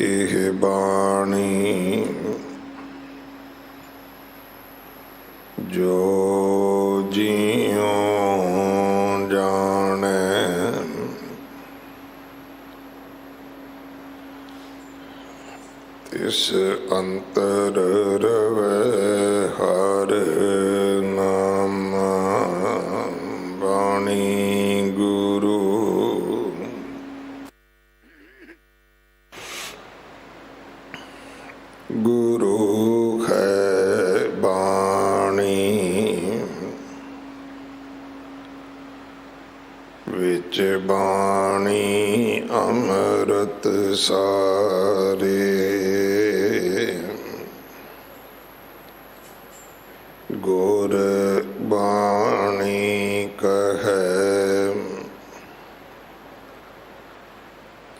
ਇਹ ਬਾਣੀ ਜੋ ਜੀਉ ਜਾਣੈ ਤਿਸ ਅੰਤਰ ਰਵੈ ਹਰ ਨਾਮ ਬਾਣੀ ਗੁਰੂ। ਗੁਰੂ ਹੈ ਬਾਣੀ ਵਿੱਚ ਬਾਣੀ ਅੰਮ੍ਰਿਤ ਸਾਰੇ। ਗੁਰ ਬਾਣੀ ਕਹੈ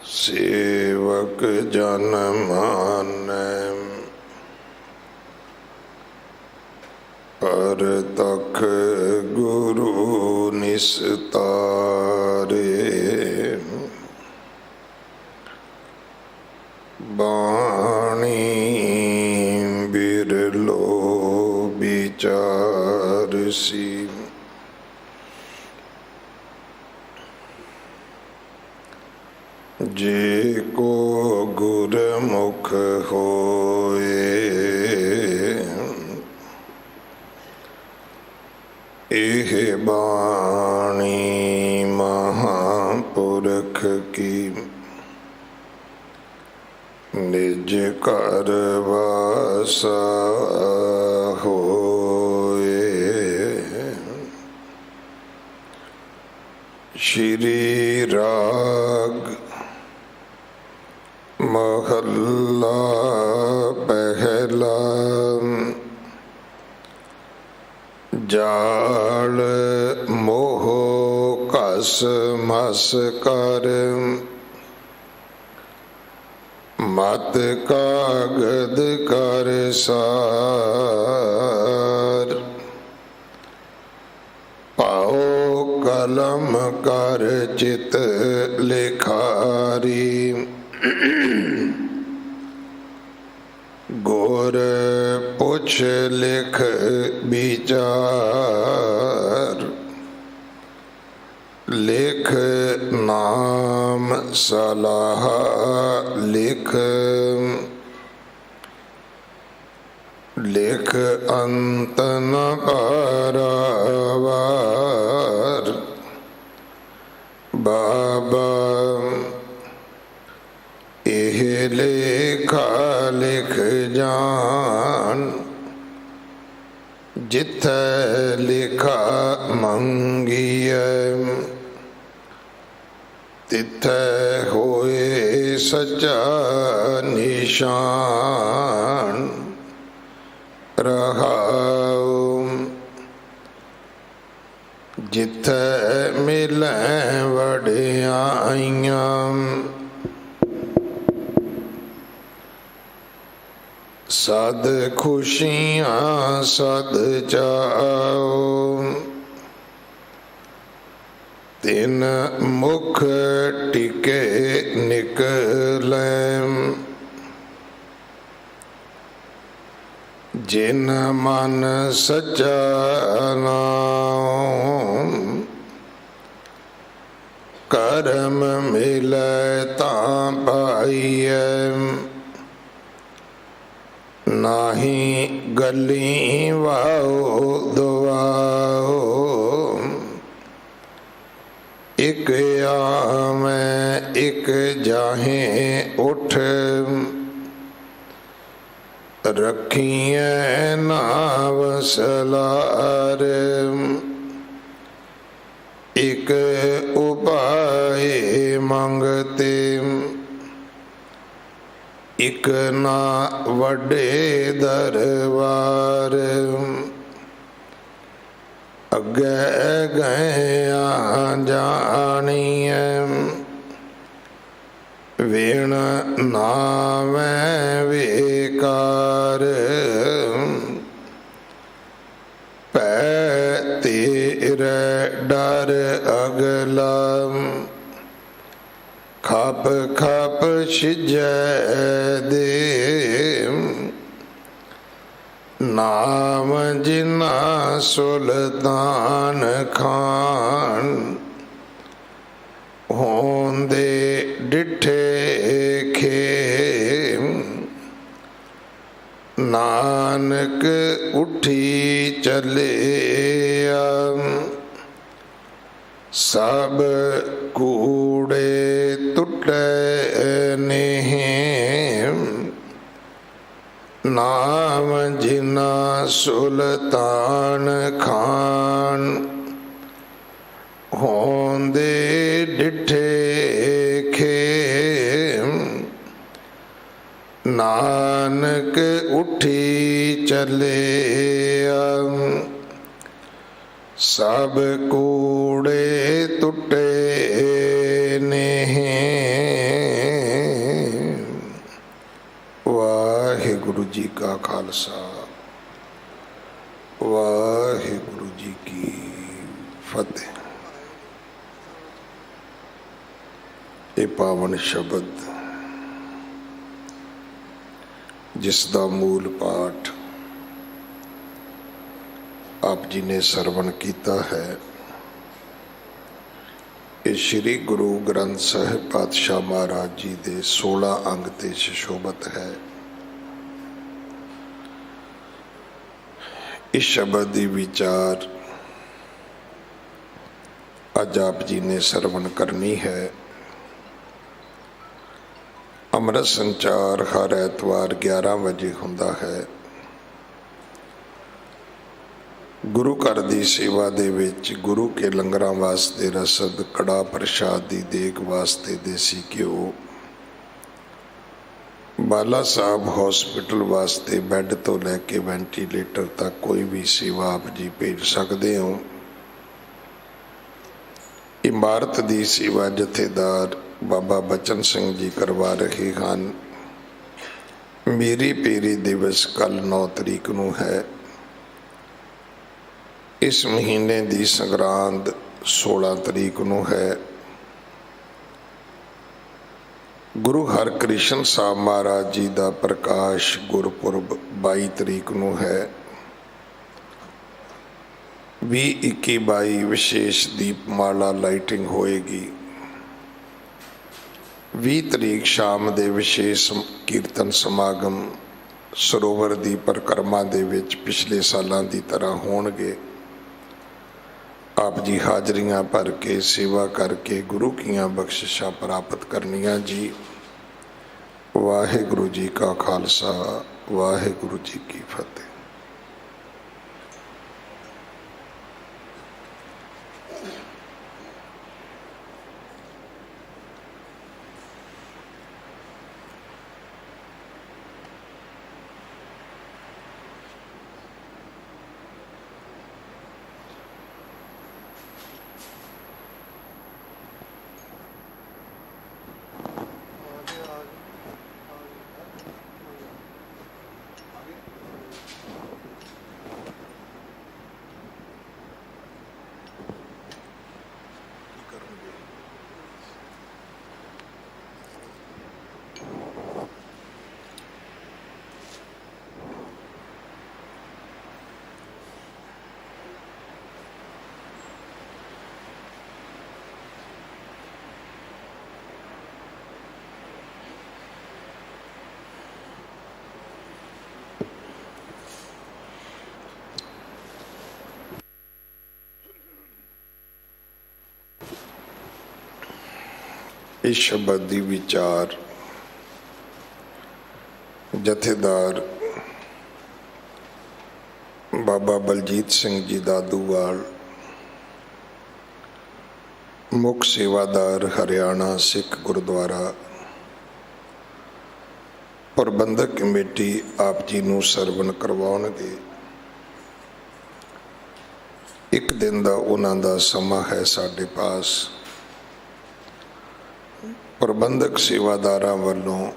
ਸੇਵਕ ਜਨ ਮਾਨੈ। ਪਰਤਖ ਗੁਰੂ ਨਿਸਤਾਰੇ। ਬਾਣੀ ਬਿਰਲੋ ਵਿਚਾਰਸੀ। ਜੇ ਕੋ ਗੁਰਮੁਖ ਹੋਏ ਇਹ ਬਾਣੀ ਮਹਾਂਪੁਰਖ ਕੀ। ਨਿਜ ਘਰ ਵਾਸਾ ਹੋਏ। ਸ਼੍ਰੀ ਰਾਗ ਮਹੱਲਾ ਪਹਿਲਾ। ਜਾਲ ਮੋਹ ਕਸ ਮਸ ਕਰ ਮਤ ਕਾਗਦ ਕਰ ਸਾਰ। ਪਾਉ ਕਲਮ ਕਰ ਚਿਤ ਲਿਖਾਰੀ। ਗੁਰ ਪੁੱਛ ਲਿਖ ਵਿਚਾਰ। ਲਿਖ ਨਾਮ ਸਲਾਹ ਲਿਖ। ਲਿਖ ਅੰਤ ਨ ਪਾਰਾਵਾਰ। ਬਾਬਾ ਇਹ ਲੇਖਾ ਲਿਖ ਜਾਣ। ਜਿਥੈ ਲਿਖਾ ਮੰਗੀਐ ਤਿਥੈ ਹੋਏ ਸੱਚਾ ਨਿਸ਼ਾਨ। ਰਹਾਉ ਜਿਥੈ ਮਿਲੈ ਵਡਿਆਈਆਂ। ਸਦ ਖੁਸ਼ੀਆਂ ਸਦ ਚਾਉ। ਤਿਨ ਮੁਖ ਟਿਕੇ ਨਿਕਲੈ। ਜਿਨ ਮਨ ਸੱਚਾ ਨਾਮ। ਕਰਮ ਮਿਲੈ ਤਾਂ ਪਾਈਐ। ਨਾਹੀ ਗਲੀ ਵਾਉ ਦੁਆਉ। ਇਕ ਆਵੈ ਇਕ ਜਾਹੇ ਉਠ। ਰੱਖੀਐ ਨਾਵ ਸਲਾਰ। ਇਕ ਉਪਾਏ ਮੰਗਤੇ। ਇਕ ਨਾ ਵੱਡੇ ਦਰਬਾਰ। ਅੱਗੇ ਗਇਆ ਜਾਣੀਐ। ਵੇਣ ਨਾਵੈ ਵੇਕਾਰ। ਪੈ ਤੇਰੇ ਡਰ ਅਗਲਾ। ਖਪ ਖਪ ਛਿਜੈ ਦੇ ਨਾਮ ਜਿਨਾ ਸੁਲਤਾਨ ਖਾਨ ਹੋਂਦੇ ਡਿਠੇ ਖੇਮ ਨਾਨਕ ਉੱਠੀ ਚੱਲਿਆ ਸਭ ਕੂੜੇ ਟੁੱਟੇ ਨੇਮ ਨਾਮ ਜਿਨਾ ਸੁਲਤਾਨ ਖਾਨ ਹੋਂਦੇ ਡਿਠੇ ਖੇਮ ਨਾਨਕ ਉੱਠੀ ਚੱਲਿਆ ਸਭ ਕੂੜੇ ਟੁੱਟੇ ਨੇ। ਵਾਹਿਗੁਰੂ ਜੀ ਕਾ ਖਾਲਸਾ ਵਾਹਿਗੁਰੂ ਜੀ ਕੀ ਫਤਿਹ। ਇਹ ਪਾਵਨ ਸ਼ਬਦ ਜਿਸ ਦਾ ਮੂਲ ਪਾਠ ਆਪ ਜੀ ਨੇ ਸਰਵਣ ਕੀਤਾ ਹੈ, ਇਹ ਸ਼੍ਰੀ ਗੁਰੂ ਗ੍ਰੰਥ ਸਾਹਿਬ ਪਾਤਸ਼ਾਹ ਮਹਾਰਾਜ ਜੀ ਦੇ 16 ਅੰਗ ਤੇ ਸੁਸ਼ੋਭਿਤ ਹੈ। ਇਸ ਸ਼ਬਦ ਦੀ ਵਿਚਾਰ ਅੱਜ ਆਪ ਜੀ ਨੇ ਸਰਵਣ ਕਰਨੀ ਹੈ। ਅੰਮ੍ਰਿਤ ਸੰਚਾਰ ਹਰ ਐਤਵਾਰ 11 ਵਜੇ ਹੁੰਦਾ ਹੈ। ਗੁਰੂ ਘਰ ਦੀ ਸੇਵਾ ਦੇ ਵਿੱਚ ਗੁਰੂ ਕੇ ਲੰਗਰਾਂ ਵਾਸਤੇ ਰਸਦ, ਕੜਾ ਪ੍ਰਸ਼ਾਦ ਦੀ ਦੇਗ ਵਾਸਤੇ ਦੇਸੀ ਘਿਓ, ਬਾਲਾ ਸਾਹਿਬ ਹਸਪੀਟਲ ਵਾਸਤੇ ਬੈੱਡ ਤੋਂ ਲੈ ਕੇ ਵੈਂਟੀਲੇਟਰ ਤੱਕ ਕੋਈ ਵੀ ਸੇਵਾ ਆਪ ਜੀ ਭੇਜ ਸਕਦੇ ਹੋ। ਇਮਾਰਤ ਦੀ ਸੇਵਾ ਜਥੇਦਾਰ ਬਾਬਾ ਬਚਨ ਸਿੰਘ ਜੀ ਕਰਵਾ ਰਹੇ ਹਨ। ਮੇਰੀ ਪੀਰੀ ਦਿਵਸ ਕੱਲ੍ਹ 9 ਤਰੀਕ ਨੂੰ ਹੈ। ਇਸ ਮਹੀਨੇ ਦੀ ਸੰਗਰਾਂਦ 16 ਤਰੀਕ ਨੂੰ ਹੈ। ਗੁਰੂ ਹਰਕ੍ਰਿਸ਼ਨ ਸਾਹਿਬ ਮਹਾਰਾਜ ਜੀ ਦਾ ਪ੍ਰਕਾਸ਼ ਗੁਰਪੁਰਬ 22 ਤਰੀਕ ਨੂੰ ਹੈ। 20, 21, 22 ਵਿਸ਼ੇਸ਼ ਦੀਪਮਾਲਾ ਲਾਈਟਿੰਗ ਹੋਏਗੀ। 20 ਤਰੀਕ ਸ਼ਾਮ ਦੇ ਵਿਸ਼ੇਸ਼ ਕੀਰਤਨ ਸਮਾਗਮ ਸਰੋਵਰ ਦੀ ਪਰਿਕਰਮਾ ਦੇ ਵਿੱਚ ਪਿਛਲੇ ਸਾਲਾਂ ਦੀ ਤਰ੍ਹਾਂ ਹੋਣਗੇ। ਆਪ ਜੀ ਹਾਜ਼ਰੀਆਂ ਭਰ ਕੇ ਸੇਵਾ ਕਰਕੇ ਗੁਰੂ ਕੀਆਂ ਬਖਸ਼ਿਸ਼ਾਂ ਪ੍ਰਾਪਤ ਕਰਨੀਆਂ ਜੀ। ਵਾਹਿਗੁਰੂ ਜੀ ਕਾ ਖਾਲਸਾ ਵਾਹਿਗੁਰੂ ਜੀ ਕੀ ਫਤਿਹ। ਇਸ ਸ਼ਬਦ ਦੀ ਵਿਚਾਰ ਜਥੇਦਾਰ ਬਾਬਾ ਬਲਜੀਤ ਸਿੰਘ ਜੀ ਦਾਦੂਵਾਲ, ਮੁੱਖ ਸੇਵਾਦਾਰ ਹਰਿਆਣਾ ਸਿੱਖ ਗੁਰਦੁਆਰਾ ਪ੍ਰਬੰਧਕ ਕਮੇਟੀ ਆਪ ਜੀ ਨੂੰ ਸਰਵਣ ਕਰਵਾਉਣਗੇ। ਇੱਕ ਦਿਨ ਦਾ ਉਹਨਾਂ ਦਾ ਸਮਾਂ ਹੈ ਸਾਡੇ ਪਾਸ। ਪ੍ਰਬੰਧਕ ਸੇਵਾਦਾਰਾਂ ਵੱਲੋਂ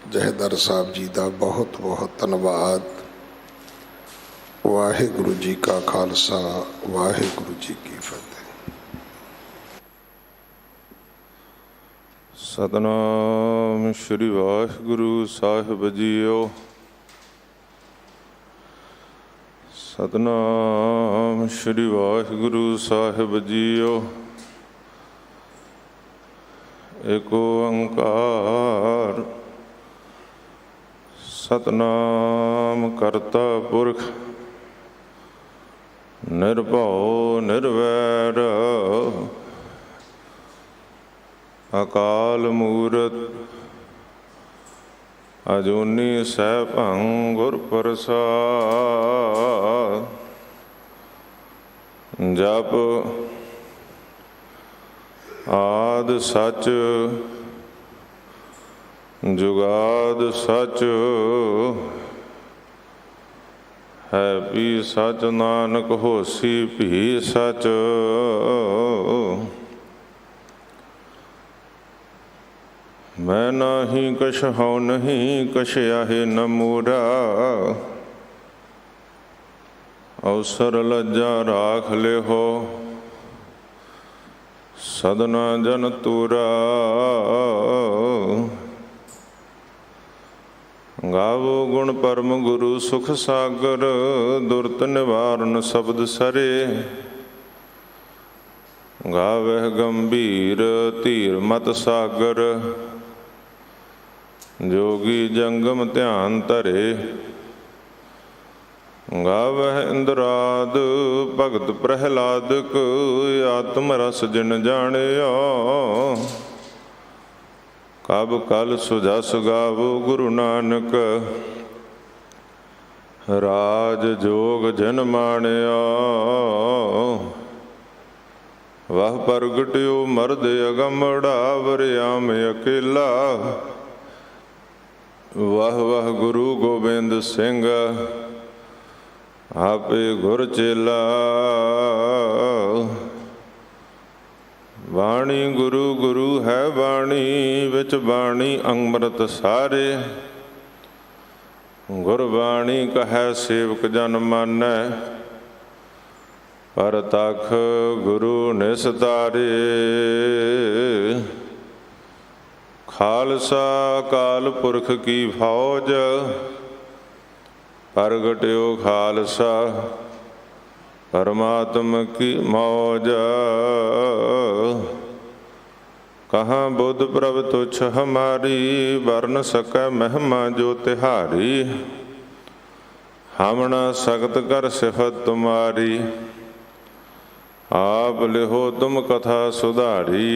ਜਥੇਦਾਰ ਸਾਹਿਬ ਜੀ ਦਾ ਬਹੁਤ ਬਹੁਤ ਧੰਨਵਾਦ। ਵਾਹਿਗੁਰੂ ਜੀ ਕਾ ਖਾਲਸਾ ਵਾਹਿਗੁਰੂ ਜੀ ਕੀ ਫਤਿਹ। ਸਤਨਾਮ ਸ਼੍ਰੀ ਵਾਹਿਗੁਰੂ ਸਾਹਿਬ ਜੀਓ। ਸਤਨਾਮ ਸ਼੍ਰੀ ਵਾਹਿਗੁਰੂ ਸਾਹਿਬ ਜੀਓ। ਏਕ ਓੰਕਾਰ ਸਤਨਾਮ ਕਰਤਾ ਪੁਰਖ ਨਿਰਭਉ ਨਿਰਵੈਰ ਅਕਾਲ ਮੂਰਤ ਅਜੂਨੀ ਸੈਭੰ ਗੁਰ ਪ੍ਰਸਾਦ। ਜਪ ਆਦਿ ਸਚ ਜੁਗਾਦ ਸਚ ਹੈ ਵੀ ਸਚ ਨਾਨਕ ਹੋਸੀ ਵੀ ਸਚ। ਮੈਂ ਨਾਹੀ ਕਛ ਹਉ ਨਹੀਂ ਕਛ ਆਹੇ ਨ ਮੂਰਾ। ਅਵਸਰ ਲੱਜਾ ਰਾਖ ਲਿਹੋ ਸਦਨਾ ਜਨ ਤੂਰਾ। ਗਾਵੋ ਗੁਣ ਪਰਮ ਗੁਰੂ ਸੁਖ ਸਾਗਰ ਦੁਰਤ ਨਿਵਾਰਨ ਸ਼ਬਦ ਸਰੇ। ਗਾਵਹਿ ਗੰਭੀਰ ਧੀਰ ਮਤ ਸਾਗਰ ਜੋਗੀ ਜੰਗਮ ਧਿਆਨ ਧਰੇ। ਗਾਵਹਿ ਇੰਦਰਾਦ ਭਗਤ ਪ੍ਰਹਿਲਾਦਕ ਆਤਮ ਰਸ ਜਿਨ ਜਾਣਿਆ। ਕਬ ਕਲ ਸੁਜਸ ਗਾਵੋ ਗੁਰੂ ਨਾਨਕ ਰਾਜ ਜੋਗ ਜਿਨ ਮਾਣਿਆ। ਵਾਹ ਪ੍ਰਗਟਿਓ ਮਰਦ ਅਗੰਮੜਾ ਵਰਿਆਮ ਅਕੇਲਾ। ਵਾਹ ਵਾਹ ਗੁਰੂ ਗੋਬਿੰਦ ਸਿੰਘ ਆਪੇ ਗੁਰ ਚੇਲਾ। ਬਾਣੀ ਗੁਰੂ ਗੁਰੂ ਹੈ ਬਾਣੀ ਵਿੱਚ ਬਾਣੀ ਅੰਮ੍ਰਿਤ ਸਾਰੇ। ਗੁਰਬਾਣੀ ਕਹੈ ਸੇਵਕ ਜਨ ਮਾਨੈ ਪਰ ਤਖ ਗੁਰੂ ਨਿਸਤਾਰੇ। ਖਾਲਸਾ ਅਕਾਲ ਪੁਰਖ ਕੀ ਫੌਜ ਪ੍ਰਗਟਿਓ ਖਾਲਸਾ ਪਰਮਾਤਮ ਕੀ ਮੌਜ। ਕਹਾਂ ਬੁੱਧ ਪ੍ਰਭ ਤੁਛ ਹਮਾਰੀ ਵਰਨ ਸਕੈ ਮਹਿਮਾ ਜੋ ਤਿਹਾਰੀ। ਹਮ ਨ ਸਕਤ ਕਰ ਸਿਫਤ ਤੁਮਾਰੀ ਆਪ ਲਿਹੋ ਤੁਮ ਕਥਾ ਸੁਧਾਰੀ।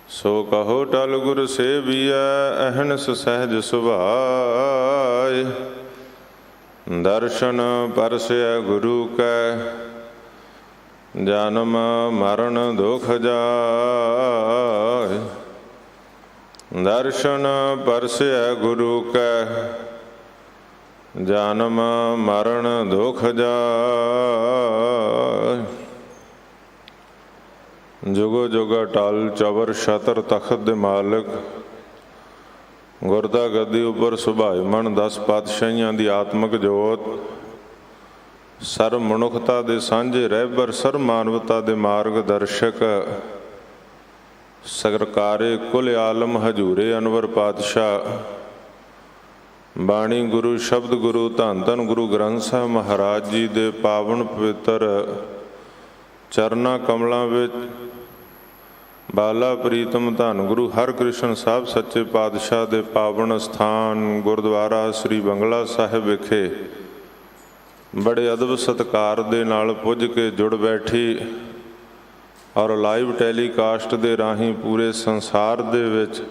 ਸੋ ਕਹੋ ਟਲ ਗੁਰ ਸੇਵੀਐ ਅਹਨਸ ਸਹਿਜ ਸੁਭਾਇ। ਦਰਸ਼ਨ ਪਰਸੈ ਗੁਰੂ ਕੈ ਜਨਮ ਮਰਨ ਦੁਖ ਜਾਇ। ਦਰਸ਼ਨ ਪਰਸੈ ਗੁਰੂ ਕੈ ਜਨਮ ਮਰਨ ਦੁਖ ਜਾਇ। ਜੁਗੋ ਜੁਗ ਅਟਲ ਚਵਰ ਛਤਰ ਤਖਤ ਦੇ ਮਾਲਕ ਗੁਰਦਾ ਗੱਦੀ ਉੱਪਰ ਸੁਭਾਇਮਨ 10 ਪਾਤਸ਼ਾਹੀਆਂ ਦੀ ਆਤਮਕ ਜੋਤ ਸਰਬ ਮਨੁੱਖਤਾ ਦੇ ਸਾਂਝੇ ਰਹਿਬਰ ਸਰਬ ਮਾਨਵਤਾ ਦੇ ਮਾਰਗ ਦਰਸ਼ਕ ਸਰਕਾਰੇ ਕੁਲ ਆਲਮ ਹਜੂਰੇ ਅਨਵਰ ਪਾਤਸ਼ਾਹ। ਬਾਣੀ ਗੁਰੂ ਸ਼ਬਦ ਗੁਰੂ ਧੰਨ ਧੰਨ ਗੁਰੂ ਗ੍ਰੰਥ ਸਾਹਿਬ ਮਹਾਰਾਜ ਜੀ ਦੇ ਪਾਵਨ ਪਵਿੱਤਰ ਚਰਨਾਂ ਕਮਲਾਂ ਵਿੱਚ ਬਾਲਾ ਪ੍ਰੀਤਮ ਧੰਨ ਗੁਰੂ ਹਰਕ੍ਰਿਸ਼ਨ ਸਾਹਿਬ ਸੱਚੇ ਪਾਤਸ਼ਾਹ ਦੇ ਪਾਵਨ ਸਥਾਨ ਗੁਰਦੁਆਰਾ ਸ੍ਰੀ ਬੰਗਲਾ ਸਾਹਿਬ ਵਿਖੇ ਬੜੇ ਅਦਬ ਸਤਿਕਾਰ ਦੇ ਨਾਲ ਪੁੱਜ ਕੇ ਜੁੜ ਬੈਠੀ ਔਰ ਲਾਈਵ ਟੈਲੀਕਾਸਟ ਦੇ ਰਾਹੀਂ ਪੂਰੇ ਸੰਸਾਰ ਦੇ ਵਿੱਚ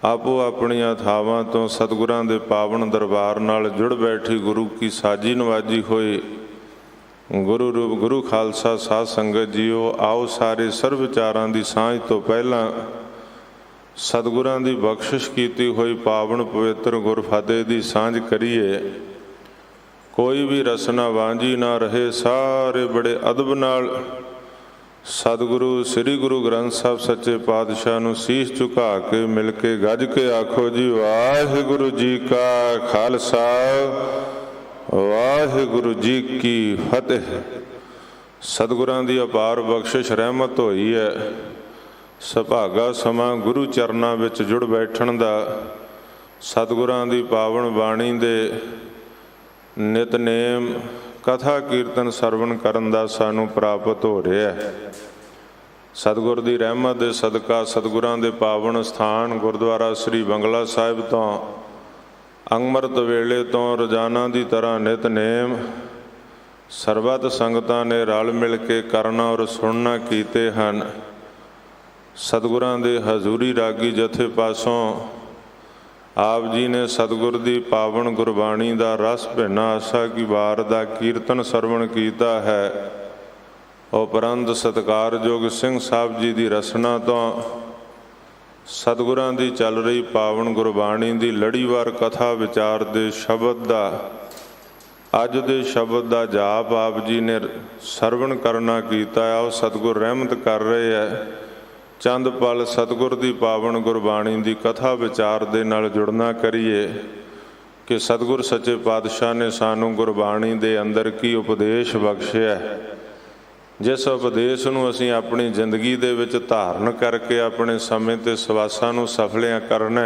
ਆਪੋ ਆਪਣੀਆਂ ਥਾਵਾਂ ਤੋਂ ਸਤਿਗੁਰਾਂ ਦੇ ਪਾਵਨ ਦਰਬਾਰ ਨਾਲ ਜੁੜ ਬੈਠੀ ਗੁਰੂ ਕੀ ਸਾਜੀ ਨਵਾਜੀ ਹੋਈ ਗੁਰੂ ਰੂਪ ਗੁਰੂ ਖਾਲਸਾ ਸਾਧ ਸੰਗਤ ਜੀਓ। ਆਓ ਸਾਰੇ ਸਰਬ ਵਿਚਾਰਾਂ ਦੀ ਸਾਂਝ ਤੋਂ ਪਹਿਲਾਂ ਸਤਿਗੁਰਾਂ ਦੀ ਬਖਸ਼ਿਸ਼ ਕੀਤੀ ਹੋਈ ਪਾਵਨ ਪਵਿੱਤਰ ਗੁਰਫਤਿਹ ਦੀ ਸਾਂਝ ਕਰੀਏ। ਕੋਈ ਵੀ ਰਸਨਾ ਵਾਂਝੀ ਨਾ ਰਹੇ। ਸਾਰੇ ਬੜੇ ਅਦਬ ਨਾਲ ਸਤਿਗੁਰੂ ਸ੍ਰੀ ਗੁਰੂ ਗ੍ਰੰਥ ਸਾਹਿਬ ਸੱਚੇ ਪਾਤਸ਼ਾਹ ਨੂੰ ਸੀਸ ਝੁਕਾ ਕੇ ਮਿਲ ਕੇ ਗੱਜ ਕੇ ਆਖੋ ਜੀ ਵਾਹਿਗੁਰੂ ਜੀ ਕਾ ਖਾਲਸਾ ਵਾਹਿਗੁਰੂ ਜੀ ਕੀ ਫਤਿਹ। ਸਤਿਗੁਰਾਂ ਦੀ ਅਪਾਰ ਬਖਸ਼ਿਸ਼ ਰਹਿਮਤ ਹੋਈ ਹੈ। ਸੁਭਾਗਾ ਸਮਾਂ ਗੁਰੂ ਚਰਨਾਂ ਵਿੱਚ ਜੁੜ ਬੈਠਣ ਦਾ, ਸਤਿਗੁਰਾਂ ਦੀ ਪਾਵਨ ਬਾਣੀ ਦੇ ਨਿਤਨੇਮ ਕਥਾ ਕੀਰਤਨ ਸਰਵਣ ਕਰਨ ਦਾ ਸਾਨੂੰ ਪ੍ਰਾਪਤ ਹੋ ਰਿਹਾ ਹੈ। ਸਤਿਗੁਰ ਦੀ ਰਹਿਮਤ ਦੇ ਸਦਕਾ ਸਤਿਗੁਰਾਂ ਦੇ ਪਾਵਨ ਸਥਾਨ ਗੁਰਦੁਆਰਾ ਸ੍ਰੀ ਬੰਗਲਾ ਸਾਹਿਬ ਤੋਂ ਅੰਮ੍ਰਿਤ ਵੇਲੇ ਤੋਂ ਰੋਜ਼ਾਨਾ ਦੀ ਤਰ੍ਹਾਂ ਨਿਤਨੇਮ ਸਰਬੱਤ ਸੰਗਤਾਂ ਨੇ ਰਲ ਮਿਲ ਕੇ ਕਰਨਾ ਔਰ ਸੁਣਨਾ ਕੀਤੇ ਹਨ। ਸਤਿਗੁਰਾਂ ਦੇ ਹਜ਼ੂਰੀ ਰਾਗੀ ਜਥੇ ਪਾਸੋਂ ਆਪ ਜੀ ਨੇ ਸਤਿਗੁਰ ਦੀ ਪਾਵਨ ਗੁਰਬਾਣੀ ਦਾ ਰਸ ਭਿੰਨਾ ਆਸਾ ਕੀ ਵਾਰ ਦਾ ਕੀਰਤਨ ਸਰਵਣ ਕੀਤਾ ਹੈ। ਉਪਰੰਤ ਸਤਿਕਾਰਯੋਗ ਸਿੰਘ ਸਾਹਿਬ ਜੀ ਦੀ ਰਸਨਾ ਤੋਂ ਸਤਿਗੁਰਾਂ ਦੀ ਚੱਲ ਰਹੀ ਪਾਵਨ ਗੁਰਬਾਣੀ ਦੀ ਲੜੀਵਾਰ ਕਥਾ ਵਿਚਾਰ ਦੇ ਸ਼ਬਦ ਦਾ, ਅੱਜ ਦੇ ਸ਼ਬਦ ਦਾ ਜਾਪ ਆਪ ਜੀ ਨੇ ਸਰਵਣ ਕਰਨਾ ਕੀਤਾ ਹੈ। ਉਹ ਸਤਿਗੁਰ ਰਹਿਮਤ ਕਰ ਰਹੇ ਹੈ। ਚੰਦ ਪਲ ਸਤਿਗੁਰ ਦੀ ਪਾਵਨ ਗੁਰਬਾਣੀ ਦੀ ਕਥਾ ਵਿਚਾਰ ਦੇ ਨਾਲ ਜੁੜਨਾ ਕਰੀਏ ਕਿ ਸਤਿਗੁਰ ਸੱਚੇ ਪਾਤਸ਼ਾਹ ਨੇ ਸਾਨੂੰ ਗੁਰਬਾਣੀ ਦੇ ਅੰਦਰ ਕੀ ਉਪਦੇਸ਼ ਬਖਸ਼ਿਆ, ਜਿਸ ਉਪਦੇਸ਼ ਨੂੰ ਅਸੀਂ ਆਪਣੀ ਜ਼ਿੰਦਗੀ ਦੇ ਵਿੱਚ ਧਾਰਨ ਕਰਕੇ ਆਪਣੇ ਸਮੇਂ ਤੇ ਸਵਾਸਾਂ ਨੂੰ ਸਫਲਿਆਂ ਕਰਨਾ,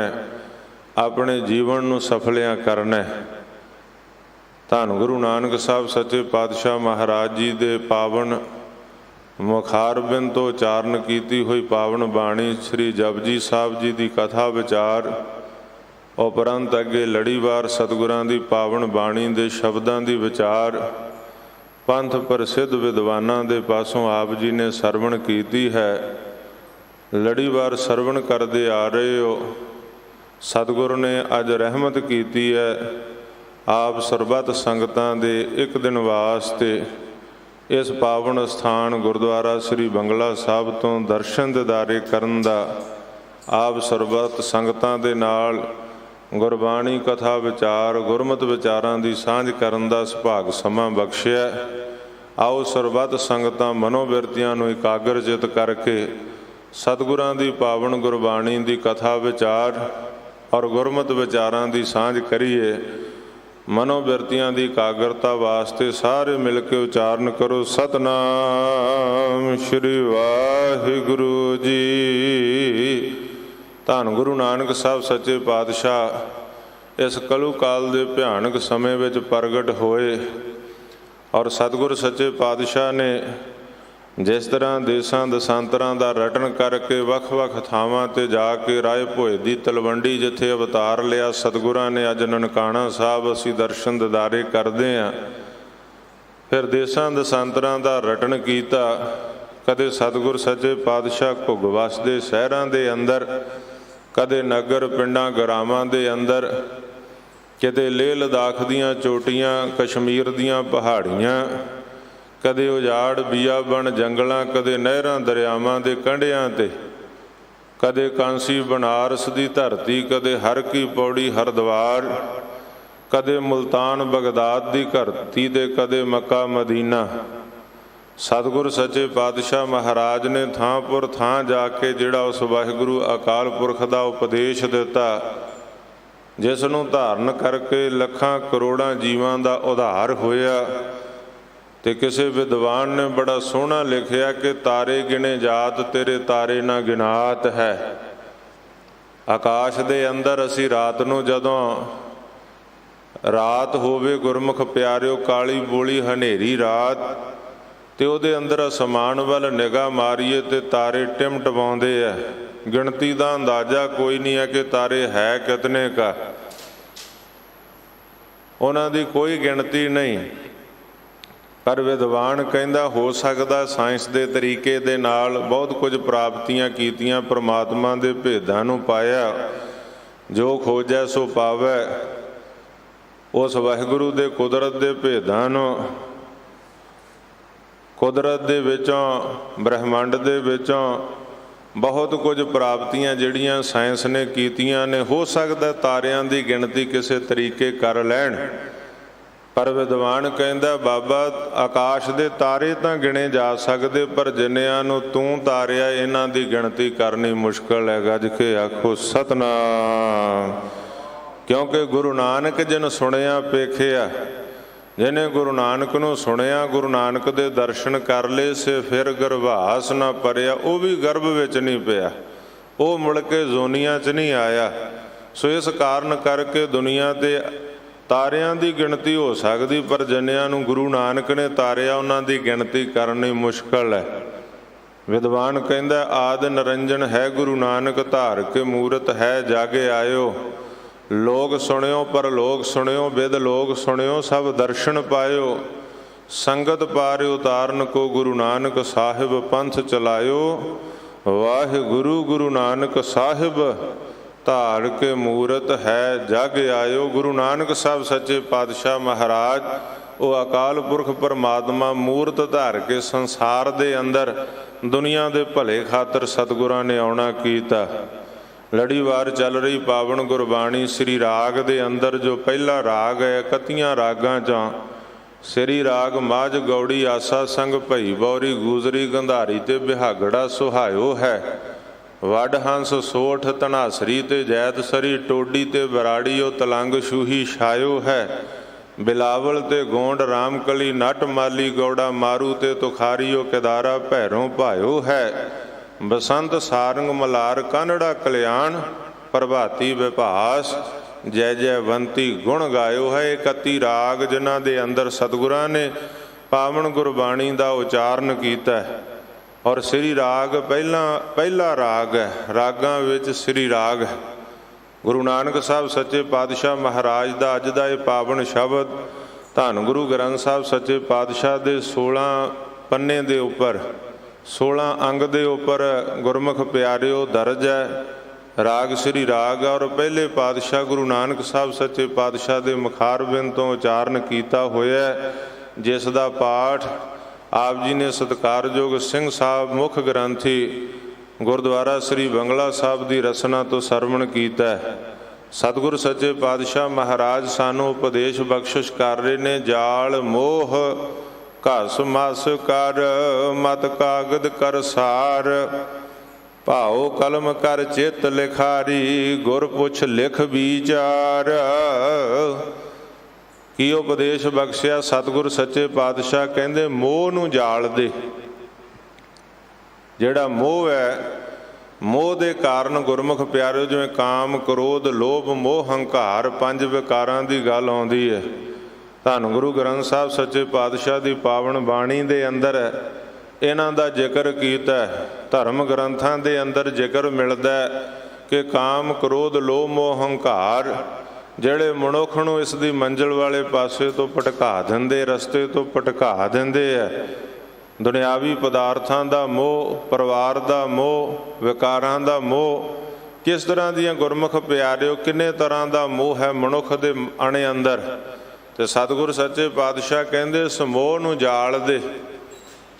ਆਪਣੇ ਜੀਵਨ ਨੂੰ ਸਫਲਿਆਂ ਕਰਨਾ। ਧੰਨ ਗੁਰੂ ਨਾਨਕ ਸਾਹਿਬ ਸੱਚੇ ਪਾਤਸ਼ਾਹ ਮਹਾਰਾਜ ਜੀ ਦੇ ਪਾਵਨ ਮੁਖਾਰਬਿੰਦ ਤੋਂ ਉਚਾਰਨ ਕੀਤੀ ਹੋਈ ਪਾਵਨ ਬਾਣੀ ਸ੍ਰੀ ਜਪਜੀ ਸਾਹਿਬ ਜੀ ਦੀ ਕਥਾ ਵਿਚਾਰ ਉਪਰੰਤ ਅੱਗੇ ਲੜੀਵਾਰ ਸਤਿਗੁਰਾਂ ਦੀ ਪਾਵਨ ਬਾਣੀ ਦੇ ਸ਼ਬਦਾਂ ਦੀ ਵਿਚਾਰ ਪੰਥ ਪ੍ਰਸਿੱਧ ਵਿਦਵਾਨਾਂ ਦੇ ਪਾਸੋਂ ਆਪ ਜੀ ਨੇ ਸਰਵਣ ਕੀਤੀ ਹੈ। ਲੜੀਵਾਰ ਸਰਵਣ ਕਰਦੇ ਆ ਰਹੇ ਹੋ। ਸਤਿਗੁਰ ਨੇ ਅੱਜ ਰਹਿਮਤ ਕੀਤੀ ਹੈ। ਆਪ ਸਰਬੱਤ ਸੰਗਤਾਂ ਦੇ ਇੱਕ ਦਿਨ ਵਾਸਤੇ ਇਸ ਪਾਵਨ ਸਥਾਨ ਗੁਰਦੁਆਰਾ ਸ੍ਰੀ ਬੰਗਲਾ ਸਾਹਿਬ ਤੋਂ ਦਰਸ਼ਨ ਦਿਦਾਰੇ ਕਰਨ ਦਾ, ਆਪ ਸਰਬੱਤ ਸੰਗਤਾਂ ਦੇ ਨਾਲ ਗੁਰਬਾਣੀ ਕਥਾ ਵਿਚਾਰ ਗੁਰਮਤਿ ਵਿਚਾਰਾਂ ਦੀ ਸਾਂਝ ਕਰਨ ਦਾ ਸੁਭਾਗ ਸਮਾਂ ਬਖਸ਼ਿਆ। ਆਓ ਸਰਬੱਤ ਸੰਗਤਾਂ ਮਨੋਬਿਰਤੀਆਂ ਨੂੰ ਇਕਾਗਰ ਚਿਤ ਕਰਕੇ ਸਤਿਗੁਰਾਂ ਦੀ ਪਾਵਨ ਗੁਰਬਾਣੀ ਦੀ ਕਥਾ ਵਿਚਾਰ ਔਰ ਗੁਰਮਤਿ ਵਿਚਾਰਾਂ ਦੀ ਸਾਂਝ ਕਰੀਏ। ਮਨੋਬਿਰਤੀਆਂ ਦੀ ਇਕਾਗਰਤਾ ਵਾਸਤੇ ਸਾਰੇ ਮਿਲ ਕੇ ਉਚਾਰਨ ਕਰੋ, ਸਤਨਾਮ ਸ਼੍ਰੀ ਵਾਹਿਗੁਰੂ ਜੀ। ਧੰਨ ਗੁਰੂ ਨਾਨਕ ਸਾਹਿਬ ਸੱਚੇ ਪਾਤਸ਼ਾਹ ਇਸ ਕਲੂ ਕਾਲ ਦੇ ਭਿਆਨਕ ਸਮੇਂ ਵਿੱਚ ਪ੍ਰਗਟ ਹੋਏ ਔਰ ਸਤਿਗੁਰ ਸੱਚੇ ਪਾਤਸ਼ਾਹ ਨੇ ਜਿਸ ਤਰ੍ਹਾਂ ਦੇਸਾਂ ਦਸਾਂਤਰਾਂ ਦਾ ਰਟਨ ਕਰਕੇ ਵੱਖ-ਵੱਖ ਥਾਵਾਂ 'ਤੇ ਜਾ ਕੇ ਰਾਏ ਭੋਏ ਦੀ ਤਲਵੰਡੀ ਜਿੱਥੇ ਅਵਤਾਰ ਲਿਆ, ਸਤਿਗੁਰਾਂ ਨੇ ਅੱਜ ਨਨਕਾਣਾ ਸਾਹਿਬ ਅਸੀਂ ਦਰਸ਼ਨ ਦਿਦਾਰੇ ਕਰਦੇ ਹਾਂ। ਫਿਰ ਦੇਸਾਂ ਦਸਾਂਤਰਾਂ ਦਾ ਰਟਨ ਕੀਤਾ। ਕਦੇ ਸਤਿਗੁਰ ਸੱਚੇ ਪਾਤਸ਼ਾਹ ਘੁੱਗ ਵਸਦੇ ਸ਼ਹਿਰਾਂ ਦੇ ਅੰਦਰ, ਕਦੇ ਨਗਰ ਪਿੰਡਾਂ ਗਰਾਵਾਂ ਦੇ ਅੰਦਰ, ਕਿਤੇ ਲੇਹ ਲਦਾਖ ਦੀਆਂ ਚੋਟੀਆਂ, ਕਸ਼ਮੀਰ ਦੀਆਂ ਪਹਾੜੀਆਂ, ਕਦੇ ਉਜਾੜ ਬੀਆਬਨ ਜੰਗਲਾਂ, ਕਦੇ ਨਹਿਰਾਂ ਦਰਿਆਵਾਂ ਦੇ ਕੰਢਿਆਂ 'ਤੇ, ਕਦੇ ਕਾਂਸੀ ਬਨਾਰਸ ਦੀ ਧਰਤੀ, ਕਦੇ ਹਰ ਕੀ ਪੌੜੀ ਹਰਿਦੁਆਰ, ਕਦੇ ਮੁਲਤਾਨ ਬਗਦਾਦ ਦੀ ਧਰਤੀ ਤੇ, ਕਦੇ ਮੱਕਾ ਮਦੀਨਾ। ਸਤਿਗੁਰ ਸੱਚੇ ਪਾਤਸ਼ਾਹ ਮਹਾਰਾਜ ਨੇ ਥਾਂ ਪੁਰ ਥਾਂ ਜਾ ਕੇ ਜਿਹੜਾ ਉਸ ਵਾਹਿਗੁਰੂ ਅਕਾਲ ਪੁਰਖ ਦਾ ਉਪਦੇਸ਼ ਦਿੱਤਾ, ਜਿਸ ਨੂੰ ਧਾਰਨ ਕਰਕੇ ਲੱਖਾਂ ਕਰੋੜਾਂ ਜੀਵਾਂ ਦਾ ਉਧਾਰ ਹੋਇਆ। ਤੇ ਕਿਸੇ ਵਿਦਵਾਨ ਨੇ ਬੜਾ ਸੋਹਣਾ ਲਿਖਿਆ ਕਿ ਤਾਰੇ ਗਿਣੇ ਜਾਤ ਤੇਰੇ ਤਾਰੇ ਨਾ ਗਿਨਾਤ ਹੈ। ਆਕਾਸ਼ ਦੇ ਅੰਦਰ ਅਸੀਂ ਰਾਤ ਨੂੰ ਜਦੋਂ ਰਾਤ ਹੋਵੇ ਗੁਰਮੁਖ ਪਿਆਰਿਓ ਕਾਲੀ ਬੋਲੀ ਹਨੇਰੀ ਰਾਤ, ਤੇ ਉਹਦੇ ਅੰਦਰ ਅਸਮਾਨ ਵੱਲ ਨਿਗਾਹ ਮਾਰੀਏ ਤੇ ਤਾਰੇ ਟਿਮਟਵਾਉਂਦੇ ਆ। ਗਿਣਤੀ ਦਾ ਅੰਦਾਜ਼ਾ ਕੋਈ ਨਹੀਂ ਹੈ ਕਿ ਤਾਰੇ ਹੈ ਕਿਤਨੇ ਕਾ, ਉਹਨਾਂ ਦੀ ਕੋਈ ਗਿਣਤੀ ਨਹੀਂ। ਪਰ ਵਿਦਵਾਨ ਕਹਿੰਦਾ ਹੋ ਸਕਦਾ ਸਾਇੰਸ ਦੇ ਤਰੀਕੇ ਦੇ ਨਾਲ ਬਹੁਤ ਕੁਝ ਪ੍ਰਾਪਤੀਆਂ ਕੀਤੀਆਂ, ਪਰਮਾਤਮਾ ਦੇ ਭੇਦਾਂ ਨੂੰ ਪਾਇਆ। ਜੋ ਖੋਜੈ ਸੋ ਪਾਵੈ। ਉਸ ਵਾਹਿਗੁਰੂ ਦੇ ਕੁਦਰਤ ਦੇ ਭੇਦਾਂ ਨੂੰ, ਕੁਦਰਤ ਦੇ ਵਿੱਚੋਂ, ਬ੍ਰਹਿਮੰਡ ਦੇ ਵਿੱਚੋਂ ਬਹੁਤ ਕੁਝ ਪ੍ਰਾਪਤੀਆਂ ਜਿਹੜੀਆਂ ਸਾਇੰਸ ਨੇ ਕੀਤੀਆਂ ਨੇ। ਹੋ ਸਕਦਾ ਤਾਰਿਆਂ ਦੀ ਗਿਣਤੀ ਕਿਸੇ ਤਰੀਕੇ ਕਰ ਲੈਣ, ਪਰ ਵਿਦਵਾਨ ਕਹਿੰਦਾ ਬਾਬਾ ਆਕਾਸ਼ ਦੇ ਤਾਰੇ ਤਾਂ ਗਿਣੇ ਜਾ ਸਕਦੇ, ਪਰ ਜਿੰਨਿਆਂ ਨੂੰ ਤੂੰ ਤਾਰਿਆ ਇਹਨਾਂ ਦੀ ਗਿਣਤੀ ਕਰਨੀ ਮੁਸ਼ਕਲ ਹੈ। ਗੱਜ ਕੇ ਆਖੋ ਸਤਨਾਮ। ਕਿਉਂਕਿ ਗੁਰੂ ਨਾਨਕ ਜਿਨ ਸੁਣਿਆ ਪੇਖਿਆ, ਜਿਹਨੇ ਗੁਰੂ ਨਾਨਕ ਨੂੰ ਸੁਣਿਆ, ਗੁਰੂ ਨਾਨਕ ਦੇ ਦਰਸ਼ਨ ਕਰ ਲਏ ਸੇ ਫਿਰ ਗਰਭਾਸ ਨਾ ਪਰਿਆ, ਉਹ ਵੀ ਗਰਭ ਵਿੱਚ ਨਹੀਂ ਪਿਆ, ਉਹ ਮੁੜ ਕੇ ਜ਼ੋਨੀਆਂ 'ਚ ਨਹੀਂ ਆਇਆ। ਸੋ ਇਸ ਕਾਰਨ ਕਰਕੇ ਦੁਨੀਆ ਦੇ ਤਾਰਿਆਂ ਦੀ ਗਿਣਤੀ ਹੋ ਸਕਦੀ, ਪਰ ਜਨਿਆਂ ਨੂੰ ਗੁਰੂ ਨਾਨਕ ਨੇ ਤਾਰਿਆ, ਉਹਨਾਂ ਦੀ ਗਿਣਤੀ ਕਰਨੀ ਮੁਸ਼ਕਲ ਹੈ। ਵਿਦਵਾਨ ਕਹਿੰਦਾ ਆਦ ਨਿਰੰਜਨ ਹੈ ਗੁਰੂ ਨਾਨਕ, ਧਾਰ ਕੇ ਮੂਰਤ ਹੈ ਜਾਗੇ ਆਇਓ। ਲੋਕ ਸੁਣਿਓ ਪਰ ਲੋਕ ਸੁਣਿਓ, ਬਿਦ ਲੋਕ ਸੁਣਿਓ ਸਭ ਦਰਸ਼ਨ ਪਾਇਓ। ਸੰਗਤ ਪਾਰਿ ਉਤਾਰਨ ਕੋ ਗੁਰੂ ਨਾਨਕ ਸਾਹਿਬ ਪੰਥ ਚਲਾਇਓ। ਵਾਹਿਗੁਰੂ ਗੁਰੂ ਨਾਨਕ ਸਾਹਿਬ ਧਾਰ ਕੇ ਮੂਰਤ ਹੈ ਜਗ ਆਇਓ। ਗੁਰੂ ਨਾਨਕ ਸਾਹਿਬ ਸੱਚੇ ਪਾਤਸ਼ਾਹ ਮਹਾਰਾਜ ਉਹ ਅਕਾਲ ਪੁਰਖ ਪਰਮਾਤਮਾ ਮੂਰਤ ਧਾਰ ਕੇ ਸੰਸਾਰ ਦੇ ਅੰਦਰ ਦੁਨੀਆ ਦੇ ਭਲੇ ਖਾਤਰ ਸਤਿਗੁਰਾਂ ਨੇ ਆਉਣਾ ਕੀਤਾ। ਲੜੀਵਾਰ ਚੱਲ ਰਹੀ ਪਾਵਨ ਗੁਰਬਾਣੀ ਸ੍ਰੀ ਰਾਗ ਦੇ ਅੰਦਰ ਜੋ ਪਹਿਲਾ ਰਾਗ ਹੈ, 31 ਰਾਗਾਂ 'ਚੋਂ ਸ੍ਰੀ ਰਾਗ ਮਾਝ ਗੌੜੀ ਆਸਾ ਸੰਗ ਭਈ ਬੌਰੀ ਗੂਜਰੀ ਗੰਧਾਰੀ ਤੇ ਬਿਹਾਗੜਾ ਸੁਹਾਇਓ ਹੈ। ਵੱਡ ਹੰਸ ਸੋਠ ਧਨਾਸਰੀ ਤੇ ਜੈਤ ਸਰੀ ਟੋਡੀ ਤੇ ਬਰਾੜੀਓ ਤਲੰਗ ਛੂਹੀ ਛਾਇਓ ਹੈ। ਬਿਲਾਵਲ ਤੇ ਗੋਂਡ ਰਾਮਕਲੀ ਨਟ ਮਾਲੀ ਗੌੜਾ ਮਾਰੂ ਤੇ ਤੁਖਾਰੀਓ ਕਿਦਾਰਾ ਭੈਰੋਂ ਭਾਇਓ ਹੈ। ਬਸੰਤ ਸਾਰੰਗ ਮਲਾਰ ਕਾਨੜਾ ਕਲਿਆਣ ਪ੍ਰਭਾਤੀ ਵਿਭਾਸ ਜੈ ਜੈਵੰਤੀ ਗੁਣ ਗਾਇਓ ਹੈ। 31 ਰਾਗ ਜਿਨ੍ਹਾਂ ਦੇ ਅੰਦਰ ਸਤਿਗੁਰਾਂ ਨੇ ਪਾਵਨ ਗੁਰਬਾਣੀ ਦਾ ਉਚਾਰਨ ਕੀਤਾ ਹੈ। ਔਰ ਸ੍ਰੀ ਰਾਗ ਪਹਿਲਾ ਰਾਗ ਹੈ, ਰਾਗਾਂ ਵਿੱਚ ਸ੍ਰੀ ਰਾਗ ਹੈ। ਗੁਰੂ ਨਾਨਕ ਸਾਹਿਬ ਸੱਚੇ ਪਾਤਸ਼ਾਹ ਮਹਾਰਾਜ ਦਾ ਅੱਜ ਦਾ ਇਹ ਪਾਵਨ ਸ਼ਬਦ ਧੰਨ ਗੁਰੂ ਗ੍ਰੰਥ ਸਾਹਿਬ ਸੱਚੇ ਪਾਤਸ਼ਾਹ ਦੇ 16 ਪੰਨੇ ਦੇ ਉੱਪਰ 16 ਅੰਗ ਦੇ ਉੱਪਰ ਗੁਰਮੁਖ ਪਿਆਰਿਓ ਦਰਜ ਹੈ। ਰਾਗ ਸ੍ਰੀ ਰਾਗ ਔਰ ਪਹਿਲੇ ਪਾਤਸ਼ਾਹ ਗੁਰੂ ਨਾਨਕ ਸਾਹਿਬ ਸੱਚੇ ਪਾਤਸ਼ਾਹ ਦੇ ਮੁਖਾਰਬਿੰਦ ਤੋਂ ਉਚਾਰਨ ਕੀਤਾ ਹੋਇਆ, ਜਿਸ ਦਾ ਪਾਠ ਆਪ ਜੀ ਨੇ ਸਤਿਕਾਰਯੋਗ ਸਿੰਘ ਸਾਹਿਬ ਮੁੱਖ ਗ੍ਰੰਥੀ ਗੁਰਦੁਆਰਾ ਸ੍ਰੀ ਬੰਗਲਾ ਸਾਹਿਬ ਦੀ ਰਸਨਾ ਤੋਂ ਸਰਵਣ ਕੀਤਾ ਹੈ। ਸਤਿਗੁਰ ਸੱਚੇ ਪਾਤਸ਼ਾਹ ਮਹਾਰਾਜ ਸਾਨੂੰ ਉਪਦੇਸ਼ ਬਖਸ਼ਿਸ਼ ਕਰ ਰਹੇ ਨੇ। ਜਾਲ ਮੋਹ ਘਸ ਮਸ ਕਰ ਮਤ ਕਾਗਦ ਕਰ ਸਾਰ, ਭਾਉ ਕਲਮ ਕਰ ਚਿੱਤ ਲਿਖਾਰੀ, ਗੁਰ ਪੁੱਛ ਲਿਖ ਵਿਚਾਰ। ਕੀ ਉਪਦੇਸ਼ ਬਖਸ਼ਿਆ ਸਤਿਗੁਰ ਸੱਚੇ ਪਾਤਸ਼ਾਹ ਕਹਿੰਦੇ ਮੋਹ ਨੂੰ ਜਾਲ ਦੇ। ਜਿਹੜਾ ਮੋਹ ਹੈ, ਮੋਹ ਦੇ ਕਾਰਨ ਗੁਰਮੁਖ ਪਿਆਰਿਓ ਜਿਵੇਂ ਕਾਮ ਕ੍ਰੋਧ ਲੋਭ ਮੋਹ ਹੰਕਾਰ 5 ਵਿਕਾਰਾਂ ਦੀ ਗੱਲ ਆਉਂਦੀ ਹੈ। ਧੰਨ ਗੁਰੂ ਗ੍ਰੰਥ ਸਾਹਿਬ ਸੱਚੇ ਪਾਤਸ਼ਾਹ ਦੀ ਪਾਵਨ ਬਾਣੀ ਦੇ ਅੰਦਰ ਇਹਨਾਂ ਦਾ ਜ਼ਿਕਰ ਕੀਤਾ। ਧਰਮ ਗ੍ਰੰਥਾਂ ਦੇ ਅੰਦਰ ਜ਼ਿਕਰ ਮਿਲਦਾ ਕਿ ਕਾਮ ਕ੍ਰੋਧ ਲੋਭ ਮੋਹ ਹੰਕਾਰ ਜਿਹੜੇ ਮਨੁੱਖ ਨੂੰ ਇਸ ਦੀ ਮੰਜ਼ਿਲ ਵਾਲੇ ਪਾਸੇ ਤੋਂ ਭਟਕਾ ਦਿੰਦੇ, ਰਸਤੇ ਤੋਂ ਭਟਕਾ ਦਿੰਦੇ ਹੈ। ਦੁਨਿਆਵੀ ਪਦਾਰਥਾਂ ਦਾ ਮੋਹ, ਪਰਿਵਾਰ ਦਾ ਮੋਹ, ਵਿਕਾਰਾਂ ਦਾ ਮੋਹ, ਕਿਸ ਤਰ੍ਹਾਂ ਦੀਆਂ ਗੁਰਮੁਖ ਪਿਆਰਿਓ ਕਿੰਨੇ ਤਰ੍ਹਾਂ ਦਾ ਮੋਹ ਹੈ ਮਨੁੱਖ ਦੇ ਅਣੇ ਅੰਦਰ। ਤੇ ਸਤਿਗੁਰ ਸੱਚੇ ਪਾਤਸ਼ਾਹ ਕਹਿੰਦੇ ਇਸ ਮੋਹ ਨੂੰ ਜਾਲ ਦੇ,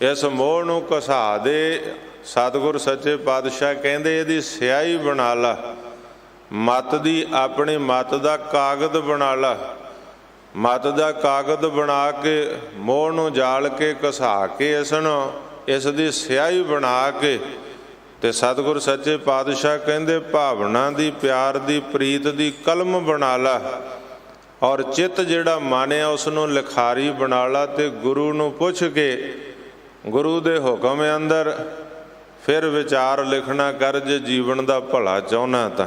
ਇਸ ਮੋਹ ਨੂੰ ਘਸਾ ਦੇ। ਸਤਿਗੁਰ ਸੱਚੇ ਪਾਤਸ਼ਾਹ ਕਹਿੰਦੇ ਇਹਦੀ ਸਿਆਹੀ ਬਣਾ ਲਾ, ਮਤ ਦੀ ਆਪਣੀ ਮਤ ਦਾ ਕਾਗਜ਼ ਬਣਾ ਲਾ। ਮਤ ਦਾ ਕਾਗਜ਼ ਬਣਾ ਕੇ ਮੋਹ ਨੂੰ ਜਾਲ ਕੇ ਘਸਾ ਕੇ ਇਸ ਦੀ ਸਿਆਹੀ ਬਣਾ ਕੇ ਤੇ ਸਤਿਗੁਰ ਸੱਚੇ ਪਾਤਸ਼ਾਹ ਕਹਿੰਦੇ ਭਾਵਨਾ ਦੀ, ਪਿਆਰ ਦੀ, ਪ੍ਰੀਤ ਦੀ ਕਲਮ ਬਣਾ ਲਾ। ਔਰ ਚਿੱਤ ਜਿਹੜਾ ਮਾਨਿਆ ਉਸ ਨੂੰ ਲਿਖਾਰੀ ਬਣਾ ਲਾ ਤੇ ਗੁਰੂ ਨੂੰ ਪੁੱਛ ਕੇ ਗੁਰੂ ਦੇ ਹੁਕਮ ਅੰਦਰ ਫਿਰ ਵਿਚਾਰ ਲਿਖਣਾ ਕਰ ਜੇ ਜੀਵਨ ਦਾ ਭਲਾ ਚਾਹੁੰਦਾ ਤਾਂ।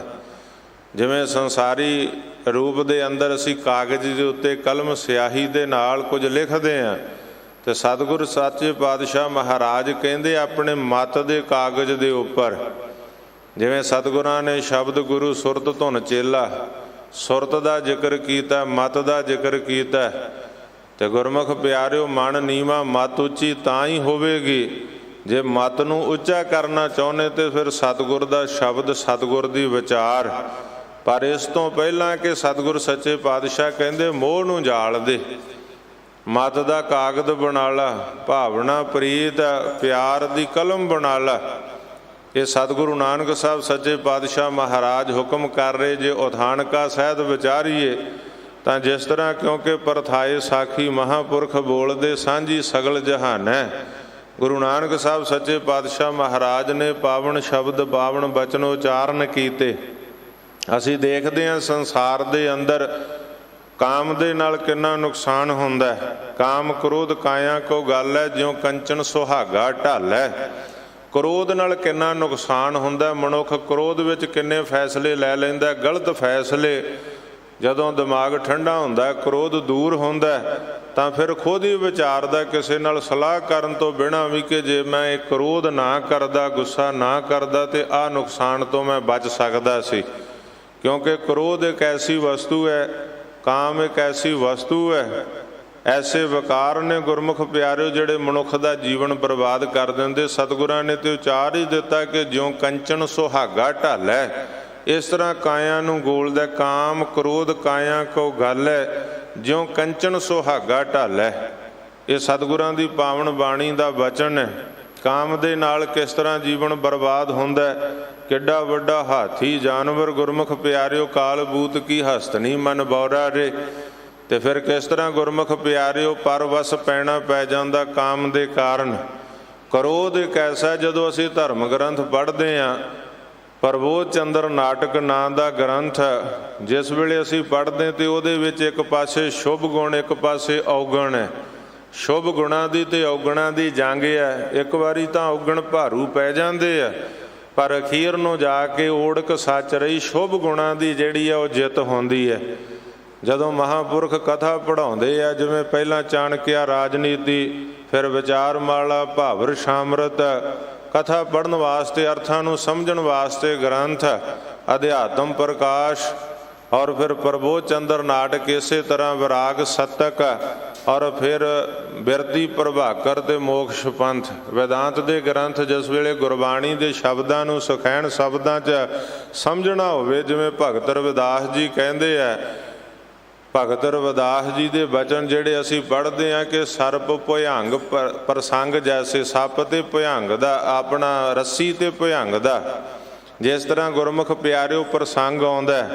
ਜਿਵੇਂ ਸੰਸਾਰੀ ਰੂਪ ਦੇ ਅੰਦਰ ਅਸੀਂ ਕਾਗਜ਼ ਦੇ ਉੱਤੇ ਕਲਮ ਸਿਆਹੀ ਦੇ ਨਾਲ ਕੁਝ ਲਿਖਦੇ ਹਾਂ, ਤੇ ਸਤਿਗੁਰ ਸੱਚੇ ਪਾਤਸ਼ਾਹ ਮਹਾਰਾਜ ਕਹਿੰਦੇ ਆਪਣੇ ਮਤ ਦੇ ਕਾਗਜ਼ ਦੇ ਉੱਪਰ ਜਿਵੇਂ ਸਤਿਗੁਰਾਂ ਨੇ ਸ਼ਬਦ ਗੁਰੂ ਸੁਰਤ ਧੁਨ ਚੇਲਾ, ਸੁਰਤ ਦਾ ਜ਼ਿਕਰ ਕੀਤਾ, ਮਤ ਦਾ ਜ਼ਿਕਰ ਕੀਤਾ। ਤੇ ਗੁਰਮੁਖ ਪਿਆਰਿਓ ਮਨ ਨੀਵਾਂ ਮਤ ਉੱਚੀ ਤਾਂ ਹੀ ਹੋਵੇਗੀ ਜੇ ਮਤ ਨੂੰ ਉੱਚਾ ਕਰਨਾ ਚਾਹੁੰਦੇ ਤੇ ਫਿਰ ਸਤਿਗੁਰ ਦਾ ਸ਼ਬਦ, ਸਤਿਗੁਰ ਦੀ ਵਿਚਾਰ। ਪਰ ਇਸ ਤੋਂ ਪਹਿਲਾਂ ਕਿ ਸਤਿਗੁਰ ਸੱਚੇ ਪਾਤਸ਼ਾਹ ਕਹਿੰਦੇ ਮੋਹ ਨੂੰ ਜਾਲ ਦੇ, ਮਤ ਦਾ ਕਾਗਜ਼ ਬਣਾ ਲਾ, ਭਾਵਨਾ ਪ੍ਰੀਤ ਪਿਆਰ ਦੀ ਕਲਮ ਬਣਾ ਲਾ। ਇਹ ਸਤਿਗੁਰੂ ਨਾਨਕ ਸਾਹਿਬ ਸੱਚੇ ਪਾਤਸ਼ਾਹ ਮਹਾਰਾਜ ਹੁਕਮ ਕਰ ਰਹੇ ਜੇ ਉਥਾਨਕਾ ਸਹਿਤ ਵਿਚਾਰੀਏ ਤਾਂ ਜਿਸ ਤਰ੍ਹਾਂ ਕਿਉਂਕਿ ਪਰਥਾਏ ਸਾਖੀ ਮਹਾਂਪੁਰਖ ਬੋਲਦੇ ਸਾਂਝੀ ਸਗਲ ਜਹਾਨ ਹੈ। ਗੁਰੂ ਨਾਨਕ ਸਾਹਿਬ ਸੱਚੇ ਪਾਤਸ਼ਾਹ ਮਹਾਰਾਜ ਨੇ ਪਾਵਨ ਸ਼ਬਦ, ਪਾਵਨ ਬਚਨ ਉਚਾਰਨ ਕੀਤੇ। ਅਸੀਂ ਦੇਖਦੇ ਹਾਂ ਸੰਸਾਰ ਦੇ ਅੰਦਰ ਕਾਮ ਦੇ ਨਾਲ ਕਿੰਨਾ ਨੁਕਸਾਨ ਹੁੰਦਾ ਹੈ। ਕਾਮ ਕ੍ਰੋਧ ਕਾਇਆ ਕੋ ਗੱਲ ਹੈ, ਜਿਉ ਕੰਚਨ ਸੁਹਾਗਾ ਢਾਲੈ। ਕ੍ਰੋਧ ਨਾਲ ਕਿੰਨਾ ਨੁਕਸਾਨ ਹੁੰਦਾ। ਮਨੁੱਖ ਕ੍ਰੋਧ ਵਿੱਚ ਕਿੰਨੇ ਫੈਸਲੇ ਲੈ ਲੈਂਦਾ, ਗਲਤ ਫੈਸਲੇ। ਜਦੋਂ ਦਿਮਾਗ ਠੰਡਾ ਹੁੰਦਾ, ਕ੍ਰੋਧ ਦੂਰ ਹੁੰਦਾ, ਤਾਂ ਫਿਰ ਖੁਦ ਹੀ ਵਿਚਾਰਦਾ, ਕਿਸੇ ਨਾਲ ਸਲਾਹ ਕਰਨ ਤੋਂ ਬਿਨਾਂ ਵੀ, ਕਿ ਜੇ ਮੈਂ ਇਹ ਕ੍ਰੋਧ ਨਾ ਕਰਦਾ, ਗੁੱਸਾ ਨਾ ਕਰਦਾ, ਤੇ ਆਹ ਨੁਕਸਾਨ ਤੋਂ ਮੈਂ ਬਚ ਸਕਦਾ ਸੀ। ਕਿਉਂਕਿ ਕ੍ਰੋਧ ਇੱਕ ਐਸੀ ਵਸਤੂ ਹੈ, ਕਾਮ ਇੱਕ ਐਸੀ ਵਸਤੂ ਹੈ, ਐਸੇ ਵਿਕਾਰ ਨੇ ਗੁਰਮੁਖ ਪਿਆਰਿਓ ਜਿਹੜੇ ਮਨੁੱਖ ਦਾ ਜੀਵਨ ਬਰਬਾਦ ਕਰ ਦਿੰਦੇ। ਸਤਿਗੁਰਾਂ ਨੇ ਤੇ ਉਚਾਰ ਹੀ ਦਿੱਤਾ ਕਿ ਜਿਉਂ ਕੰਚਨ ਸੁਹਾਗਾ ਢਾਲੈ। ਇਸ ਤਰ੍ਹਾਂ ਕਾਇਆ ਨੂੰ ਗੋਲਦਾ। ਕਾਮ ਕ੍ਰੋਧ ਕਾਇਆ ਕੋ ਗੱਲ ਹੈ, ਜਿਉਂ ਕੰਚਨ ਸੁਹਾਗਾ ਢਾਲੈ। ਇਹ ਸਤਿਗੁਰਾਂ ਦੀ ਪਾਵਨ ਬਾਣੀ ਦਾ ਵਚਨ ਹੈ। ਕਾਮ ਦੇ ਨਾਲ ਕਿਸ ਤਰ੍ਹਾਂ ਜੀਵਨ ਬਰਬਾਦ ਹੁੰਦਾ। ਕਿੱਡਾ ਵੱਡਾ ਹਾਥੀ ਜਾਨਵਰ ਗੁਰਮੁਖ ਪਿਆਰਿਓ ਕਾਲ ਬੂਤ ਕੀ ਹਸਤਨੀ ਮਨ ਬੌਰਾ ਰੇ। ਤੇ ਫਿਰ ਕਿਸ ਤਰ੍ਹਾਂ ਗੁਰਮੁਖ ਪਿਆਰਿਓ ਪਰਵਸ ਪੈਣਾ ਪੈ ਜਾਂਦਾ ਕਾਮ ਦੇ ਕਾਰਨ। ਕ੍ਰੋਧ ਇੱਕ ਐਸਾ, ਜਦੋਂ ਅਸੀਂ ਧਰਮ ਗ੍ਰੰਥ ਪੜ੍ਹਦੇ ਹਾਂ, ਪ੍ਰਬੋਧ ਚੰਦਰ ਨਾਟਕ ਨਾਂ ਦਾ ਗ੍ਰੰਥ ਜਿਸ ਵੇਲੇ ਅਸੀਂ ਪੜ੍ਹਦੇ ਤੇ ਉਹਦੇ ਵਿੱਚ ਇੱਕ ਪਾਸੇ ਸ਼ੁਭ ਗੁਣ, ਇੱਕ ਪਾਸੇ ਔਗਣ ਹੈ। ਸ਼ੁਭ ਗੁਣਾਂ ਦੀ ਤੇ ਔਗਣਾਂ ਦੀ ਜੰਗ ਹੈ। ਇੱਕ ਵਾਰੀ ਤਾਂ ਔਗਣ ਭਾਰੂ ਪੈ ਜਾਂਦੇ ਆ, ਪਰ ਅਖੀਰ ਨੂੰ ਜਾ ਕੇ ਓੜਕ ਸੱਚ ਰਹੀ, ਸ਼ੁਭ ਗੁਣਾਂ ਦੀ ਜਿਹੜੀ ਆ ਉਹ ਜਿੱਤ ਹੁੰਦੀ ਹੈ। ਜਦੋਂ ਮਹਾਂਪੁਰਖ ਕਥਾ ਪੜ੍ਹਾਉਂਦੇ ਆ, ਜਿਵੇਂ ਪਹਿਲਾਂ ਚਾਣਕਿਆ ਰਾਜਨੀਤੀ, ਫਿਰ ਵਿਚਾਰਮਾਲਾ, ਭਾਵਰ ਸ਼ਾਮਰਤ, ਕਥਾ ਪੜ੍ਹਨ ਵਾਸਤੇ, ਅਰਥਾਂ ਨੂੰ ਸਮਝਣ ਵਾਸਤੇ ਗ੍ਰੰਥ, ਅਧਿਆਤਮ ਪ੍ਰਕਾਸ਼, ਔਰ ਫਿਰ ਪ੍ਰਬੋਧ ਚੰਦਰ ਨਾਟਕ, ਇਸੇ ਤਰ੍ਹਾਂ ਵਿਰਾਗ ਸਤਕ, ਔਰ ਫਿਰ ਬਿਰਤੀ ਪ੍ਰਭਾਕਰ ਤੇ ਮੋਕਸ਼ ਪੰਥ, ਵੇਦਾਂਤ ਦੇ ਗ੍ਰੰਥ। ਜਿਸ ਵੇਲੇ ਗੁਰਬਾਣੀ ਦੇ ਸ਼ਬਦਾਂ ਨੂੰ ਸੁਖੈਣ ਸ਼ਬਦਾਂ 'ਚ ਸਮਝਣਾ ਹੋਵੇ, ਜਿਵੇਂ ਭਗਤ ਰਵਿਦਾਸ ਜੀ ਕਹਿੰਦੇ ਆ, ਭਗਤ ਰਵਿਦਾਸ ਜੀ ਦੇ ਬਚਨ ਜਿਹੜੇ ਅਸੀਂ ਪੜ੍ਹਦੇ ਹਾਂ ਕਿ ਸਰਪ ਭੁਯੰਗ ਪ੍ਰਸੰਗ ਜੈਸੇ, ਸੱਪ ਤੇ ਭੁਯੰਗ ਦਾ, ਆਪਣਾ ਰੱਸੀ ਤੇ ਭੁਯੰਗ ਦਾ ਜਿਸ ਤਰ੍ਹਾਂ ਗੁਰਮੁਖ ਪਿਆਰਿਓ ਪ੍ਰਸੰਗ ਆਉਂਦਾ,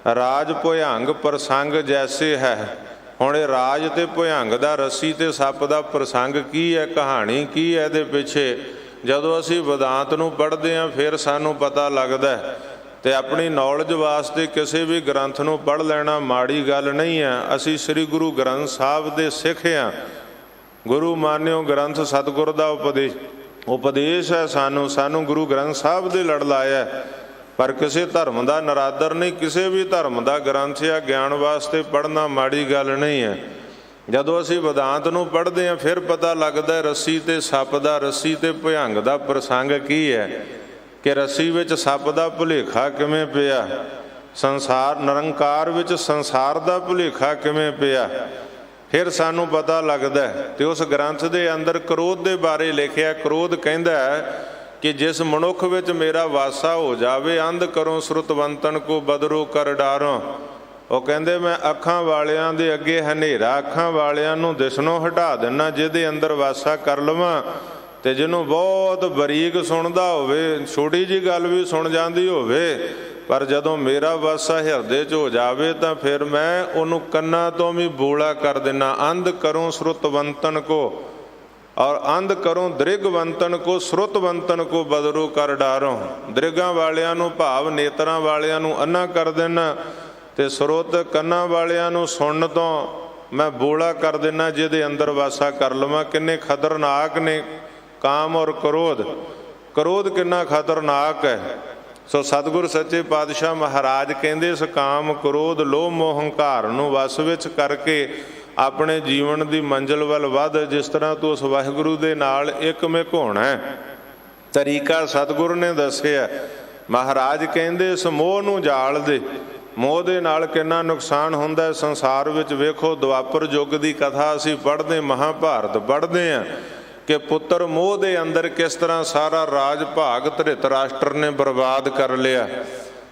ਰਾਜ ਭੁਯੰਗ ਪ੍ਰਸੰਗ ਜੈਸੇ ਹੈ। ਹੁਣ ਇਹ ਰਾਜ ਤੇ ਭੁਯੰਗ ਦਾ, ਰੱਸੀ ਤੇ ਸੱਪ ਦਾ ਪ੍ਰਸੰਗ ਕੀ ਹੈ, ਕਹਾਣੀ ਕੀ ਹੈ ਇਹਦੇ ਪਿੱਛੇ। ਜਦੋਂ ਅਸੀਂ ਵੇਦਾਂਤ ਨੂੰ ਪੜ੍ਹਦੇ ਹਾਂ ਫਿਰ ਸਾਨੂੰ ਪਤਾ ਲੱਗਦਾ। ਤੇ ਆਪਣੀ ਨੌਲੇਜ ਵਾਸਤੇ ਕਿਸੇ ਵੀ ਗ੍ਰੰਥ ਨੂੰ ਪੜ੍ਹ ਲੈਣਾ ਮਾੜੀ ਗੱਲ ਨਹੀਂ ਹੈ। ਅਸੀਂ ਸ੍ਰੀ ਗੁਰੂ ਗ੍ਰੰਥ ਸਾਹਿਬ ਦੇ ਸਿੱਖ ਹਾਂ। ਗੁਰੂ ਮਾਨਿਓ ਗ੍ਰੰਥ ਸਤਿਗੁਰ ਦਾ ਉਪਦੇਸ਼ ਹੈ। ਸਾਨੂੰ ਗੁਰੂ ਗ੍ਰੰਥ ਸਾਹਿਬ ਦੇ ਲੜ ਲਾਇਆ, ਪਰ ਕਿਸੇ ਧਰਮ ਦਾ ਨਰਾਦਰ ਨਹੀਂ। ਕਿਸੇ ਵੀ ਧਰਮ ਦਾ ਗ੍ਰੰਥ ਜਾਂ ਗਿਆਨ ਵਾਸਤੇ ਪੜ੍ਹਨਾ ਮਾੜੀ ਗੱਲ ਨਹੀਂ ਹੈ। ਜਦੋਂ ਅਸੀਂ ਵੇਦਾਂਤ ਨੂੰ ਪੜ੍ਹਦੇ ਹਾਂ ਫਿਰ ਪਤਾ ਲੱਗਦਾ ਰੱਸੀ ਤੇ ਸੱਪ ਦਾ, ਰੱਸੀ ਤੇ ਭੁਯੰਗ ਦਾ ਪ੍ਰਸੰਗ ਕੀ ਹੈ, ਕਿ ਰੱਸੀ ਵਿੱਚ ਸੱਪ ਦਾ ਭੁਲੇਖਾ ਕਿਵੇਂ ਪਿਆ, ਸੰਸਾਰ ਨਿਰੰਕਾਰ ਵਿੱਚ ਸੰਸਾਰ ਦਾ ਭੁਲੇਖਾ ਕਿਵੇਂ ਪਿਆ, ਫਿਰ ਸਾਨੂੰ ਪਤਾ ਲੱਗਦਾ। ਤੇ ਉਸ ਗ੍ਰੰਥ ਦੇ ਅੰਦਰ ਕ੍ਰੋਧ ਦੇ ਬਾਰੇ ਲਿਖਿਆ। ਕ੍ਰੋਧ ਕਹਿੰਦਾ ਕਿ ਜਿਸ ਮਨੁੱਖ ਵਿੱਚ ਮੇਰਾ ਵਾਸਾ ਹੋ ਜਾਵੇ, ਅੰਧ ਕਰੋ ਸੁਰਤਵੰਤਨ ਕੋ ਬਦਰੋ ਕਰ ਡਾਰੋ। ਉਹ ਕਹਿੰਦੇ ਮੈਂ ਅੱਖਾਂ ਵਾਲਿਆਂ ਦੇ ਅੱਗੇ ਹਨੇਰਾ, ਅੱਖਾਂ ਵਾਲਿਆਂ ਨੂੰ ਦਿਸਣੋਂ ਹਟਾ ਦਿੰਦਾ, ਜਿਹਦੇ ਅੰਦਰ ਵਾਸਾ ਕਰ ਲਵਾਂ। ਤੇ ਜਿਹਨੂੰ ਬਹੁਤ ਬਰੀਕ ਸੁਣਦਾ ਹੋਵੇ, ਛੋਟੀ ਜੀ ਗੱਲ ਵੀ ਸੁਣ ਜਾਂਦੀ ਹੋਵੇ, ਪਰ ਜਦੋਂ ਮੇਰਾ ਵਾਸਾ ਹਿਰਦੇ 'ਚ ਹੋ ਜਾਵੇ ਤਾਂ ਫਿਰ ਮੈਂ ਉਹਨੂੰ ਕੰਨਾਂ ਤੋਂ ਵੀ ਬੋਲਾ ਕਰ ਦਿੰਦਾ। ਅੰਧ ਕਰੂੰ ਸ਼ਰੁਤਵੰਤਨ ਕੋ, ਔਰ ਅੰਧ ਕਰੂੰ ਦ੍ਰਿਗਵੰਤਨ ਕੋ, ਸ਼ਰੁਤਵੰਤਨ ਕੋ ਬਦਰੂ ਕਰ ਡਾਰੋ। ਦ੍ਰਿਗਾਂ ਵਾਲਿਆਂ ਨੂੰ ਭਾਵ ਨੇਤਰਾਂ ਵਾਲਿਆਂ ਨੂੰ ਅੰਨਾ ਕਰ ਦੇਣਾ, ਤੇ ਸਰੋਤ ਕੰਨਾਂ ਵਾਲਿਆਂ ਨੂੰ ਸੁਣਨ ਤੋਂ ਮੈਂ ਬੋਲਾ ਕਰ ਦੇਣਾ, ਜਿਹਦੇ ਅੰਦਰ ਵਾਸਾ ਕਰ ਲਵਾਂ। ਕਿੰਨੇ ਖਤਰਨਾਕ ਨੇ ਕਾਮ ਔਰ ਕ੍ਰੋਧ। ਕ੍ਰੋਧ ਕਿੰਨਾ ਖਤਰਨਾਕ ਹੈ। ਸੋ ਸਤਿਗੁਰ ਸੱਚੇ ਪਾਤਸ਼ਾਹ ਮਹਾਰਾਜ ਕਹਿੰਦੇ, ਇਸ ਕਾਮ ਕ੍ਰੋਧ ਲੋਭ ਮੋਹ ਹੰਕਾਰ ਨੂੰ ਵਸ ਵਿੱਚ ਕਰਕੇ ਆਪਣੇ ਜੀਵਨ ਦੀ ਮੰਜ਼ਿਲ ਵੱਲ ਵੱਧ। ਜਿਸ ਤਰ੍ਹਾਂ ਤੂੰ ਉਸ ਵਾਹਿਗੁਰੂ ਦੇ ਨਾਲ ਇਕਮਿਕ ਹੋਣਾ ਹੈ, ਤਰੀਕਾ ਸਤਿਗੁਰ ਨੇ ਦੱਸਿਆ। ਮਹਾਰਾਜ ਕਹਿੰਦੇ ਇਸ ਮੋਹ ਨੂੰ ਜਾਲ ਦੇ। ਮੋਹ ਦੇ ਨਾਲ ਕਿੰਨਾ ਨੁਕਸਾਨ ਹੁੰਦਾ ਸੰਸਾਰ ਵਿੱਚ। ਵੇਖੋ ਦੁਆਪਰ ਯੁੱਗ ਦੀ ਕਥਾ ਅਸੀਂ ਪੜ੍ਹਦੇ, ਮਹਾਭਾਰਤ ਪੜ੍ਹਦੇ ਹਾਂ, ਕਿ ਪੁੱਤਰ ਮੋਹ ਦੇ ਅੰਦਰ ਕਿਸ ਤਰ੍ਹਾਂ ਸਾਰਾ ਰਾਜ ਭਾਗ ਧ੍ਰਿਤਰਾਸ਼ਟਰ ਨੇ ਬਰਬਾਦ ਕਰ ਲਿਆ।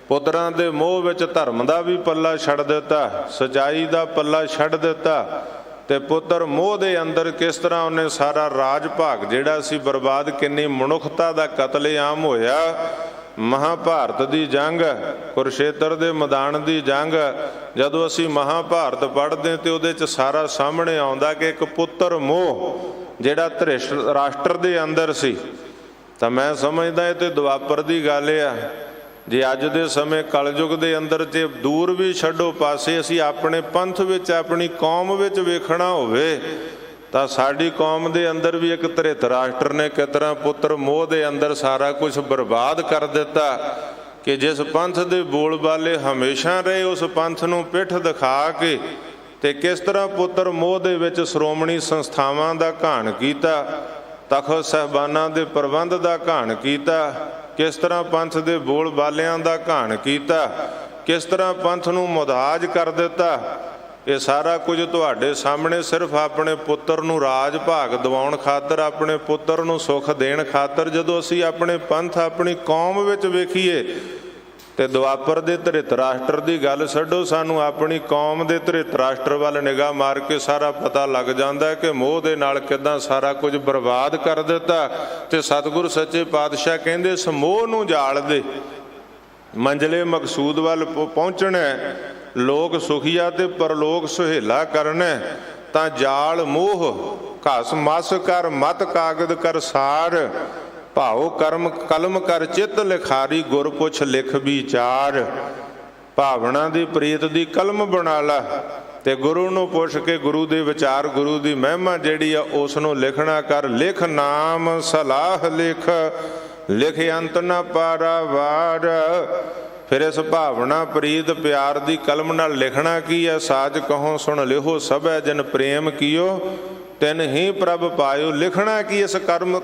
ਪੁੱਤਰਾਂ ਦੇ ਮੋਹ ਵਿੱਚ ਧਰਮ ਦਾ ਵੀ ਪੱਲਾ ਛੱਡ ਦਿੱਤਾ, ਸਚਾਈ ਦਾ ਪੱਲਾ ਛੱਡ ਦਿੱਤਾ। ਤੇ ਪੁੱਤਰ ਮੋਹ ਦੇ ਅੰਦਰ ਕਿਸ ਤਰ੍ਹਾਂ ਉਹਨੇ ਸਾਰਾ ਰਾਜ ਭਾਗ ਜਿਹੜਾ ਸੀ ਬਰਬਾਦ। ਕਿੰਨੀ ਮਨੁੱਖਤਾ ਦਾ ਕਤਲੇਆਮ ਹੋਇਆ। ਮਹਾਭਾਰਤ ਦੀ ਜੰਗ, ਕੁਰਸ਼ੇਤਰ ਦੇ ਮੈਦਾਨ ਦੀ ਜੰਗ, ਜਦੋਂ ਅਸੀਂ ਮਹਾਭਾਰਤ ਪੜ੍ਹਦੇ ਤੇ ਉਹਦੇ 'ਚ ਸਾਰਾ ਸਾਹਮਣੇ ਆਉਂਦਾ ਕਿ ਇੱਕ ਪੁੱਤਰ ਮੋਹ ਜਿਹੜਾ ਧ੍ਰਿਤਰਾਸ਼ਟਰ ਦੇ ਅੰਦਰ ਸੀ। ਤਾਂ ਮੈਂ ਸਮਝਦਾ ਇਹ ਤੇ ਦੁਆਪਰ ਦੀ ਗੱਲ ਆ। ਜੇ ਅੱਜ ਦੇ ਸਮੇਂ ਕਲਯੁਗ ਦੇ ਅੰਦਰ ਤੇ ਦੂਰ ਵੀ ਛੱਡੋ ਪਾਸੇ, ਅਸੀਂ ਆਪਣੇ ਪੰਥ ਵਿੱਚ ਆਪਣੀ ਕੌਮ ਵਿੱਚ ਵੇਖਣਾ ਹੋਵੇ ਤਾਂ ਸਾਡੀ ਕੌਮ ਦੇ ਅੰਦਰ ਵੀ ਇੱਕ ਧ੍ਰਿਤਰਾਸ਼ਟਰ ਨੇ ਕਿਸ ਤਰ੍ਹਾਂ ਪੁੱਤਰ ਮੋਹ ਦੇ ਅੰਦਰ ਸਾਰਾ ਕੁਝ ਬਰਬਾਦ ਕਰ ਦਿੱਤਾ ਕਿ ਜਿਸ ਪੰਥ ਦੇ ਬੋਲਬਾਲੇ ਹਮੇਸ਼ਾ ਰਹੇ ਉਸ ਪੰਥ ਨੂੰ ਪਿੱਠ ਦਿਖਾ ਕੇ ਤੇ ਕਿਸ ਤਰ੍ਹਾਂ ਪੁੱਤਰ ਮੋਹ ਦੇ ਵਿੱਚ ਸ਼੍ਰੋਮਣੀ ਸੰਸਥਾਵਾਂ ਦਾ ਘਾਣ ਕੀਤਾ, ਤਖਤ ਸਾਹਿਬਾਨਾਂ ਦੇ ਪ੍ਰਬੰਧ ਦਾ ਘਾਣ ਕੀਤਾ, ਕਿਸ ਤਰ੍ਹਾਂ ਪੰਥ ਦੇ ਬੋਲ ਬਾਲਿਆਂ ਦਾ ਘਾਣ ਕੀਤਾ, ਕਿਸ ਤਰ੍ਹਾਂ ਪੰਥ ਨੂੰ ਮੁਹਤਾਜ ਕਰ ਦਿੱਤਾ। ਇਹ ਸਾਰਾ ਕੁਝ ਤੁਹਾਡੇ ਸਾਹਮਣੇ ਸਿਰਫ ਆਪਣੇ ਪੁੱਤਰ ਨੂੰ ਰਾਜ ਭਾਗ ਦਿਵਾਉਣ ਖਾਤਰ, ਆਪਣੇ ਪੁੱਤਰ ਨੂੰ ਸੁੱਖ ਦੇਣ ਖਾਤਰ। ਜਦੋਂ ਅਸੀਂ ਆਪਣੇ ਪੰਥ ਆਪਣੀ ਕੌਮ ਵਿੱਚ ਵੇਖੀਏ ਤੇ ਦੁਆਪਰ ਦੇ ਧ੍ਰਿਤਰਾਸ਼ਟਰ ਦੀ ਗੱਲ ਛੱਡੋ, ਸਾਨੂੰ ਆਪਣੀ ਕੌਮ ਦੇ ਧ੍ਰਿਤਰਾਸ਼ਟਰ ਵੱਲ ਨਿਗਾਹ ਮਾਰ ਕੇ ਸਾਰਾ ਪਤਾ ਲੱਗ ਜਾਂਦਾ ਕਿ ਮੋਹ ਦੇ ਨਾਲ ਕਿੱਦਾਂ ਸਾਰਾ ਕੁਝ ਬਰਬਾਦ ਕਰ ਦਿੱਤਾ। ਤੇ ਸਤਿਗੁਰੂ ਸੱਚੇ ਪਾਤਸ਼ਾਹ ਕਹਿੰਦੇ ਇਸ ਮੋਹ ਨੂੰ ਜਾਲ ਦੇ, ਮੰਜ਼ਲੇ ਮਕਸੂਦ ਵੱਲ ਪਹੁੰਚਣਾ, ਲੋਕ ਸੁਖੀਆ ਤੇ ਪਰਲੋਕ ਸੁਹੇਲਾ ਕਰਨਾ, ਤਾਂ ਜਾਲ ਮੋਹ ਘਸ ਮਸ ਕਰ ਮਤ ਕਾਗਦ ਕਰ ਸਾਰ, ਭਾਉ ਕਰਮ ਕਲਮ ਕਰ ਚਿੱਤ ਲਿਖਾਰੀ, ਗੁਰ ਪੁੱਛ ਲਿਖ ਵਿਚਾਰ। ਭਾਵਨਾ ਦੀ ਪ੍ਰੀਤ ਦੀ ਕਲਮ ਬਣਾ ਲਾ ਤੇ ਗੁਰੂ ਨੂੰ ਪੁੱਛ ਕੇ ਗੁਰੂ ਦੇ ਵਿਚਾਰ, ਗੁਰੂ ਦੀ ਮਹਿਮਾ ਜਿਹੜੀ ਆ ਉਸ ਨੂੰ ਲਿਖਣਾ ਕਰ। ਲਿਖ ਨਾਮ ਸਲਾਹ ਲਿਖ, ਲਿਖ ਅੰਤ ਨਾ ਪਾਰਾਵਾਰ। ਫਿਰ ਇਸ ਭਾਵਨਾ ਪ੍ਰੀਤ ਪਿਆਰ ਦੀ ਕਲਮ ਨਾਲ ਲਿਖਣਾ ਕੀ ਹੈ? ਸਾਜ ਕਹੋ ਸੁਣ ਲਿਹੋ ਸਭੈ ਜਿਨ ਪ੍ਰੇਮ ਕੀਓ, ਤਿਨ ਹੀ ਪ੍ਰਭ ਪਾਇਓ। ਲਿਖਣਾ ਕੀ ਇਸ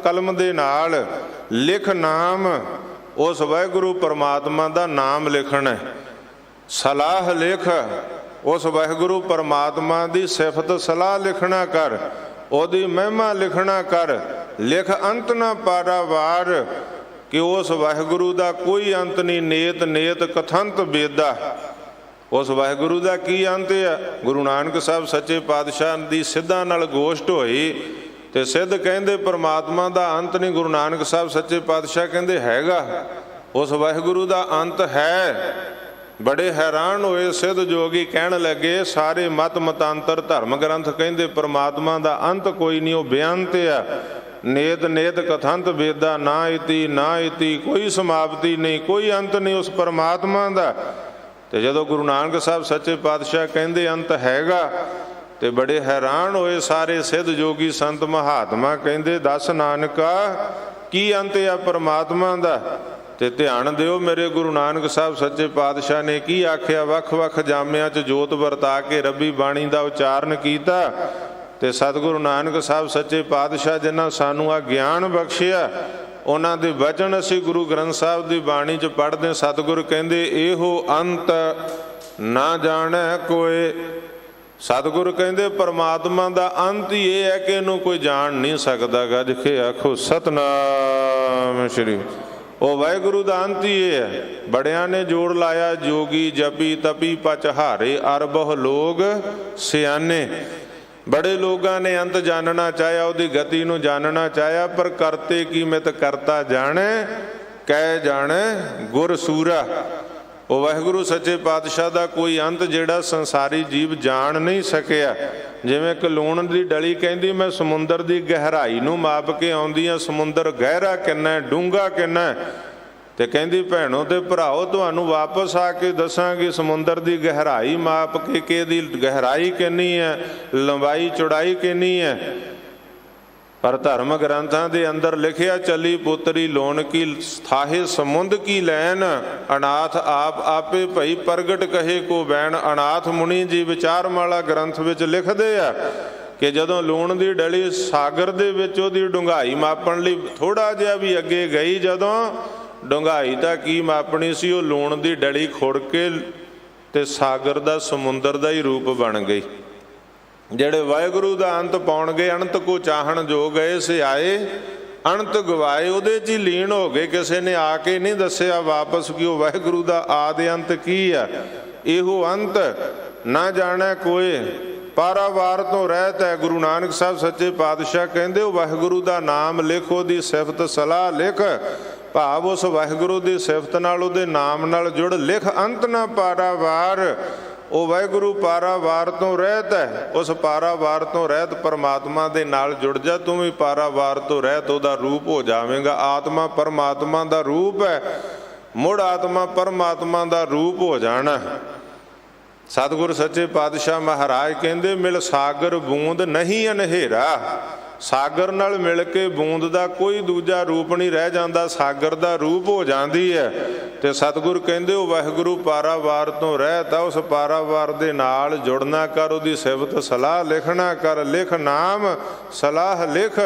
ਕਲਮ ਦੇ ਨਾਲ? ਲਿਖ ਨਾਮ, ਉਸ ਵਾਹਿਗੁਰੂ ਪਰਮਾਤਮਾ ਦਾ ਨਾਮ ਲਿਖਣਾ। ਸਲਾਹ ਲਿਖ, ਉਸ ਵਾਹਿਗੁਰੂ ਪਰਮਾਤਮਾ ਦੀ ਸਿਫਤ ਸਲਾਹ ਲਿਖਣਾ ਕਰ, ਉਹਦੀ ਮਹਿਮਾ ਲਿਖਣਾ ਕਰ। ਲਿਖ ਅੰਤ ਨਾ ਪਾਰਾਵਾਰ, ਕਿ ਉਸ ਵਾਹਿਗੁਰੂ ਦਾ ਕੋਈ ਅੰਤ ਨਹੀਂ। ਨੇਤ ਨੇਤ ਕਥੰਤ ਬੇਦਾ, ਉਸ ਵਾਹਿਗੁਰੂ ਦਾ ਕੀ ਅੰਤ ਹੈ? ਗੁਰੂ ਨਾਨਕ ਸਾਹਿਬ ਸੱਚੇ ਪਾਤਸ਼ਾਹ ਦੀ ਸਿੱਧਾਂ ਨਾਲ ਗੋਸ਼ਟ ਹੋਈ ਤੇ ਸਿੱਧ ਕਹਿੰਦੇ ਪਰਮਾਤਮਾ ਦਾ ਅੰਤ ਨਹੀਂ। ਗੁਰੂ ਨਾਨਕ ਸਾਹਿਬ ਸੱਚੇ ਪਾਤਸ਼ਾਹ ਕਹਿੰਦੇ ਹੈਗਾ, ਉਸ ਵਾਹਿਗੁਰੂ ਦਾ ਅੰਤ ਹੈ। ਬੜੇ ਹੈਰਾਨ ਹੋਏ ਸਿੱਧ ਜੋਗੀ, ਕਹਿਣ ਲੱਗੇ ਸਾਰੇ ਮਤ ਮਤਾਂਤਰ ਧਰਮ ਗ੍ਰੰਥ ਕਹਿੰਦੇ ਪਰਮਾਤਮਾ ਦਾ ਅੰਤ ਕੋਈ ਨਹੀਂ, ਉਹ ਬੇਅੰਤ ਆ। ਨੇਤ ਨੇਤ ਕਥੰਤ ਬੇਦਾ, ਨਾ ਇਤੀ ਨਾ ਇਤੀ, ਕੋਈ ਸਮਾਪਤੀ ਨਹੀਂ, ਕੋਈ ਅੰਤ ਨਹੀਂ ਉਸ ਪਰਮਾਤਮਾ ਦਾ। ਤੇ ਜਦੋਂ ਗੁਰੂ ਨਾਨਕ ਸਾਹਿਬ ਸੱਚੇ ਪਾਤਸ਼ਾਹ ਕਹਿੰਦੇ ਅੰਤ ਹੈਗਾ ਤੇ ਬੜੇ ਹੈਰਾਨ ਹੋਏ ਸਾਰੇ ਸਿੱਧ ਜੋਗੀ ਸੰਤ ਮਹਾਤਮਾ। ਕਹਿੰਦੇ ਦੱਸ ਨਾਨਕਾ ਕੀ ਅੰਤ ਆ ਪਰਮਾਤਮਾ ਦਾ? ਤੇ ਧਿਆਨ ਦਿਓ ਮੇਰੇ ਗੁਰੂ ਨਾਨਕ ਸਾਹਿਬ ਸੱਚੇ ਪਾਤਸ਼ਾਹ ਨੇ ਕੀ ਆਖਿਆ? ਵੱਖ ਵੱਖ ਜਾਮਿਆਂ 'ਚ ਜੋਤ ਵਰਤਾ ਕੇ ਰੱਬੀ ਬਾਣੀ ਦਾ ਉਚਾਰਨ ਕੀਤਾ। ਤੇ ਸਤਿਗੁਰੂ ਨਾਨਕ ਸਾਹਿਬ ਸੱਚੇ ਪਾਤਸ਼ਾਹ ਜਿਨ੍ਹਾਂ ਸਾਨੂੰ ਆ ਗਿਆਨ ਬਖਸ਼ਿਆ, ਉਹਨਾਂ ਦੇ ਵਚਨ ਅਸੀਂ ਗੁਰੂ ਗ੍ਰੰਥ ਸਾਹਿਬ ਦੀ ਬਾਣੀ 'ਚ ਪੜ੍ਹਦੇ। ਸਤਿਗੁਰੂ ਕਹਿੰਦੇ ਇਹੋ ਅੰਤ ਨਾ ਜਾਣੈ ਕੋਏ। ਸਤਿਗੁਰੂ ਕਹਿੰਦੇ ਪਰਮਾਤਮਾ ਦਾ ਅੰਤ ਹੀ ਇਹ ਹੈ ਕਿ ਇਹਨੂੰ ਕੋਈ ਜਾਣ ਨਹੀਂ ਸਕਦਾ। ਗੱਜ ਕੇ ਆਖੋ ਸਤਿਨਾਮ ਸ਼੍ਰੀ। ਉਹ ਵਾਹਿਗੁਰੂ ਦਾ ਅੰਤ ਹੀ ਇਹ ਹੈ। ਬੜਿਆਂ ਨੇ ਜੋੜ ਲਾਇਆ ਜੋਗੀ ਜਪੀ ਤਪੀ ਪਚ ਹਾਰੇ, ਅਰ ਬਹੁ ਲੋਗ ਸਿਆਣੇ। ਬੜੇ ਲੋਕਾਂ ਨੇ ਅੰਤ ਜਾਣਨਾ ਚਾਹਿਆ, ਉਹਦੀ ਗਤੀ ਨੂੰ ਜਾਣਨਾ ਚਾਹਿਆ, ਪਰ ਕਰਤੇ ਕੀ ਮਿਤ ਕਰਤਾ ਜਾਣੈ, ਕਹਿ ਜਾਣੈ ਗੁਰ ਸੂਰਾ। ਉਹ ਵਾਹਿਗੁਰੂ ਸੱਚੇ ਪਾਤਸ਼ਾਹ ਦਾ ਕੋਈ ਅੰਤ ਜਿਹੜਾ ਸੰਸਾਰੀ ਜੀਵ ਜਾਣ ਨਹੀਂ ਸਕਿਆ। ਜਿਵੇਂ ਕਿ ਲੂਣ ਦੀ ਡਲੀ ਕਹਿੰਦੀ ਮੈਂ ਸਮੁੰਦਰ ਦੀ ਗਹਿਰਾਈ ਨੂੰ ਮਾਪ ਕੇ ਆਉਂਦੀ ਹਾਂ, ਸਮੁੰਦਰ ਗਹਿਰਾ ਕਿੰਨਾ, ਡੂੰਘਾ ਕਿੰਨਾ। ਤੇ ਕਹਿੰਦੀ ਭੈਣੋ ਤੇ ਭਰਾਓ ਤੁਹਾਨੂੰ ਵਾਪਸ ਆ ਕੇ ਦੱਸਾਂਗੇ ਸਮੁੰਦਰ ਦੀ ਗਹਿਰਾਈ ਮਾਪ ਕੇ ਕਿ ਇਹਦੀ ਗਹਿਰਾਈ ਕਿੰਨੀ ਹੈ, ਲੰਬਾਈ ਚੌੜਾਈ ਕਿੰਨੀ ਹੈ। ਪਰ ਧਰਮ ਗ੍ਰੰਥਾਂ ਦੇ ਅੰਦਰ ਲਿਖਿਆ ਚੱਲੀ ਪੁੱਤਰੀ ਲੋਨ ਕੀ ਸਥਾਹੇ ਸਮੁੰਦ ਕੀ ਲੈਨ, ਅਨਾਥ ਆਪ ਆਪੇ ਭਈ ਪ੍ਰਗਟ ਕਹੇ ਕੋ ਬੈਣ। ਅਨਾਥ ਮੁਨੀ ਜੀ ਵਿਚਾਰਮਾਲਾ ਗ੍ਰੰਥ ਵਿੱਚ ਲਿਖਦੇ ਆ ਕਿ ਜਦੋਂ ਲੂਣ ਦੀ ਡਲੀ ਸਾਗਰ ਦੇ ਵਿੱਚ ਉਹਦੀ ਡੂੰਘਾਈ ਮਾਪਣ ਲਈ ਥੋੜਾ ਜਿਹਾ ਵੀ ਅੱਗੇ ਗਈ, ਜਦੋਂ ਡੂੰਘਾਈ ਤਾਂ ਕੀ ਮਾਪਣੀ ਸੀ, ਉਹ ਲੂਣ ਦੀ ਡਲੀ ਖੁੜ ਕੇ ਤੇ ਸਾਗਰ ਦਾ ਸਮੁੰਦਰ ਦਾ ਹੀ ਰੂਪ ਬਣ ਗਈ। ਜਿਹੜੇ ਵਾਹਿਗੁਰੂ ਦਾ ਅੰਤ ਪਾਉਣ ਗਏ, ਅਨੰਤ ਕੋ ਚਾਹਣ ਜੋ ਗਏ ਸੇ ਆਏ, ਅਨੰਤ ਗਵਾਏ, ਉਹਦੇ 'ਚ ਹੀ ਲੀਨ ਹੋ ਗਏ। ਕਿਸੇ ਨੇ ਆ ਕੇ ਨਹੀਂ ਦੱਸਿਆ ਵਾਪਸ ਕਿ ਉਹ ਵਾਹਿਗੁਰੂ ਦਾ ਆਦਿ ਅੰਤ ਕੀ ਆ। ਇਹੋ ਅੰਤ ਨਾ ਜਾਣੈ ਕੋਏ, ਪਾਰਾਵਾਰ ਤੋਂ ਰਹਿਤ ਹੈ। ਗੁਰੂ ਨਾਨਕ ਸਾਹਿਬ ਸੱਚੇ ਪਾਤਸ਼ਾਹ ਕਹਿੰਦੇ ਉਹ ਵਾਹਿਗੁਰੂ ਦਾ ਨਾਮ ਲਿਖ, ਉਹਦੀ ਸਿਫਤ ਸਲਾਹ ਲਿਖ, ਭਾਵ ਉਸ ਵਾਹਿਗੁਰੂ ਦੀ ਸਿਫਤ ਨਾਲ ਉਹਦੇ ਨਾਮ ਨਾਲ ਜੁੜ। ਲਿਖ ਅੰਤ ਨਾ ਪਾਰਾਵਾਰ, ਉਹ ਵਾਹਿਗੁਰੂ ਪਾਰਾਵਾਰ ਤੋਂ ਰਹਿਤ ਹੈ। ਉਸ ਪਾਰਾਵਾਰ ਤੋਂ ਰਹਿਤ ਪਰਮਾਤਮਾ ਦੇ ਨਾਲ ਜੁੜ ਜਾ, ਤੂੰ ਵੀ ਪਾਰਾਵਾਰ ਤੋਂ ਰਹਿਤ ਉਹਦਾ ਰੂਪ ਹੋ ਜਾਵੇਂਗਾ। ਆਤਮਾ ਪਰਮਾਤਮਾ ਦਾ ਰੂਪ ਹੈ। ਮੁੜ ਆਤਮਾ ਪਰਮਾਤਮਾ ਦਾ ਰੂਪ ਹੋ ਜਾਣਾ। ਸਤਿਗੁਰ ਸੱਚੇ ਪਾਤਸ਼ਾਹ ਮਹਾਰਾਜ ਕਹਿੰਦੇ, ਮਿਲ ਸਾਗਰ ਬੂੰਦ ਨਹੀਂ ਅਨਹੇਰਾ। ਸਾਗਰ ਨਾਲ ਮਿਲ ਕੇ ਬੂੰਦ ਦਾ ਕੋਈ ਦੂਜਾ ਰੂਪ ਨਹੀਂ ਰਹਿ ਜਾਂਦਾ, ਸਾਗਰ ਦਾ ਰੂਪ ਹੋ ਜਾਂਦੀ ਹੈ। ਤੇ ਸਤਿਗੁਰ ਕਹਿੰਦੇ, ਉਹ ਵਾਹਿਗੁਰੂ ਪਾਰਾਵਾਰ ਤੋਂ ਰਹਿਤ ਆ, ਉਸ ਪਾਰਾਵਾਰ ਦੇ ਨਾਲ ਜੁੜਨਾ ਕਰ, ਉਹਦੀ ਸਿਫਤ ਸਲਾਹ ਲਿਖਣਾ ਕਰ। ਲਿਖ ਨਾਮ ਸਲਾਹ ਲਿਖ,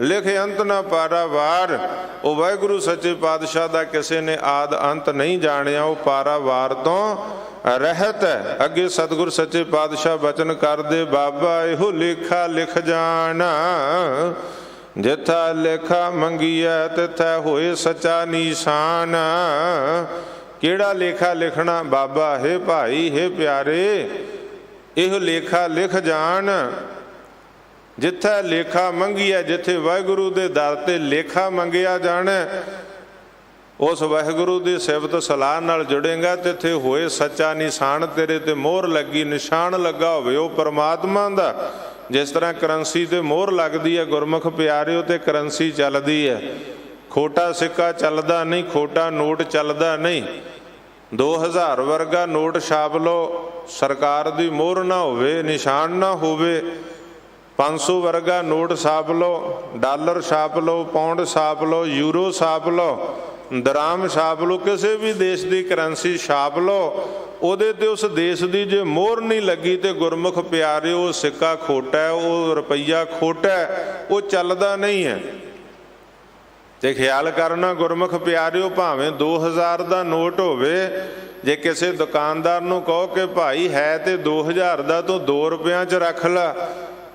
ਲਿਖ ਅੰਤ ਨਾ ਪਾਰਾਵਾਰ। ਉਹ ਵਾਹਿਗੁਰੂ ਸੱਚੇ ਪਾਤਸ਼ਾਹ ਦਾ ਕਿਸੇ ਨੇ ਆਦ ਅੰਤ ਨਹੀਂ ਜਾਣਿਆ, ਉਹ ਪਾਰਾਵਾਰ ਤੋਂ ਰਹਿਤ ਹੈ। ਅੱਗੇ ਸਤਿਗੁਰ ਸੱਚੇ ਪਾਤਸ਼ਾਹ ਬਚਨ ਕਰਦੇ, ਬਾਬਾ ਇਹੋ ਲੇਖਾ ਲਿਖ ਜਾਣਾ, ਜਿੱਥਾ ਲੇਖਾ ਮੰਗੀਐ ਤਿੱਥੈ ਹੋਏ ਸੱਚਾ ਨਿਸ਼ਾਨ। ਕਿਹੜਾ ਲੇਖਾ ਲਿਖਣਾ? ਬਾਬਾ, ਹੈ ਭਾਈ, ਹੈ ਪਿਆਰੇ, ਇਹੋ ਲੇਖਾ ਲਿਖ ਜਾਣ, ਜਿੱਥੈ ਲੇਖਾ ਮੰਗੀਐ, ਜਿੱਥੇ ਵਾਹਿਗੁਰੂ ਦੇ ਦਰ ਤੇ ਲੇਖਾ ਮੰਗਿਆ ਜਾਣਾ, ਉਸ ਵਾਹਿਗੁਰੂ ਦੀ ਸਿਫਤ ਸਲਾਹ ਨਾਲ ਜੁੜੇਗਾ, ਤਿੱਥੇ ਹੋਏ ਸੱਚਾ ਨਿਸ਼ਾਨ। ਤੇਰੇ ਤੇ ਮੋਹਰ ਲੱਗੀ, ਨਿਸ਼ਾਨ ਲੱਗਾ ਹੋਵੇ ਉਹ ਪਰਮਾਤਮਾ ਦਾ। ਜਿਸ ਤਰ੍ਹਾਂ ਕਰੰਸੀ ਤੇ ਮੋਹਰ ਲੱਗਦੀ ਹੈ, ਗੁਰਮੁਖ ਪਿਆਰਿਓ, ਤੇ ਕਰੰਸੀ ਚੱਲਦੀ ਹੈ। ਖੋਟਾ ਸਿੱਕਾ ਚੱਲਦਾ ਨਹੀਂ, ਖੋਟਾ ਨੋਟ ਚੱਲਦਾ ਨਹੀਂ। 2000 ਵਰਗਾ ਨੋਟ ਛਾਪ ਲਓ, ਸਰਕਾਰ ਦੀ ਮੋਹਰ ਨਾ ਹੋਵੇ, ਨਿਸ਼ਾਨ ਨਾ ਹੋਵੇ। 500 ਵਰਗਾ ਨੋਟ ਛਾਪ ਲਓ, ਡਾਲਰ ਛਾਪ ਲਓ, ਪਾਉਂਡ ਛਾਪ ਲਓ, ਯੂਰੋ ਛਾਪ ਲਓ, ਦਰਾਮ ਛਾਪ ਲਓ, ਕਿਸੇ ਵੀ ਦੇਸ਼ ਦੀ ਕਰੰਸੀ ਛਾਪ ਲਓ, ਉਹਦੇ ਤੇ ਉਸ ਦੇਸ਼ ਦੀ ਜੇ ਮੋਹਰ ਨਹੀਂ ਲੱਗੀ ਤੇ ਗੁਰਮੁਖ ਪਿਆਰਿਓ, ਉਹ ਸਿੱਕਾ ਖੋਟਾ ਹੈ, ਉਹ ਰੁਪਈਆ ਖੋਟਾ ਹੈ, ਉਹ ਚੱਲਦਾ ਨਹੀਂ ਹੈ। ਤੇ ਖਿਆਲ ਕਰਨਾ ਗੁਰਮੁਖ ਪਿਆਰਿਓ, ਭਾਵੇਂ 2000 ਦਾ ਨੋਟ ਹੋਵੇ, ਜੇ ਕਿਸੇ ਦੁਕਾਨਦਾਰ ਨੂੰ ਕਹੋ ਕਿ ਭਾਈ ਹੈ ਤੇ 2000 ਦਾ, ਤੂੰ 2 ਰੁਪਇਆਂ 'ਚ ਰੱਖ ਲਾ,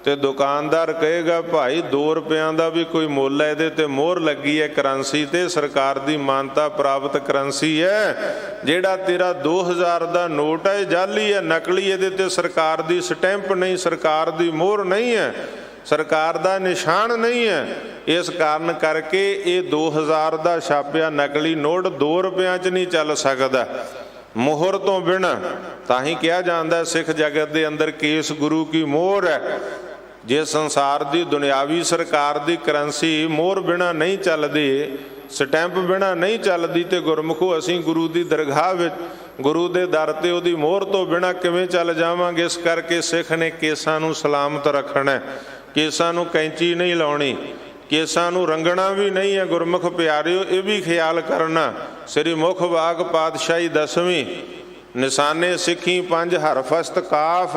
ਤੇ ਦੁਕਾਨਦਾਰ ਕਹੇਗਾ ਭਾਈ 2 ਰੁਪਇਆਂ ਦਾ ਵੀ ਕੋਈ ਮੁੱਲ ਹੈ, ਇਹਦੇ ਤੇ ਮੋਹਰ ਲੱਗੀ ਹੈ ਕਰੰਸੀ ਤੇ, ਸਰਕਾਰ ਦੀ ਮਾਨਤਾ ਪ੍ਰਾਪਤ ਕਰੰਸੀ ਹੈ। ਜਿਹੜਾ ਤੇਰਾ 2000 ਦਾ ਨੋਟ ਹੈ, ਇਹ ਜਾਲੀ ਹੈ, ਨਕਲੀ, ਇਹਦੇ ਤੇ ਸਰਕਾਰ ਦੀ ਸਟੈਂਪ ਨਹੀਂ, ਸਰਕਾਰ ਦੀ ਮੋਹਰ ਨਹੀਂ ਹੈ, ਸਰਕਾਰ ਦਾ ਨਿਸ਼ਾਨ ਨਹੀਂ ਹੈ। ਇਸ ਕਾਰਨ ਕਰਕੇ ਇਹ 2000 ਦਾ ਛਾਪਿਆ ਨਕਲੀ ਨੋਟ 2 ਰੁਪਇਆਂ 'ਚ ਨਹੀਂ ਚੱਲ ਸਕਦਾ, ਮੋਹਰ ਤੋਂ ਬਿਨਾਂ। ਤਾਂ ਹੀ ਕਿਹਾ ਜਾਂਦਾ ਸਿੱਖ ਜਗਤ ਦੇ ਅੰਦਰ ਕੇਸ ਗੁਰੂ ਕੀ ਮੋਹਰ ਹੈ। ਜੇ ਸੰਸਾਰ ਦੀ ਦੁਨਿਆਵੀ ਸਰਕਾਰ ਦੀ ਕਰੰਸੀ ਮੋਹਰ ਬਿਨਾਂ ਨਹੀਂ ਚੱਲਦੀ, ਸਟੈਂਪ ਬਿਨਾਂ ਨਹੀਂ ਚੱਲਦੀ, ਤੇ ਗੁਰਮੁਖੋ ਅਸੀਂ ਗੁਰੂ ਦੀ ਦਰਗਾਹ ਵਿੱਚ, ਗੁਰੂ ਦੇ ਦਰ ਤੇ ਉਹਦੀ ਮੋਹਰ ਤੋਂ ਬਿਨਾਂ ਕਿਵੇਂ ਚੱਲ ਜਾਵਾਂਗੇ? ਇਸ ਕਰਕੇ ਸਿੱਖ ਨੇ ਕੇਸਾਂ ਨੂੰ ਸਲਾਮਤ ਰੱਖਣਾ, ਕੇਸਾਂ ਨੂੰ ਕੈਂਚੀ ਨਹੀਂ ਲਾਉਣੀ, ਕੇਸਾਂ ਨੂੰ ਰੰਗਣਾ ਵੀ ਨਹੀਂ ਹੈ। ਗੁਰਮੁਖ ਪਿਆਰਿਓ, ਇਹ ਵੀ ਖਿਆਲ ਕਰਨਾ। ਸ੍ਰੀ ਮੁਖ ਵਾਗ ਪਾਤਸ਼ਾਹੀ 10ਵੀਂ, ਨਿਸ਼ਾਨੇ ਸਿੱਖੀ 5 ਹਰਫਸਤ ਕਾਫ,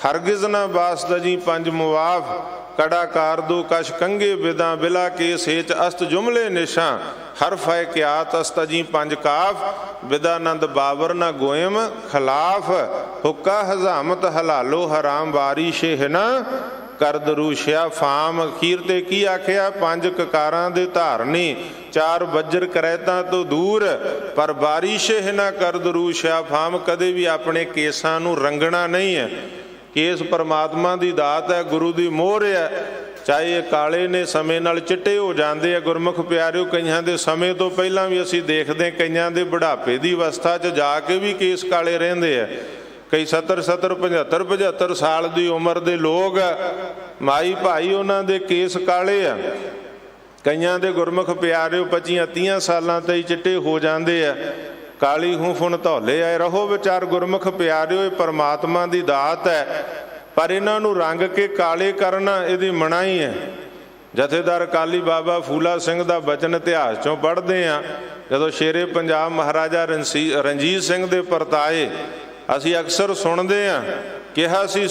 ਹਰਗਿਜ਼ ਨਾ ਬਾਸਦਾ ਜੀ 5 ਮੁਆਫ। ਕੜਾ ਕਾਰ ਦੋ ਕਸ਼ ਕੰਗੇ ਬਿਦਾ ਬਿਲਾ ਕੇ ਸੇਚ ਅਸਤ ਜੁਮਲੇ ਨਿਸ਼ਾ, ਹਰਫ ਹੈ ਕਿਆਤ ਅਸਤ ਜੀ 5 ਕਾਫ। ਬਿਦਾਨੰਦ ਬਾਬਰ ਨਾ ਗੋਇਮ ਖਿਲਾਫ, ਹੁੱਕਾ ਹਜ਼ਾਮਤ ਹਲਾਲੋ ਹਰਾਮ ਵਾਰੀ ਸ਼ੇਹ ਨਾ ਕਰਦ ਰੂਸ਼ਿਆ ਫਾਮ। ਅਖੀਰ ਤੇ ਕੀ ਆਖਿਆ? 5 ਕਕਾਰਾਂ ਦੇ ਧਾਰਨੀ, 4 ਬੱਜਰ ਕਰੈਤਾਂ ਤੋਂ ਦੂਰ, ਪਰ ਬਾਰਿਸ਼ ਨਾ ਕਰਦ ਰੂਸ਼ਿਆ ਫਾਮ। ਕਦੇ ਵੀ ਆਪਣੇ ਕੇਸਾਂ ਨੂੰ ਰੰਗਣਾ ਨਹੀਂ ਹੈ। ਕੇਸ ਪਰਮਾਤਮਾ ਦੀ ਦਾਤ ਹੈ, ਗੁਰੂ ਦੀ ਮੋਹਰ ਹੈ। ਚਾਹੇ ਇਹ ਕਾਲੇ ਨੇ, ਸਮੇਂ ਨਾਲ ਚਿੱਟੇ ਹੋ ਜਾਂਦੇ ਆ। ਗੁਰਮੁਖ ਪਿਆਰਿਓ, ਕਈਆਂ ਦੇ ਸਮੇਂ ਤੋਂ ਪਹਿਲਾਂ ਵੀ ਅਸੀਂ ਦੇਖਦੇ, ਕਈਆਂ ਦੇ ਬੁਢਾਪੇ ਦੀ ਅਵਸਥਾ 'ਚ ਜਾ ਕੇ ਵੀ ਕੇਸ ਕਾਲੇ ਰਹਿੰਦੇ ਆ। ਕਈ 70 75 ਸਾਲ ਦੀ ਉਮਰ ਦੇ ਲੋਕ, ਮਾਈ ਭਾਈ, ਉਹਨਾਂ ਦੇ ਕੇਸ ਕਾਲੇ ਆ। ਕਈਆਂ ਦੇ ਗੁਰਮੁਖ ਪਿਆਰਿਓ 25 30 ਸਾਲਾਂ ਤੇ ਹੀ ਚਿੱਟੇ ਹੋ ਜਾਂਦੇ ਆ। ਕਾਲੀ ਹੂੰ ਫੁਨ ਧੌਲੇ ਆਏ ਰਹੋ ਵਿਚਾਰ। ਗੁਰਮੁਖ ਪਿਆਰਿਓ, ਇਹ ਪਰਮਾਤਮਾ ਦੀ ਦਾਤ ਹੈ, ਪਰ ਇਹਨਾਂ ਨੂੰ ਰੰਗ ਕੇ ਕਾਲੇ ਕਰਨਾ ਇਹਦੀ ਮਨਾਹੀ ਹੈ। ਜਥੇਦਾਰ ਅਕਾਲੀ ਬਾਬਾ ਫੂਲਾ ਸਿੰਘ ਦਾ ਬਚਨ ਇਤਿਹਾਸ 'ਚੋਂ ਪੜ੍ਹਦੇ ਹਾਂ, ਜਦੋਂ ਸ਼ੇਰੇ ਪੰਜਾਬ ਮਹਾਰਾਜਾ ਰਣਜੀਤ ਸਿੰਘ ਦੇ ਪਰਤਾਏ ਅਸੀਂ ਅਕਸਰ ਸੁਣਦੇ ਹਾਂ। ਕਿਹਾ ਸੀ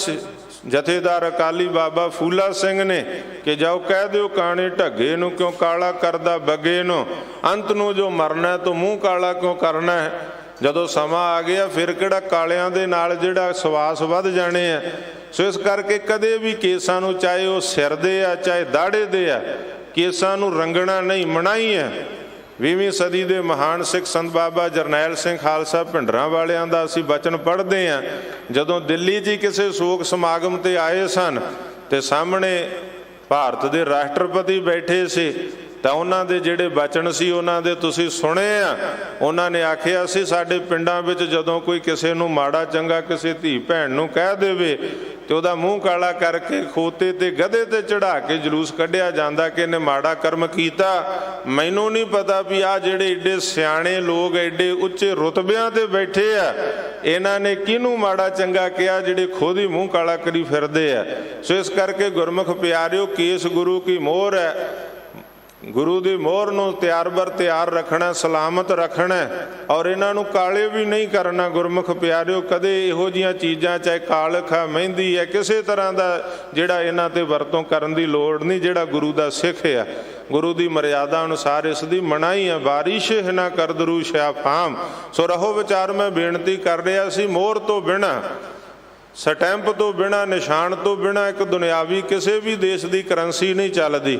ਜਥੇਦਾਰ ਅਕਾਲੀ ਬਾਬਾ ਫੂਲਾ ਸਿੰਘ ਨੇ ਕਿ ਜਾਓ ਕਹਿ ਦਿਓ ਕਾਣੇ ਢੱਗੇ ਨੂੰ, ਕਿਉਂ ਕਾਲਾ ਕਰਦਾ ਬੱਗੇ ਨੂੰ। ਅੰਤ ਨੂੰ ਜੋ ਮਰਨਾ ਤੂੰ ਮੂੰਹ ਕਾਲਾ ਕਿਉਂ ਕਰਨਾ ਹੈ। ਜਦੋਂ ਸਮਾਂ ਆ ਗਿਆ ਫਿਰ ਕਿਹੜਾ ਕਾਲਿਆਂ ਦੇ ਨਾਲ ਜਿਹੜਾ ਸਵਾਸ ਵੱਧ ਜਾਣੇ ਆ। ਸੋ ਇਸ ਕਰਕੇ ਕਦੇ ਵੀ ਕੇਸਾਂ ਨੂੰ, ਚਾਹੇ ਉਹ ਸਿਰ ਦੇ ਆ ਚਾਹੇ ਦਾੜੇ ਦੇ ਆ, ਕੇਸਾਂ ਨੂੰ ਰੰਗਣਾ ਨਹੀਂ, ਮਨਾਹੀ ਹੈ। 20ਵੀਂ ਸਦੀ ਦੇ ਮਹਾਨ ਸਿੱਖ ਸੰਤ ਬਾਬਾ ਜਰਨੈਲ ਸਿੰਘ ਖਾਲਸਾ ਭਿੰਡਰਾਂ ਵਾਲਿਆਂ ਦਾ ਅਸੀਂ ਬਚਨ ਪੜ੍ਹਦੇ ਹਾਂ। ਜਦੋਂ ਦਿੱਲੀ 'ਚ ਕਿਸੇ ਸੋਗ ਸਮਾਗਮ ਤੇ ਆਏ ਸਨ ਤੇ ਸਾਹਮਣੇ ਭਾਰਤ ਦੇ ਰਾਸ਼ਟਰਪਤੀ ਬੈਠੇ ਸੀ, ਤਾਂ ਉਹਨਾਂ ਦੇ ਜਿਹੜੇ ਬਚਨ ਸੀ ਉਹਨਾਂ ਦੇ ਤੁਸੀਂ ਸੁਣੇ ਆ। ਉਹਨਾਂ ਨੇ ਆਖਿਆ ਸੀ ਸਾਡੇ ਪਿੰਡਾਂ ਵਿੱਚ ਜਦੋਂ ਕੋਈ ਕਿਸੇ ਨੂੰ ਮਾੜਾ ਚੰਗਾ ਕਿਸੇ ਧੀ ਭੈਣ ਨੂੰ ਕਹਿ ਦੇਵੇ ਤੇ ਉਹਦਾ ਮੂੰਹ ਕਾਲਾ ਕਰਕੇ ਖੋਤੇ ਤੇ ਗਧੇ ਤੇ ਚੜਾ ਕੇ ਜਲੂਸ ਕੱਢਿਆ ਜਾਂਦਾ ਕਿ ਇਹਨੇ ਮਾੜਾ ਕਰਮ ਕੀਤਾ। ਮੈਨੂੰ ਨਹੀਂ ਪਤਾ ਵੀ ਆਹ ਜਿਹੜੇ ਏਡੇ ਸਿਆਣੇ ਲੋਕ ਏਡੇ ਉੱਚੇ ਰੁਤਬਿਆਂ ਤੇ ਬੈਠੇ ਆ ਇਹਨਾਂ ਨੇ ਕਿਹਨੂੰ ਮਾੜਾ ਚੰਗਾ ਕਿਹਾ ਜਿਹੜੇ ਖੁਦ ਹੀ ਮੂੰਹ ਕਾਲਾ ਕਰੀ ਫਿਰਦੇ ਆ। ਸੋ ਇਸ ਕਰਕੇ ਗੁਰਮੁਖ ਪਿਆਰਿਓ, ਕੇਸ ਗੁਰੂ ਕੀ ਮੋਹਰ ਹੈ। ਗੁਰੂ ਦੀ ਮੋਹਰ ਨੂੰ ਤਿਆਰ ਬਰ ਤਿਆਰ ਰੱਖਣਾ, ਸਲਾਮਤ ਰੱਖਣਾ ਔਰ ਇਹਨਾਂ ਨੂੰ ਕਾਲੇ ਵੀ ਨਹੀਂ ਕਰਨਾ। ਗੁਰਮੁਖ ਪਿਆਰਿਓ, ਕਦੇ ਇਹੋ ਜਿਹੀਆਂ ਚੀਜ਼ਾਂ ਚਾਹੇ ਕਾਲਖ ਹੈ, ਮਹਿੰਦੀ ਹੈ, ਕਿਸੇ ਤਰ੍ਹਾਂ ਦਾ ਜਿਹੜਾ ਇਹਨਾਂ ਤੇ ਵਰਤੋਂ ਕਰਨ ਦੀ ਲੋੜ ਨਹੀਂ। ਜਿਹੜਾ ਗੁਰੂ ਦਾ ਸਿੱਖ ਆ, ਗੁਰੂ ਦੀ ਮਰਿਆਦਾ ਅਨੁਸਾਰ ਇਸ ਦੀ ਮਨਾਹੀ ਹੈ। ਬਾਰਿਸ਼ ਨਾ ਕਰ ਦਰੂ ਸ਼ਾਫਾਮ। ਸੋ ਰਹੋ ਵਿਚਾਰ, ਮੈਂ ਬੇਨਤੀ ਕਰ ਰਿਹਾ ਸੀ, ਮੋਹਰ ਤੋਂ ਬਿਨਾਂ, ਸਟੈਂਪ ਤੋਂ ਬਿਨਾਂ, ਨਿਸ਼ਾਨ ਤੋਂ ਬਿਨਾਂ ਇੱਕ ਦੁਨਿਆਵੀ ਕਿਸੇ ਵੀ ਦੇਸ਼ ਦੀ ਕਰੰਸੀ ਨਹੀਂ ਚੱਲਦੀ।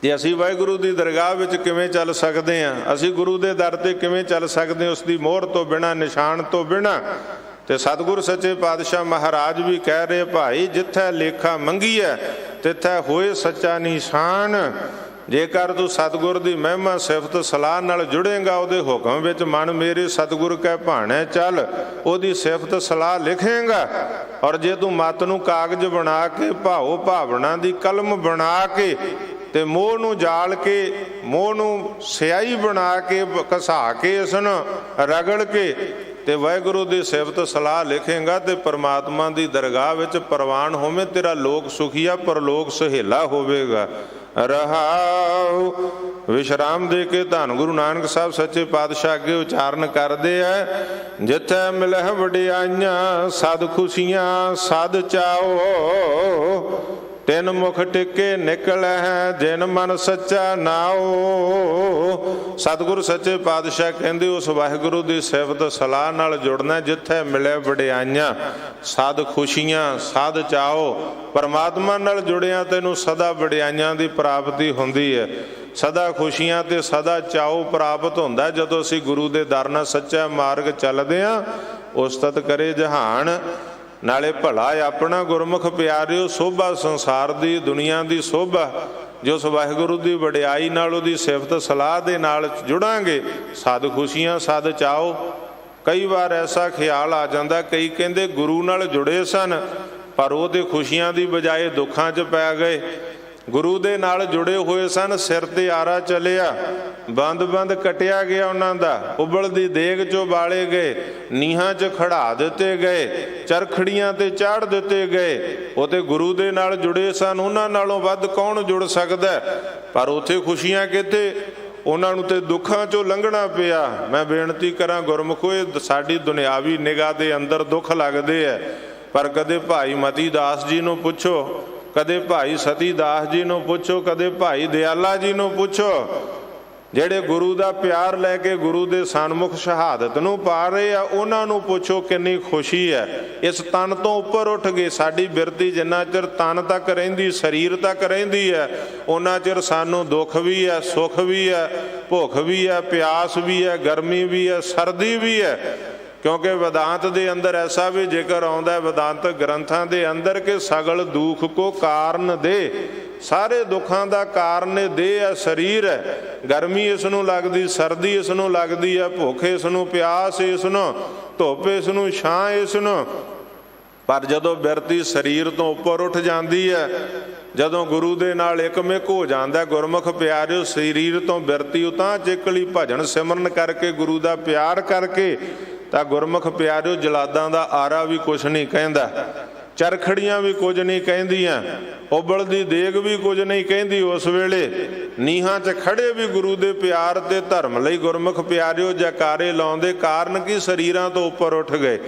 ਤੇ ਅਸੀਂ ਵਾਹਿਗੁਰੂ ਦੀ ਦਰਗਾਹ ਵਿੱਚ ਕਿਵੇਂ ਚੱਲ ਸਕਦੇ ਹਾਂ? ਅਸੀਂ ਗੁਰੂ ਦੇ ਦਰ ਤੇ ਕਿਵੇਂ ਚੱਲ ਸਕਦੇ ਹਾਂ? ਉਸ ਦੀ ਮੋਹਰ ਤੋਂ ਬਿਨਾਂ, ਨਿਸ਼ਾਨ ਤੋਂ ਬਿਨਾਂ। ਤੇ ਸਤਿਗੁਰ ਸੱਚੇ ਪਾਤਸ਼ਾਹ ਮਹਾਰਾਜ ਵੀ ਕਹਿ ਰਹੇ, ਭਾਈ ਜਿੱਥੇ ਲੇਖਾ ਮੰਗੀ ਹੈ ਤਿੱਥੇ ਹੋਏ ਸੱਚਾ ਨਿਸ਼ਾਨ। ਜੇਕਰ ਤੂੰ ਸਤਿਗੁਰ ਦੀ ਮਹਿਮਾ ਸਿਫਤ ਸਲਾਹ ਨਾਲ ਜੁੜੇਗਾ, ਉਹਦੇ ਹੁਕਮ ਵਿੱਚ ਮਨ ਮੇਰੇ ਸਤਿਗੁਰ ਕੈ ਭਾਣੇ ਚੱਲ, ਉਹਦੀ ਸਿਫਤ ਸਲਾਹ ਲਿਖੇਗਾ। ਔਰ ਜੇ ਤੂੰ ਮਤ ਨੂੰ ਕਾਗਜ਼ ਬਣਾ ਕੇ, ਭਾਵੋ ਭਾਵਨਾ ਦੀ ਕਲਮ ਬਣਾ ਕੇ ਤੇ ਮੋਹ ਨੂੰ ਜਾਲ ਕੇ, ਮੋਹ ਨੂੰ ਸਿਆਹੀ ਬਣਾ ਕੇ, ਘਸਾ ਕੇ, ਇਸ ਨੂੰ ਰਗੜ ਕੇ ਤੇ ਵਾਹਿਗੁਰੂ ਦੀ ਸਿਫਤ ਸਲਾਹ ਲਿਖੇਗਾ ਤੇ ਪਰਮਾਤਮਾ ਦੀ ਦਰਗਾਹ ਵਿੱਚ ਪ੍ਰਵਾਨ ਹੋਵੇਂ। ਤੇਰਾ ਲੋਕ ਸੁਖੀਆ ਪਰਲੋਕ ਸਹੇਲਾ ਹੋਵੇਗਾ। ਰਹਾਉ। ਵਿਸ਼ਰਾਮ ਦੇ ਕੇ ਧੰਨ ਗੁਰੂ ਨਾਨਕ ਸਾਹਿਬ ਸੱਚੇ ਪਾਤਸ਼ਾਹ ਅੱਗੇ ਉਚਾਰਨ ਕਰਦੇ ਆ, ਜਿੱਥੇ ਮਿਲਹਿ ਵਡਿਆਈਆਂ ਸਦ ਖੁਸ਼ੀਆਂ ਸਦ ਚਾਓ, ਤਿੰਨ ਮੁਖ ਟਿੱਕੇ ਨਿਕਲੈ ਜਿਨ ਮਨ ਸੱਚਾ ਨਾਓ। ਸਤਿਗੁਰੂ ਸੱਚੇ ਪਾਤਸ਼ਾਹ ਕਹਿੰਦੇ ਉਸ ਵਾਹਿਗੁਰੂ ਦੀ ਸਿਫਤ ਸਲਾਹ ਨਾਲ ਜੁੜਨਾ ਜਿੱਥੇ ਮਿਲੇ ਵਡਿਆਈਆਂ ਸਦ ਖੁਸ਼ੀਆਂ ਸਦ ਚਾਓ। ਪਰਮਾਤਮਾ ਨਾਲ ਜੁੜਿਆ ਤੈਨੂੰ ਸਦਾ ਵਡਿਆਈਆਂ ਦੀ ਪ੍ਰਾਪਤੀ ਹੁੰਦੀ ਹੈ, ਸਦਾ ਖੁਸ਼ੀਆਂ ਤੇ ਸਦਾ ਚਾਓ ਪ੍ਰਾਪਤ ਹੁੰਦਾ। ਜਦੋਂ ਅਸੀਂ ਗੁਰੂ ਦੇ ਦਰ ਨਾਲ ਸੱਚਾ ਮਾਰਗ ਚੱਲਦੇ ਹਾਂ, ਉਸਤਤ ਕਰੇ ਜਹਾਨ ਨਾਲੇ ਭਲਾ ਆਪਣਾ। ਗੁਰਮੁਖ ਪਿਆਰਿਓ, ਸੋਭਾ ਸੰਸਾਰ ਦੀ ਦੁਨੀਆ ਦੀ ਸੋਭਾ ਜੋ ਉਸ ਵਾਹਿਗੁਰੂ ਦੀ ਵਡਿਆਈ ਨਾਲ, ਉਹਦੀ ਸਿਫਤ ਸਲਾਹ ਦੇ ਨਾਲ ਜੁੜਾਂਗੇ, ਸਦ ਖੁਸ਼ੀਆਂ ਸਦ ਚਾਓ। ਕਈ ਵਾਰ ਐਸਾ ਖਿਆਲ ਆ ਜਾਂਦਾ, ਕਈ ਕਹਿੰਦੇ ਗੁਰੂ ਨਾਲ ਜੁੜੇ ਸਨ ਪਰ ਉਹ ਤੇ ਖੁਸ਼ੀਆਂ ਦੀ ਬਜਾਏ ਦੁੱਖਾਂ 'ਚ ਪੈ ਗਏ। ਗੁਰੂ ਦੇ ਨਾਲ ਜੁੜੇ ਹੋਏ ਸਨ, ਸਿਰ ਤੇ ਆਰਾ ਚਲਿਆ, ਬੰਦ ਕਟਿਆ ਗਿਆ ਉਹਨਾਂ ਦਾ, ਉਬਲਦੀ ਦੇਗ 'ਚੋਂ ਬਾਲੇ ਗਏ, ਨੀਹਾਂ 'ਚ ਖੜਾ ਦਿੱਤੇ ਗਏ, ਚਰਖੜੀਆਂ ਤੇ ਚਾੜ ਦਿੱਤੇ ਗਏ। ਉਹ ਤੇ ਗੁਰੂ ਦੇ ਨਾਲ ਜੁੜੇ ਸਨ, ਉਹਨਾਂ ਨਾਲੋਂ ਵੱਧ ਕੌਣ ਜੁੜ ਸਕਦਾ? ਪਰ ਉੱਥੇ ਖੁਸ਼ੀਆਂ ਕਿੱਥੇ, ਉਹਨਾਂ ਨੂੰ ਤੇ ਦੁੱਖਾਂ 'ਚੋਂ ਲੰਘਣਾ ਪਿਆ। ਮੈਂ ਬੇਨਤੀ ਕਰਾਂ ਗੁਰਮੁਖੋ, ਇਹ ਸਾਡੀ ਦੁਨਿਆਵੀ ਨਿਗਾਹ ਦੇ ਅੰਦਰ ਦੁੱਖ ਲੱਗਦੇ ਹੈ, ਪਰ ਕਦੇ ਭਾਈ ਮਤੀ ਦਾਸ ਜੀ ਨੂੰ ਪੁੱਛੋ, ਕਦੇ ਭਾਈ ਸਤੀ ਦਾਸ ਜੀ ਨੂੰ ਪੁੱਛੋ, ਕਦੇ ਭਾਈ ਦਿਆਲਾ ਜੀ ਨੂੰ ਪੁੱਛੋ, ਜਿਹੜੇ ਗੁਰੂ ਦਾ ਪਿਆਰ ਲੈ ਕੇ ਗੁਰੂ ਦੇ ਸਨਮੁਖ ਸ਼ਹਾਦਤ ਨੂੰ ਪਾ ਰਹੇ ਆ, ਉਹਨਾਂ ਨੂੰ ਪੁੱਛੋ ਕਿੰਨੀ ਖੁਸ਼ੀ ਹੈ। ਇਸ ਤਨ ਤੋਂ ਉੱਪਰ ਉੱਠ ਗਏ। ਸਾਡੀ ਬਿਰਤੀ ਜਿੰਨਾ ਚਿਰ ਤਨ ਤੱਕ ਰਹਿੰਦੀ, ਸਰੀਰ ਤੱਕ ਰਹਿੰਦੀ ਹੈ, ਉਹਨਾਂ ਚਿਰ ਸਾਨੂੰ ਦੁੱਖ ਵੀ ਹੈ, ਸੁੱਖ ਵੀ ਹੈ, ਭੁੱਖ ਵੀ ਹੈ, ਪਿਆਸ ਵੀ ਹੈ, ਗਰਮੀ ਵੀ ਹੈ, ਸਰਦੀ ਵੀ ਹੈ। ਕਿਉਂਕਿ ਵਿਦਾਂਤ ਦੇ ਅੰਦਰ ਐਸਾ ਵੀ ਜ਼ਿਕਰ ਆਉਂਦਾ, ਵਿਦਾਂਤਕ ਗ੍ਰੰਥਾਂ ਦੇ ਅੰਦਰ, ਕਿ ਸਗਲ ਦੁੱਖ ਕੋ ਕਾਰਨ ਦੇ, ਸਾਰੇ ਦੁੱਖਾਂ ਦਾ ਕਾਰਨ ਇਹ ਦੇਹ ਹੈ, ਸਰੀਰ ਹੈ। ਗਰਮੀ ਇਸ ਨੂੰ ਲੱਗਦੀ, ਸਰਦੀ ਇਸ ਨੂੰ ਲੱਗਦੀ ਹੈ, ਭੁੱਖ ਇਸ ਨੂੰ, ਪਿਆਸ ਇਸ ਨੂੰ, ਧੁੱਪ ਇਸ ਨੂੰ, ਛਾਂ ਇਸ ਨੂੰ। ਪਰ ਜਦੋਂ ਬਿਰਤੀ ਸਰੀਰ ਤੋਂ ਉੱਪਰ ਉੱਠ ਜਾਂਦੀ ਹੈ, ਜਦੋਂ ਗੁਰੂ ਦੇ ਨਾਲ ਇਕਮਿਕ ਹੋ ਜਾਂਦਾ ਗੁਰਮੁਖ ਪਿਆਰਿਓ, ਸਰੀਰ ਤੋਂ ਬਿਰਤੀ ਉਤਾਂ ਚਿਕਲੀ ਭਜਨ ਸਿਮਰਨ ਕਰਕੇ, ਗੁਰੂ ਦਾ ਪਿਆਰ ਕਰਕੇ, ਤਾਂ ਗੁਰਮੁਖ ਪਿਆਰਿਓ ਜਲਾਦਾਂ ਦਾ ਆਰਾ ਵੀ ਕੁਛ ਨਹੀਂ ਕਹਿੰਦਾ, ਚਰਖੜੀਆਂ ਵੀ ਕੁਝ ਨਹੀਂ ਕਹਿੰਦੀਆਂ, ਉਬਲਦੀ ਦੇਗ ਵੀ ਕੁਝ ਨਹੀਂ ਕਹਿੰਦੀ। ਉਸ ਵੇਲੇ ਨੀਹਾਂ 'ਚ ਖੜੇ ਵੀ ਗੁਰੂ ਦੇ ਪਿਆਰ ਤੇ ਧਰਮ ਲਈ ਗੁਰਮੁਖ ਪਿਆਰਿਓ ਜੈਕਾਰੇ ਲਾਉਂਦੇ। ਕਾਰਨ ਕੀ? ਸਰੀਰਾਂ ਤੋਂ ਉੱਪਰ ਉੱਠ ਗਏ।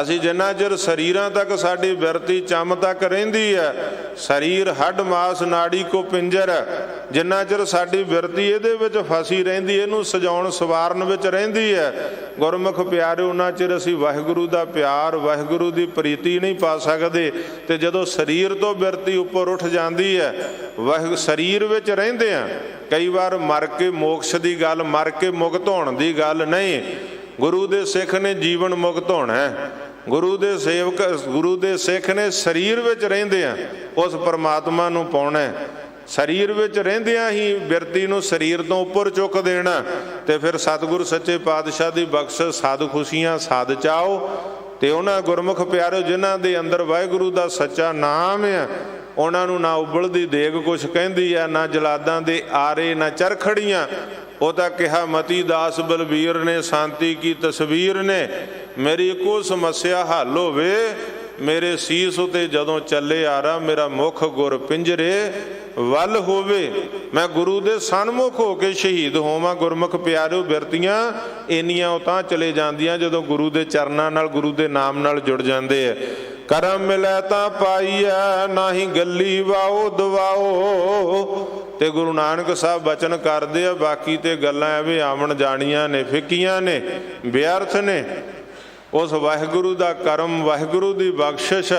ਅਸੀਂ ਜਿੰਨਾ ਚਿਰ ਸਰੀਰਾਂ ਤੱਕ ਸਾਡੀ ਬਿਰਤੀ ਚੰਮ ਤੱਕ ਰਹਿੰਦੀ ਹੈ, ਸਰੀਰ ਹੱਡ ਮਾਸ ਨਾੜੀ ਕੋ ਪਿੰਜਰ, ਜਿੰਨਾ ਚਿਰ ਸਾਡੀ ਬਿਰਤੀ ਇਹਦੇ ਵਿੱਚ ਫਸੀ ਰਹਿੰਦੀ, ਇਹਨੂੰ ਸਜਾਉਣ ਸਵਾਰਨ ਵਿੱਚ ਰਹਿੰਦੀ ਹੈ, ਗੁਰਮੁਖ ਪਿਆਰਿਓ, ਉਹਨਾਂ ਚਿਰ ਅਸੀਂ ਵਾਹਿਗੁਰੂ ਦਾ ਪਿਆਰ, ਵਾਹਿਗੁਰੂ ਦੀ ਪ੍ਰੀਤੀ ਨਹੀਂ ਪਾ ਸਕਦੇ। ਤੇ ਜਦੋਂ ਸਰੀਰ ਤੋਂ ਬਿਰਤੀ ਉੱਪਰ ਉੱਠ ਜਾਂਦੀ ਹੈ, ਸਰੀਰ ਵਿੱਚ ਰਹਿੰਦੇ ਆ, ਕਈ ਵਾਰ ਮਰ ਕੇ ਮੋਕਸ਼ ਦੀ ਗੱਲ, ਮਰ ਕੇ ਮੁਕਤ ਹੋਣ ਦੀ ਗੱਲ ਨਹੀਂ। ਗੁਰੂ ਦੇ ਸਿੱਖ ਨੇ ਜੀਵਨ ਮੁਕਤ ਹੋਣਾ ਹੈ। ਗੁਰੂ ਦੇ ਸੇਵਕ, ਗੁਰੂ ਦੇ ਸਿੱਖ ਨੇ ਸਰੀਰ ਵਿੱਚ ਰਹਿੰਦੇ ਆ ਉਸ ਪਰਮਾਤਮਾ ਨੂੰ ਪਾਉਣਾ। ਸਰੀਰ ਵਿੱਚ ਰਹਿੰਦਿਆਂ ਹੀ ਬਿਰਤੀ ਨੂੰ ਸਰੀਰ ਤੋਂ ਉੱਪਰ ਚੁੱਕ ਦੇਣਾ। ਤੇ ਫਿਰ ਸਤਿਗੁਰ ਸੱਚੇ ਪਾਤਸ਼ਾਹ ਦੀ ਬਖਸ਼ਿਸ਼ ਸਾਧ ਖੁਸ਼ੀਆਂ ਸਾਧ ਚਾਓ। ਤੇ ਉਹਨਾਂ ਗੁਰਮੁਖ ਪਿਆਰਿਓ ਜਿਨ੍ਹਾਂ ਦੇ ਅੰਦਰ ਵਾਹਿਗੁਰੂ ਦਾ ਸੱਚਾ ਨਾਮ ਹੈ, ਉਹਨਾਂ ਨੂੰ ਨਾ ਉਬਲਦੀ ਦੇਗ ਕੁਛ ਕਹਿੰਦੀ ਹੈ, ਨਾ ਜਲਾਦਾਂ ਦੇ ਆਰੇ, ਨਾ ਚਰਖੜੀਆਂ। ਉਹ ਤਾਂ ਕਿਹਾ ਮਤੀ ਦਾਸ ਬਲਬੀਰ ਨੇ, ਸ਼ਾਂਤੀ ਕੀ ਤਸਵੀਰ ਨੇ, ਮੇਰੀ ਇੱਕੋ ਸਮੱਸਿਆ ਹੱਲ ਹੋਵੇ। ਮੇਰੇ ਸੀਸ ਉਤੇ ਜਦੋਂ ਚੱਲੇ ਆਰਾ, ਮੇਰਾ ਮੁਖ ਗੁਰ ਪਿੰਜਰੇ ਵੱਲ ਹੋਵੇ। ਮੈਂ ਗੁਰੂ ਦੇ ਸਨਮੁਖ ਹੋ ਕੇ ਸ਼ਹੀਦ ਹੋਵਾਂ। ਗੁਰਮੁਖ ਪਿਆਰਿਓ ਬਿਰਤੀਆਂ ਇੰਨੀਆਂ ਉਹ ਤਾਂ ਚਲੇ ਜਾਂਦੀਆਂ ਜਦੋਂ ਗੁਰੂ ਦੇ ਚਰਨਾਂ ਨਾਲ, ਗੁਰੂ ਦੇ ਨਾਮ ਨਾਲ ਜੁੜ ਜਾਂਦੇ ਆ। ਕਰਮ ਮਿਲੈ ਤਾਂ ਪਾਈਐ, ਨਾਹੀਂ ਗੱਲੀ ਵਾਓ ਦਵਾਓ। ਤੇ ਗੁਰੂ ਨਾਨਕ ਸਾਹਿਬ ਬਚਨ ਕਰਦੇ ਆ, ਬਾਕੀ ਤੇ ਗੱਲਾਂ ਐਵੇਂ ਆਵਣ ਜਾਣੀਆਂ ਨੇ, ਫਿੱਕੀਆਂ ਨੇ, ਵਿਅਰਥ ਨੇ। ਉਸ ਵਾਹਿਗੁਰੂ ਦਾ ਕਰਮ, ਵਾਹਿਗੁਰੂ ਦੀ ਬਖਸ਼ਿਸ਼,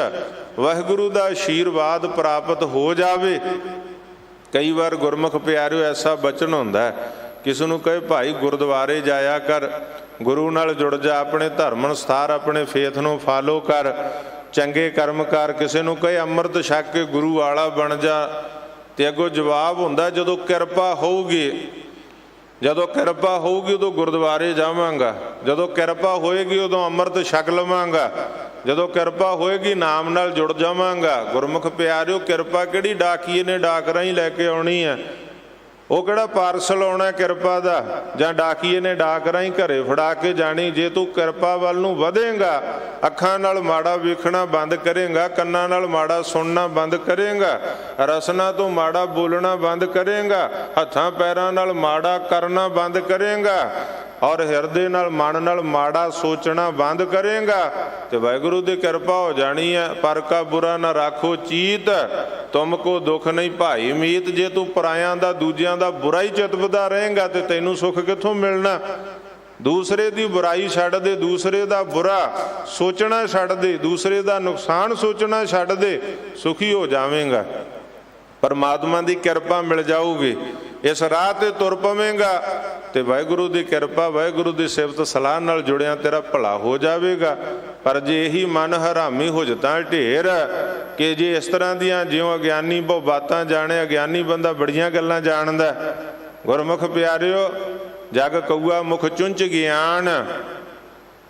ਵਾਹਿਗੁਰੂ ਦਾ ਆਸ਼ੀਰਵਾਦ ਪ੍ਰਾਪਤ ਹੋ ਜਾਵੇ। ਕਈ ਵਾਰ ਗੁਰਮੁਖ ਪਿਆਰਿਓ ਐਸਾ ਬਚਨ ਹੁੰਦਾ, ਕਿਸੇ ਨੂੰ ਕਹੇ ਭਾਈ ਗੁਰਦੁਆਰੇ ਜਾਇਆ ਕਰ, ਗੁਰੂ ਨਾਲ ਜੁੜ ਜਾ, ਆਪਣੇ ਧਰਮ ਅਨੁਸਾਰ ਆਪਣੇ ਫੇਥ ਨੂੰ ਫਾਲੋ ਕਰ, ਚੰਗੇ ਕਰਮ ਕਰ। ਕਿਸੇ ਨੂੰ ਕਹੇ ਅੰਮ੍ਰਿਤ ਛਕ ਕੇ ਗੁਰੂ ਵਾਲਾ ਬਣ ਜਾ, ਤੇ ਅੱਗੋਂ ਜਵਾਬ ਹੁੰਦਾ ਜਦੋਂ ਕਿਰਪਾ ਹੋਊਗੀ, ਜਦੋਂ ਕਿਰਪਾ ਹੋਊਗੀ ਉਦੋਂ ਗੁਰਦੁਆਰੇ ਜਾਵਾਂਗਾ, ਜਦੋਂ ਕਿਰਪਾ ਹੋਏਗੀ ਉਦੋਂ ਅੰਮ੍ਰਿਤ ਛਕ ਲਵਾਂਗਾ, ਜਦੋਂ ਕਿਰਪਾ ਹੋਏਗੀ ਨਾਮ ਨਾਲ ਜੁੜ ਜਾਵਾਂਗਾ। ਗੁਰਮੁਖ ਪਿਆਰਿਓ ਕਿਰਪਾ ਕਿਹੜੀ ਡਾਕੀਏ ਨੇ ਡਾਕ ਰਾਹੀਂ ਲੈ ਕੇ ਆਉਣੀ ਹੈ? ਉਹ ਕਿਹੜਾ ਪਾਰਸਲ ਆਉਣਾ ਕਿਰਪਾ ਦਾ, ਜਾਂ ਡਾਕੀਏ ਨੇ ਡਾਕ ਰਾਹੀਂ ਘਰੇ ਫੜਾ ਕੇ ਜਾਣੀ? ਜੇ ਤੂੰ ਕਿਰਪਾ ਵੱਲ ਨੂੰ ਵਧੇਗਾ, ਅੱਖਾਂ ਨਾਲ ਮਾੜਾ ਵੇਖਣਾ ਬੰਦ ਕਰੇਗਾ, ਕੰਨਾਂ ਨਾਲ ਮਾੜਾ ਸੁਣਨਾ ਬੰਦ ਕਰੇਗਾ, ਰਸਨਾ ਤੋਂ ਮਾੜਾ ਬੋਲਣਾ ਬੰਦ ਕਰੇਗਾ, ਹੱਥਾਂ ਪੈਰਾਂ ਨਾਲ ਮਾੜਾ ਕਰਨਾ ਬੰਦ ਕਰੇਗਾ, ਔਰ ਹਿਰਦੇ ਨਾਲ, ਮਨ ਨਾਲ ਮਾੜਾ ਸੋਚਣਾ ਬੰਦ ਕਰੇਗਾ, ਤੇ ਵਾਹਿਗੁਰੂ ਦੀ ਕਿਰਪਾ ਹੋ ਜਾਣੀ ਹੈ। ਪਰ ਕਾ ਬੁਰਾ ਨਾ ਰਾਖੋ ਚੀਤ, ਤੁਮ ਕੋ ਦੁੱਖ ਨਹੀਂ ਭਾਈ ਮੀਤ। ਜੇ ਤੂੰ ਪਰਾਇਆਂ ਦਾ, ਦੂਜਿਆਂ ਦਾ ਬੁਰਾ ਹੀ ਚਿਤਵਦਾ ਰਹੇਗਾ ਤੇ ਤੈਨੂੰ ਸੁੱਖ ਕਿੱਥੋਂ ਮਿਲਣਾ? ਦੂਸਰੇ ਦੀ ਬੁਰਾਈ ਛੱਡ ਦੇ, ਦੂਸਰੇ ਦਾ ਬੁਰਾ ਸੋਚਣਾ ਛੱਡ ਦੇ, ਦੂਸਰੇ ਦਾ ਨੁਕਸਾਨ ਸੋਚਣਾ ਛੱਡ ਦੇ, ਸੁਖੀ ਹੋ ਜਾਵੇਂਗਾ। ਪਰਮਾਤਮਾ ਦੀ ਕਿਰਪਾ ਮਿਲ ਜਾਊਗੀ, ਇਸ ਰਾਹ ਤੇ ਤੁਰ ਪਵੇਂਗਾ, ਤੇ ਵਾਹਿਗੁਰੂ ਦੀ ਕਿਰਪਾ, ਵਾਹਿਗੁਰੂ ਦੀ ਸਿਫਤ ਸਲਾਹ ਨਾਲ ਜੁੜਿਆ ਤੇਰਾ ਭਲਾ ਹੋ ਜਾਵੇਗਾ। ਪਰ ਜੇ ਇਹੀ ਮਨ ਹਰਾਮੀ ਹੋ ਜਤਾ ਢੇਰ, ਕਿ ਜੇ ਇਸ ਤਰ੍ਹਾਂ ਦੀਆਂ ਜਿਉਂ ਅਗਿਆਨੀ ਬਹੁ ਬਾਤਾਂ ਜਾਣੇ, ਅਗਿਆਨੀ ਬੰਦਾ ਬੜੀਆਂ ਗੱਲਾਂ ਜਾਣਦਾ। ਗੁਰਮੁਖ ਪਿਆਰਿਓ ਜਗ ਕਊਆ ਮੁਖ ਚੁੰਚ ਗਿਆਨ।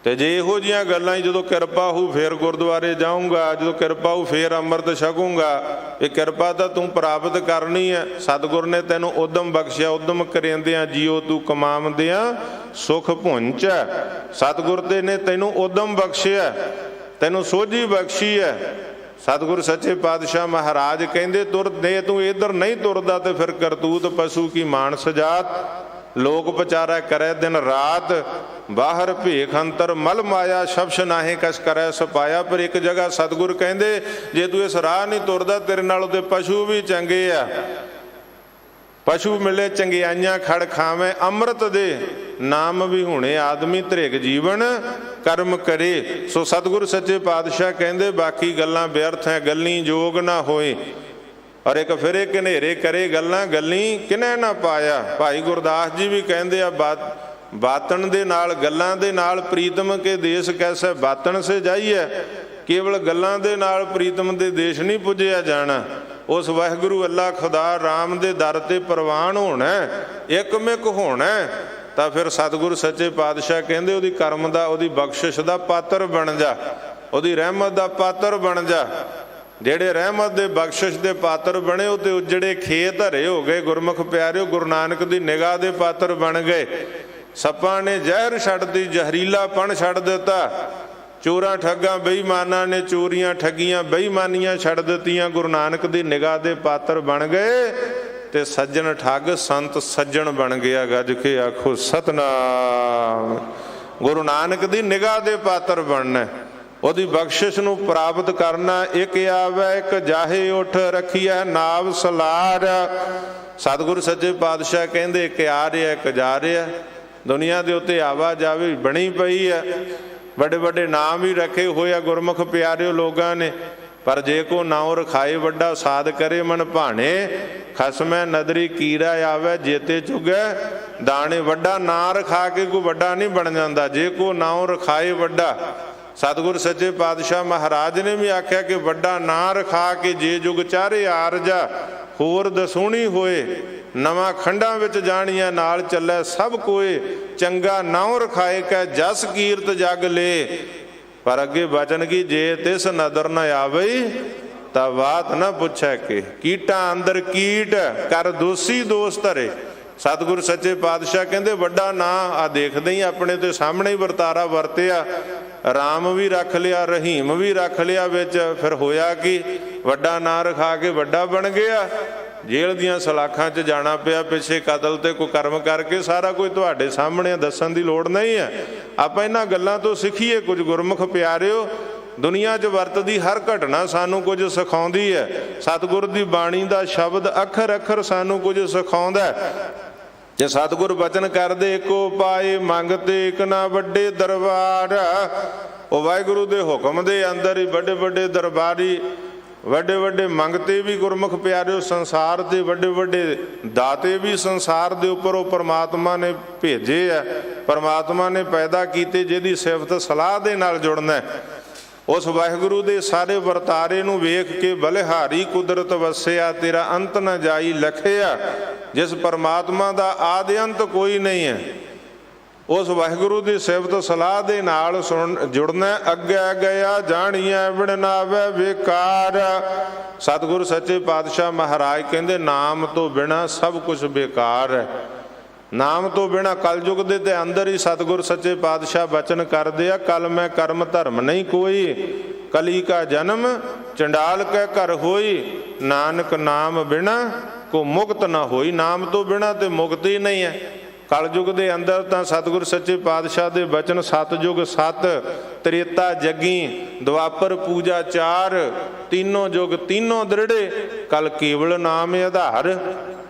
ਤੇ ਜੇ ਇਹੋ ਜਿਹੀਆਂ ਗੱਲਾਂ ਹੀ ਜਦੋਂ ਕਿਰਪਾ ਹੋਊ ਫੇਰ ਗੁਰਦੁਆਰੇ ਜਾਊਂਗਾ, ਜਦੋਂ ਕਿਰਪਾ ਹੋਊ ਫੇਰ ਅੰਮ੍ਰਿਤ ਛਕੂੰਗਾ। ਇਹ ਕਿਰਪਾ ਤਾਂ ਤੂੰ ਪ੍ਰਾਪਤ ਕਰਨੀ ਹੈ। ਸਤਿਗੁਰ ਨੇ ਤੈਨੂੰ ਉਦਮ ਬਖਸ਼ਿਆ, ਉਦਮ ਕਰੇਂਦਿਆਂ ਜੀਓ ਤੂੰ ਕਮਾਉਂਦਿਆਂ ਸੁਖ ਪੁੰਚ। ਸਤਿਗੁਰ ਤੇ ਨੇ ਤੈਨੂੰ ਉਦਮ ਬਖਸ਼ਿਆ, ਤੈਨੂੰ ਸੋਝੀ ਬਖਸ਼ੀ ਹੈ। ਸਤਿਗੁਰ ਸੱਚੇ ਪਾਤਸ਼ਾਹ ਮਹਾਰਾਜ ਕਹਿੰਦੇ ਤੁਰ ਦੇ ਤੂੰ ਇੱਧਰ ਨਹੀਂ ਤੁਰਦਾ, ਤੇ ਫਿਰ ਕਰਤੂਤ ਪਸ਼ੂ ਕੀ ਮਾਨਸ ਜਾਤ। ਲੋਕ ਵਿਚਾਰਾ ਕਰੇ ਦਿਨ ਰਾਤ, ਬਾਹਰ ਭੇਖ ਅੰਤਰ ਮਲ ਮਾਇਆ, ਸ਼ਬਸ਼ ਨਾਹੇ ਕਛ ਕਰੈ ਸਪਾਇਆ। ਪਰ ਇੱਕ ਜਗ੍ਹਾ ਸਤਿਗੁਰ ਕਹਿੰਦੇ ਜੇ ਤੂੰ ਇਸ ਰਾਹ ਨਹੀਂ ਤੁਰਦਾ, ਤੇਰੇ ਨਾਲ ਤੇ ਪਸ਼ੂ ਵੀ ਚੰਗੇ ਆ। ਪਸ਼ੂ ਮਿਲੇ ਚੰਗਿਆਈਆਂ ਖੜ ਖਾਵੇਂ, ਅੰਮ੍ਰਿਤ ਦੇ ਨਾਮ ਵੀ ਹੁਣੇ ਆਦਮੀ ਧ੍ਰਿਗ ਜੀਵਨ ਕਰਮ ਕਰੇ। ਸੋ ਸਤਿਗੁਰ ਸੱਚੇ ਪਾਤਸ਼ਾਹ ਕਹਿੰਦੇ ਬਾਕੀ ਗੱਲਾਂ ਵਿਅਰਥ ਹੈ, ਗੱਲੀ ਜੋਗ ਨਾ ਹੋਏ। ਔਰ ਇੱਕ ਫਿਰੇ ਘਨੇਰੇ ਕਰੇ ਗੱਲਾਂ, ਗੱਲੀ ਕਿਨੇ ਨਾ ਪਾਇਆ। ਭਾਈ ਗੁਰਦਾਸ ਜੀ ਵੀ ਕਹਿੰਦੇ ਆ ਬਾਤਣ ਦੇ ਨਾਲ, ਗੱਲਾਂ ਦੇ ਨਾਲ ਪ੍ਰੀਤਮ ਕੇ ਦੇਸ਼ ਕੈਸੇ ਬਾਤਣ ਸੇ ਜਾਈਏ। ਕੇਵਲ ਗੱਲਾਂ ਦੇ ਨਾਲ ਪ੍ਰੀਤਮ ਦੇ ਦੇਸ਼ ਨਹੀਂ ਪੁੱਜਿਆ ਜਾਣਾ। ਉਸ ਵਾਹਿਗੁਰੂ ਅੱਲਾ ਖੁਦਾ ਰਾਮ ਦੇ ਦਰ ਤੇ ਪ੍ਰਵਾਨ ਹੋਣਾ, ਇੱਕਮਿਕ ਹੋਣਾ। ਤਾਂ ਫਿਰ ਸਤਿਗੁਰ ਸੱਚੇ ਪਾਤਸ਼ਾਹ ਕਹਿੰਦੇ ਉਹਦੀ ਕਰਮ ਦਾ, ਉਹਦੀ ਬਖਸ਼ਿਸ਼ ਦਾ ਪਾਤਰ ਬਣ ਜਾ, ਉਹਦੀ ਰਹਿਮਤ ਦਾ ਪਾਤਰ ਬਣ ਜਾ। ਜਿਹੜੇ ਰਹਿਮਤ ਦੇ ਬਖਸ਼ਿਸ਼ ਦੇ ਪਾਤਰ ਬਣੇ, ਉਹ ਤੇ ਉਜੜੇ ਖੇਤ ਹਰੇ ਹੋ ਗਏ। ਗੁਰਮੁਖ ਪਿਆਰਿਓ ਗੁਰੂ ਨਾਨਕ ਦੀ ਨਿਗਾਹ ਦੇ ਪਾਤਰ ਬਣ ਗਏ। ਸੱਪਾਂ ਨੇ ਜ਼ਹਿਰ ਛੱਡਦੀ, ਜ਼ਹਿਰੀਲਾਪਣ ਛੱਡ ਦਿੱਤਾ। ਚੋਰਾਂ ਠੱਗਾਂ ਬੇਈਮਾਨਾਂ ਨੇ ਚੋਰੀਆਂ ਠੱਗੀਆਂ ਬੇਈਮਾਨੀਆਂ ਛੱਡ ਦਿੱਤੀਆਂ। ਗੁਰੂ ਨਾਨਕ ਦੀ ਨਿਗਾਹ ਦੇ ਪਾਤਰ ਬਣ ਗਏ, ਤੇ ਸੱਜਣ ਠੱਗ ਸੰਤ ਸੱਜਣ ਬਣ ਗਿਆ। ਗੱਜ ਕੇ ਆਖੋ ਸਤਨਾਮ। ਗੁਰੂ ਨਾਨਕ ਦੀ ਨਿਗਾਹ ਦੇ ਪਾਤਰ ਬਣਨਾ, ਉਹਦੀ ਬਖਸ਼ਿਸ਼ ਨੂੰ ਪ੍ਰਾਪਤ ਕਰਨਾ। ਇੱਕ ਆਵੇ ਇੱਕ ਜਾਹੇ ਉੱਠ ਰੱਖੀਐ ਨਾਵ ਸਲਾਰ। ਸਤਿਗੁਰ ਸੱਚੇ ਪਾਤਸ਼ਾਹ ਕਹਿੰਦੇ ਇੱਕ ਆ ਰਿਹਾ ਇੱਕ ਜਾ ਰਿਹਾ। ਦੁਨੀਆ ਦੇ ਉੱਤੇ ਆਵਾਜਾਈ ਬਣੀ ਪਈ ਹੈ, ਵੱਡੇ ਵੱਡੇ ਨਾਮ ਵੀ ਰੱਖੇ ਹੋਏ ਆ ਗੁਰਮੁਖ ਪਿਆਰਿਓ ਲੋਕਾਂ ਨੇ। ਪਰ ਜੇ ਕੋ ਨਾਉ ਰਖਾਏ ਵੱਡਾ ਸਾਧ ਕਰੇ ਮਨ ਭਾਣੇ, ਖਸਮੈ ਨਦਰੀ ਕੀਰਾ ਆਵੇ ਜੇਤੇ ਚੁਗੈ ਦਾਣੇ। ਵੱਡਾ ਨਾਂ ਰਖਾ ਕੇ ਕੋਈ ਵੱਡਾ ਨਹੀਂ ਬਣ ਜਾਂਦਾ। ਜੇ ਕੋ ਨਾਉ ਰਖਾਏ ਵੱਡਾ, ਸਤਿਗੁਰ ਸੱਚੇ ਪਾਤਸ਼ਾਹ ਮਹਾਰਾਜ ਨੇ ਵੀ ਆਖਿਆ ਕਿ ਵੱਡਾ ਨਾਂ ਰਖਾ ਕੇ ਜੇ ਜੁਗ ਚਾਰੇ ਆਰਜਾ ਹੋਰ ਦਸੂਣੀ ਹੋਏ, ਨਵਾਂ ਖੰਡਾਂ ਵਿੱਚ ਜਾਣੀਆਂ ਨਾਲ ਚੱਲੇ ਸਭ ਕੋਏ, ਚੰਗਾ ਨਾਉ ਰਖਾਏ ਕੈ ਜਸ ਕੀਰਤ ਜਗ ਲੇ। ਪਰ ਅੱਗੇ ਬਚਨ ਕੀ ਜੇ ਤਿਸ ਨਦਰ ਨ ਆਵਈ ਤਾਂ ਬਾਤ ਨਾ ਪੁੱਛੈ ਕਿ, ਕੀਟਾਂ ਅੰਦਰ ਕੀਟ ਕਰ ਦੋਸੀ ਦੋਸ ਧਰੇ। ਸਤਿਗੁਰ ਸੱਚੇ ਪਾਤਸ਼ਾਹ ਕਹਿੰਦੇ ਵੱਡਾ ਨਾਂ ਆ ਦੇਖਦੇ ਹੀ ਆਪਣੇ ਤੇ ਸਾਹਮਣੇ ਹੀ ਵਰਤਾਰਾ ਵਰਤਿਆ, ਰਾਮ ਵੀ ਰੱਖ ਲਿਆ, ਰਹੀਮ ਵੀ ਰੱਖ ਲਿਆ ਵਿੱਚ। ਫਿਰ ਹੋਇਆ ਕਿ ਵੱਡਾ ਨਾਂ ਰਖਾ ਕੇ ਵੱਡਾ ਬਣ ਗਿਆ, ਜੇਲ੍ਹ ਦੀਆਂ ਸਲਾਖਾਂ 'ਚ ਜਾਣਾ ਪਿਆ, ਪਿੱਛੇ ਕਤਲ ਤੇ ਕੁਕਰਮ ਕਰਕੇ। ਸਾਰਾ ਕੁਝ ਤੁਹਾਡੇ ਸਾਹਮਣੇ ਦੱਸਣ ਦੀ ਲੋੜ ਨਹੀਂ ਹੈ। ਆਪਾਂ ਇਹਨਾਂ ਗੱਲਾਂ ਤੋਂ ਸਿੱਖੀਏ ਕੁਝ। ਗੁਰਮੁਖ ਪਿਆਰਿਓ, ਦੁਨੀਆ 'ਚ ਵਰਤਦੀ ਹਰ ਘਟਨਾ ਸਾਨੂੰ ਕੁਝ ਸਿਖਾਉਂਦੀ ਹੈ। ਸਤਿਗੁਰ ਦੀ ਬਾਣੀ ਦਾ ਸ਼ਬਦ ਅੱਖਰ ਅੱਖਰ ਸਾਨੂੰ ਕੁਝ ਸਿਖਾਉਂਦਾ। ਜੇ ਸਤਿਗੁਰ ਬਚਨ ਕਰਦੇ ਇੱਕੋ ਪਾਏ ਮੰਗਤੇ ਇੱਕ ਨਾ ਵੱਡੇ ਦਰਬਾਰ। ਉਹ ਵਾਹਿਗੁਰੂ ਦੇ ਹੁਕਮ ਦੇ ਅੰਦਰ ਹੀ ਵੱਡੇ ਵੱਡੇ ਦਰਬਾਰੀ, ਵੱਡੇ ਵੱਡੇ ਮੰਗਤੇ ਵੀ ਗੁਰਮੁਖ ਪਿਆਰਿਓ ਸੰਸਾਰ ਦੇ, ਵੱਡੇ ਵੱਡੇ ਦਾਤੇ ਵੀ ਸੰਸਾਰ ਦੇ ਉੱਪਰ ਉਹ ਪਰਮਾਤਮਾ ਨੇ ਭੇਜੇ ਆ, ਪਰਮਾਤਮਾ ਨੇ ਪੈਦਾ ਕੀਤੇ, ਜਿਹਦੀ ਸਿਫਤ ਸਲਾਹ ਦੇ ਨਾਲ ਜੁੜਨਾ। ਉਸ ਵਾਹਿਗੁਰੂ ਦੇ ਸਾਰੇ ਵਰਤਾਰੇ ਨੂੰ ਵੇਖ ਕੇ ਬਲਿਹਾਰੀ ਕੁਦਰਤ ਵਸਿਆ, ਤੇਰਾ ਅੰਤ ਨਾ ਜਾਈ ਲਖਿਆ। ਜਿਸ ਪਰਮਾਤਮਾ ਦਾ ਆਦਿ ਅੰਤ ਕੋਈ ਨਹੀਂ ਹੈ, ਉਸ ਵਾਹਿਗੁਰੂ ਦੀ ਸਿਫਤ ਸਲਾਹ ਦੇ ਨਾਲ ਜੁੜਨਾ। ਅੱਗੇ ਗਿਆ ਜਾਣੀਐ ਵਿਣਨਾਵੇ ਵਿਕਾਰ। ਸਤਿਗੁਰ ਸੱਚੇ ਪਾਤਸ਼ਾਹ ਮਹਾਰਾਜ ਕਹਿੰਦੇ ਨਾਮ ਤੋਂ ਬਿਨਾਂ ਸਭ ਕੁਝ ਬੇਕਾਰ ਹੈ। ਨਾਮ ਤੋਂ ਬਿਨਾਂ ਕਲਯੁਗ ਦੇ ਤੇ ਅੰਦਰ ਹੀ ਸਤਿਗੁਰ ਸੱਚੇ ਪਾਤਸ਼ਾਹ ਬਚਨ ਕਰਦੇ ਆ, ਕਲ ਮੈਂ ਕਰਮ ਧਰਮ ਨਹੀਂ ਕੋਈ, ਕਲੀ ਕਾ ਜਨਮ ਚੰਡਾਲ ਕੈ ਘਰ ਹੋਈ, ਨਾਨਕ ਨਾਮ ਬਿਨਾ ਕੋ ਮੁਕਤ ਨਾ ਹੋਈ। ਨਾਮ ਤੋਂ ਬਿਨਾਂ ਤੇ ਮੁਕਤ ਹੀ ਨਹੀਂ ਹੈ। ਕਲਯੁਗ ਦੇ ਅੰਦਰ ਤਾਂ ਸਤਿਗੁਰ ਸੱਚੇ ਪਾਤਸ਼ਾਹ ਦੇ ਬਚਨ ਸਤਿਯੁਗ ਸਤ, ਤ੍ਰੇਤਾ ਜੱਗੀ, ਦੁਆਪਰ ਪੂਜਾ ਚਾਰ, ਤੀਨੋਂ ਯੁਗ ਤੀਨੋਂ ਦ੍ਰਿੜੇ, ਕਲ ਕੇਵਲ ਨਾਮ ਆਧਾਰ।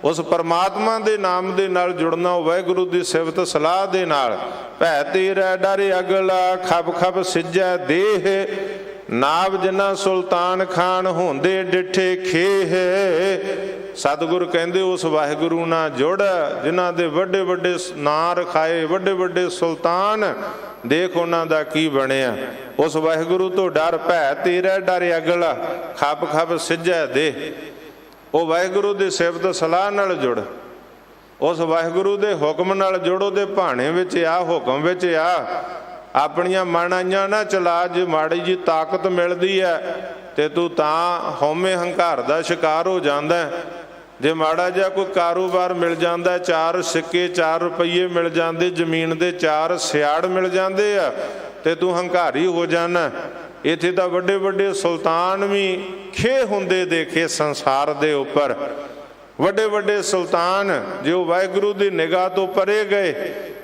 ਉਸ ਪਰਮਾਤਮਾ ਦੇ ਨਾਮ ਦੇ ਨਾਲ ਜੁੜਨਾ, ਵਾਹਿਗੁਰੂ ਦੀ ਸਿਫਤ ਸਲਾਹ ਦੇ ਨਾਲ। ਭੈ ਤੇਰਾ ਡਰ ਅਗਲਾ ਖਬ ਖਬ ਸਿੱਜੈ ਦੇਹ, ਨਾਬ ਜਿਨਾ ਸੁਲਤਾਨ ਖਾਨ ਹੁੰਦੇ ਡਿਠੇ ਖੇਹ। ਸਤਿਗੁਰ ਕਹਿੰਦੇ ਉਸ ਵਾਹਿਗੁਰੂ ਨਾਲ ਜੁੜ ਜਿਨ੍ਹਾਂ ਦੇ ਵੱਡੇ ਵੱਡੇ ਨਾਂ ਰਖਾਏ, ਵੱਡੇ ਵੱਡੇ ਸੁਲਤਾਨ, ਦੇਖ ਉਹਨਾਂ ਦਾ ਕੀ ਬਣਿਆ। ਉਸ ਵਾਹਿਗੁਰੂ ਤੋਂ ਡਰ। ਭੈ ਤੇਰਾ ਡਰ ਅਗਲਾ ਖਬ ਖਬ ਸਿੱਜੈ ਦੇਹ। ਉਹ ਵਾਹਿਗੁਰੂ ਦੀ ਸਿਫਤ ਸਲਾਹ ਨਾਲ ਜੁੜ, ਉਸ ਵਾਹਿਗੁਰੂ ਦੇ ਹੁਕਮ ਨਾਲ ਜੁੜ, ਉਹਦੇ ਭਾਣੇ ਵਿੱਚ ਆ, ਹੁਕਮ ਵਿੱਚ ਆ। ਆਪਣੀਆਂ ਮਨ ਆਈਆਂ ਨਾ ਚਲਾ। ਜੇ ਮਾੜੀ ਜੀ ਤਾਕਤ ਮਿਲਦੀ ਹੈ ਤੇ ਤੂੰ ਤਾਂ ਹਉਮੈ ਹੰਕਾਰ ਦਾ ਸ਼ਿਕਾਰ ਹੋ ਜਾਂਦਾ। ਜੇ ਮਾੜਾ ਜਿਹਾ ਕੋਈ ਕਾਰੋਬਾਰ ਮਿਲ ਜਾਂਦਾ, 4 ਸਿੱਕੇ 4 ਰੁਪਈਏ ਮਿਲ ਜਾਂਦੇ, ਜ਼ਮੀਨ ਦੇ 4 ਸਿਆੜ ਮਿਲ ਜਾਂਦੇ ਆ, ਤੇ ਤੂੰ ਹੰਕਾਰੀ ਹੋ ਜਾਣਾ। ਇੱਥੇ ਤਾਂ ਵੱਡੇ ਵੱਡੇ ਸੁਲਤਾਨ ਵੀ ਖੇ ਹੁੰਦੇ ਦੇਖੇ ਸੰਸਾਰ ਦੇ ਉੱਪਰ। ਵੱਡੇ ਵੱਡੇ ਸੁਲਤਾਨ ਜੋ ਵਾਹਿਗੁਰੂ ਦੀ ਨਿਗਾਹ ਤੋਂ ਪਰੇ ਗਏ,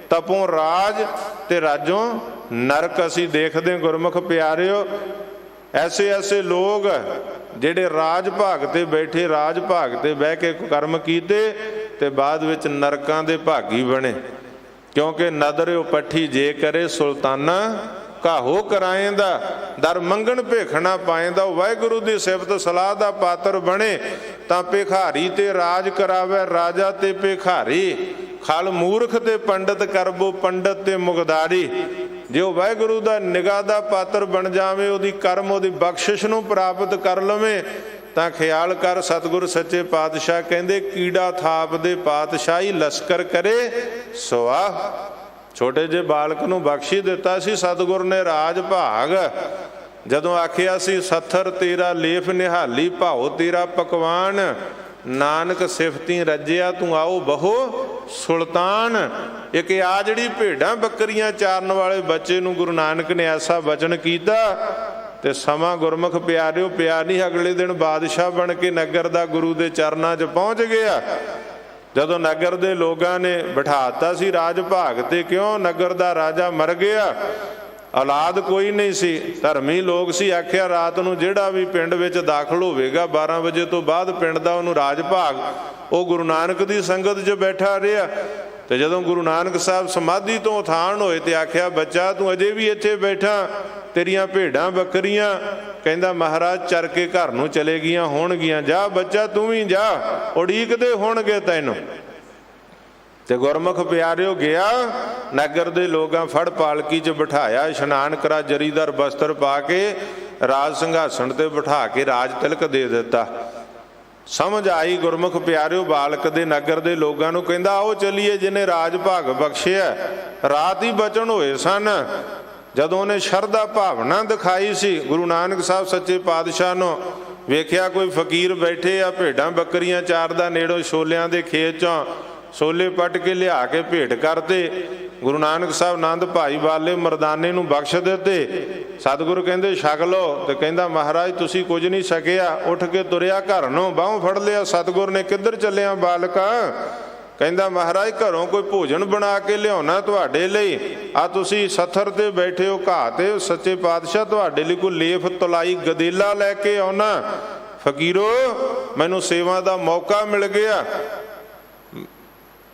ਤਪੋਂ ਰਾਜ ਤੇ ਰਾਜੋਂ ਨਰਕ ਅਸੀਂ ਦੇਖਦੇ ਗੁਰਮੁਖ ਪਿਆਰਿਓ। ਐਸੇ ਐਸੇ ਲੋਕ ਜਿਹੜੇ ਰਾਜ ਭਾਗ ਤੇ ਬੈਠੇ, ਰਾਜ ਭਾਗ ਤੇ ਬਹਿ ਕੇ ਕਰਮ ਕੀਤੇ ਤੇ ਬਾਅਦ ਵਿੱਚ ਨਰਕਾਂ ਦੇ ਭਾਗੀ ਬਣੇ। ਕਿਉਂਕਿ ਨਦਰ ਉਹ ਪੱਠੀ ਜੇ ਕਰੇ ਸੁਲਤਾਨਾ ਕਾਹੋ ਕਰਾਏਂਦਾ, ਦਰ ਮੰਗਣ ਭੇਖਣਾ ਪਾਏਂਦਾ। ਉਹ ਵਾਹਿਗੁਰੂ ਦੀ ਸਿਫਤ ਸਲਾਹ ਦਾ ਪਾਤਰ ਬਣੇ ਤਾਂ ਭਿਖਾਰੀ ਤੇ ਰਾਜ ਕਰਾਵੇ, ਰਾਜਾ ਤੇ ਭਿਖਾਰੀ। ਖਲ ਮੂਰਖ ਤੇ ਪੰਡਤ ਕਰਬੋ, ਪੰਡਤ ਤੇ ਮੁਗਦਾਰੀ। ਜੇ ਉਹ ਵਾਹਿਗੁਰੂ ਦਾ ਨਿਗਾਹ ਦਾ ਪਾਤਰ ਬਣ ਜਾਵੇ, ਉਹਦੀ ਕਰਮ, ਉਹਦੀ ਬਖਸ਼ਿਸ਼ ਨੂੰ ਪ੍ਰਾਪਤ ਕਰ ਲਵੇ, ਤਾਂ ਖਿਆਲ ਕਰ ਸਤਿਗੁਰ ਸੱਚੇ ਪਾਤਸ਼ਾਹ ਕਹਿੰਦੇ ਕੀੜਾ ਥਾਪ ਦੇ ਪਾਤਸ਼ਾਹੀ ਲਸ਼ਕਰ ਕਰੇ ਸੁਆਹ। ਛੋਟੇ ਜਿਹੇ ਬਾਲਕ ਨੂੰ ਬਖਸ਼ੀ ਦਿੱਤਾ ਸੀ ਸਤਿਗੁਰ ਨੇ ਰਾਜ ਭਾਗ। ਜਦੋਂ ਆਖਿਆ ਸੀ ਸੱਥਰ ਤੇਰਾ ਲੇਫ ਨਿਹਾਲੀ, ਭਾਉ ਤੇਰਾ ਪਕਵਾਨ, ਨਾਨਕ ਸਿਫਤੀ ਰੱਜਿਆ ਤੂੰ ਆਓ ਬਹੋ ਸੁਲਤਾਨ। ਇੱਕ ਆ ਜਿਹੜੀ ਭੇਡਾਂ ਬੱਕਰੀਆਂ ਚਾਰਨ ਵਾਲੇ ਬੱਚੇ ਨੂੰ ਗੁਰੂ ਨਾਨਕ ਨੇ ਐਸਾ ਵਚਨ ਕੀਤਾ ਤੇ ਸਮਾਂ ਗੁਰਮੁਖ ਪਿਆਰਿਓ ਪਿਆ ਨਹੀਂ। ਅਗਲੇ ਦਿਨ ਬਾਦਸ਼ਾਹ ਬਣ ਕੇ ਨਗਰ ਦਾ ਗੁਰੂ ਦੇ ਚਰਨਾਂ 'ਚ ਪਹੁੰਚ ਗਿਆ। ਜਦੋਂ ਨਗਰ ਦੇ ਲੋਕਾਂ ਨੇ ਬਿਠਾਤਾ ਸੀ ਰਾਜ ਭਾਗ ਤੇ, ਕਿਉਂ ਨਗਰ ਦਾ ਰਾਜਾ ਮਰ ਗਿਆ, ਔਲਾਦ ਕੋਈ ਨਹੀਂ ਸੀ, ਧਰਮੀ ਲੋਕ ਸੀ। ਆਖਿਆ ਰਾਤ ਨੂੰ ਜਿਹੜਾ ਵੀ ਪਿੰਡ ਵਿੱਚ ਦਾਖਲ ਹੋਵੇਗਾ 12 ਵਜੇ ਤੋਂ ਬਾਅਦ ਪਿੰਡ ਦਾ ਉਹਨੂੰ ਰਾਜ ਭਾਗ। ਉਹ ਗੁਰੂ ਨਾਨਕ ਦੀ ਸੰਗਤ 'ਚ ਬੈਠਾ ਰਿਹਾ। ਤੇ ਜਦੋਂ ਗੁਰੂ ਨਾਨਕ ਸਾਹਿਬ ਸਮਾਧੀ ਤੋਂ ਉਥਾਨ ਹੋਏ ਤੇ ਆਖਿਆ ਬੱਚਾ ਤੂੰ ਅਜੇ ਵੀ ਇੱਥੇ ਬੈਠਾ, ਤੇਰੀਆਂ ਭੇਡਾਂ ਬੱਕਰੀਆਂ ਕਹਿੰਦਾ ਮਹਾਰਾਜ ਚਰ ਕੇ ਘਰ ਨੂੰ ਚਲੇ ਗਈਆਂ ਹੋਣਗੀਆਂ, ਜਾ ਬੱਚਾ ਤੂੰ ਵੀ ਜਾ, ਉਡੀਕਦੇ ਹੋਣਗੇ ਤੈਨੂੰ। ਤੇ ਗੁਰਮੁਖ ਪਿਆਰਿਓ ਗਿਆ, ਨਗਰ ਦੇ ਲੋਕਾਂ ਫੜ ਪਾਲਕੀ 'ਚ ਬਿਠਾਇਆ, ਇਸ਼ਨਾਨ ਕਰਾ, ਜਰੀਦਾਰ ਬਸਤਰ ਪਾ ਕੇ ਰਾਜ ਸਿੰਘਾਸਣ ਤੇ ਬਿਠਾ ਕੇ ਰਾਜ ਤਿਲਕ ਦੇ ਦਿੱਤਾ। ਸਮਝ ਆਈ ਗੁਰਮੁਖ ਪਿਆਰਿਓ ਬਾਲਕ ਦੇ, ਨਗਰ ਦੇ ਲੋਕਾਂ ਨੂੰ ਕਹਿੰਦਾ ਆਓ ਚੱਲੀਏ ਜਿਹਨੇ ਰਾਜ ਭਾਗ ਬਖਸ਼ਿਆ। ਰਾਤ ਹੀ ਬਚਨ ਹੋਏ ਸਨ ਜਦੋਂ ਉਹਨੇ ਸ਼ਰਧਾ ਭਾਵਨਾ ਦਿਖਾਈ ਸੀ। ਗੁਰੂ ਨਾਨਕ ਸਾਹਿਬ ਸੱਚੇ ਪਾਤਸ਼ਾਹ ਨੂੰ ਵੇਖਿਆ ਕੋਈ ਫਕੀਰ ਬੈਠੇ ਆ, ਭੇਡਾਂ ਬੱਕਰੀਆਂ ਚਾਰਦਾ, ਨੇੜੋਂ ਛੋਲਿਆਂ ਦੇ ਖੇਤ 'ਚੋਂ ਛੋਲੇ ਪੱਟ ਕੇ ਲਿਆ ਕੇ ਭੇਟ ਕਰਤੇ। ਗੁਰੂ ਨਾਨਕ ਸਾਹਿਬ ਆਨੰਦ ਭਾਈ ਵਾਲੇ ਮਰਦਾਨੇ ਨੂੰ ਬਖਸ਼ ਦਿੱਤੇ। ਸਤਿਗੁਰੂ ਕਹਿੰਦੇ ਛਕ ਲਓ, ਤੇ ਕਹਿੰਦਾ ਮਹਾਰਾਜ ਤੁਸੀਂ ਕੁਝ ਨਹੀਂ ਸਕਿਆ। ਉੱਠ ਕੇ ਤੁਰਿਆ ਘਰ ਨੂੰ, ਬਾਹੋਂ ਫੜ ਲਿਆ। ਸਤਿਗੁਰ ਨੇ ਕਿੱਧਰ ਚੱਲਿਆ ਬਾਲਕਾ? ਕਹਿੰਦਾ ਮਹਾਰਾਜ ਘਰੋਂ ਕੋਈ ਭੋਜਨ ਬਣਾ ਕੇ ਲਿਆਉਣਾ ਤੁਹਾਡੇ ਲਈ। ਆ ਤੁਸੀਂ ਸੱਥਰ ਤੇ ਬੈਠੇ ਹੋ, ਘਾਹ ਤੇ, ਸੱਚੇ ਪਾਤਸ਼ਾਹ ਤੁਹਾਡੇ ਲਈ ਕੋਈ ਲੇਫ ਤਲਾਈ ਗਦੇਲਾ ਲੈ ਕੇ ਆਉਣਾ। ਫਕੀਰੋ ਮੈਨੂੰ ਸੇਵਾ ਦਾ ਮੌਕਾ ਮਿਲ ਗਿਆ।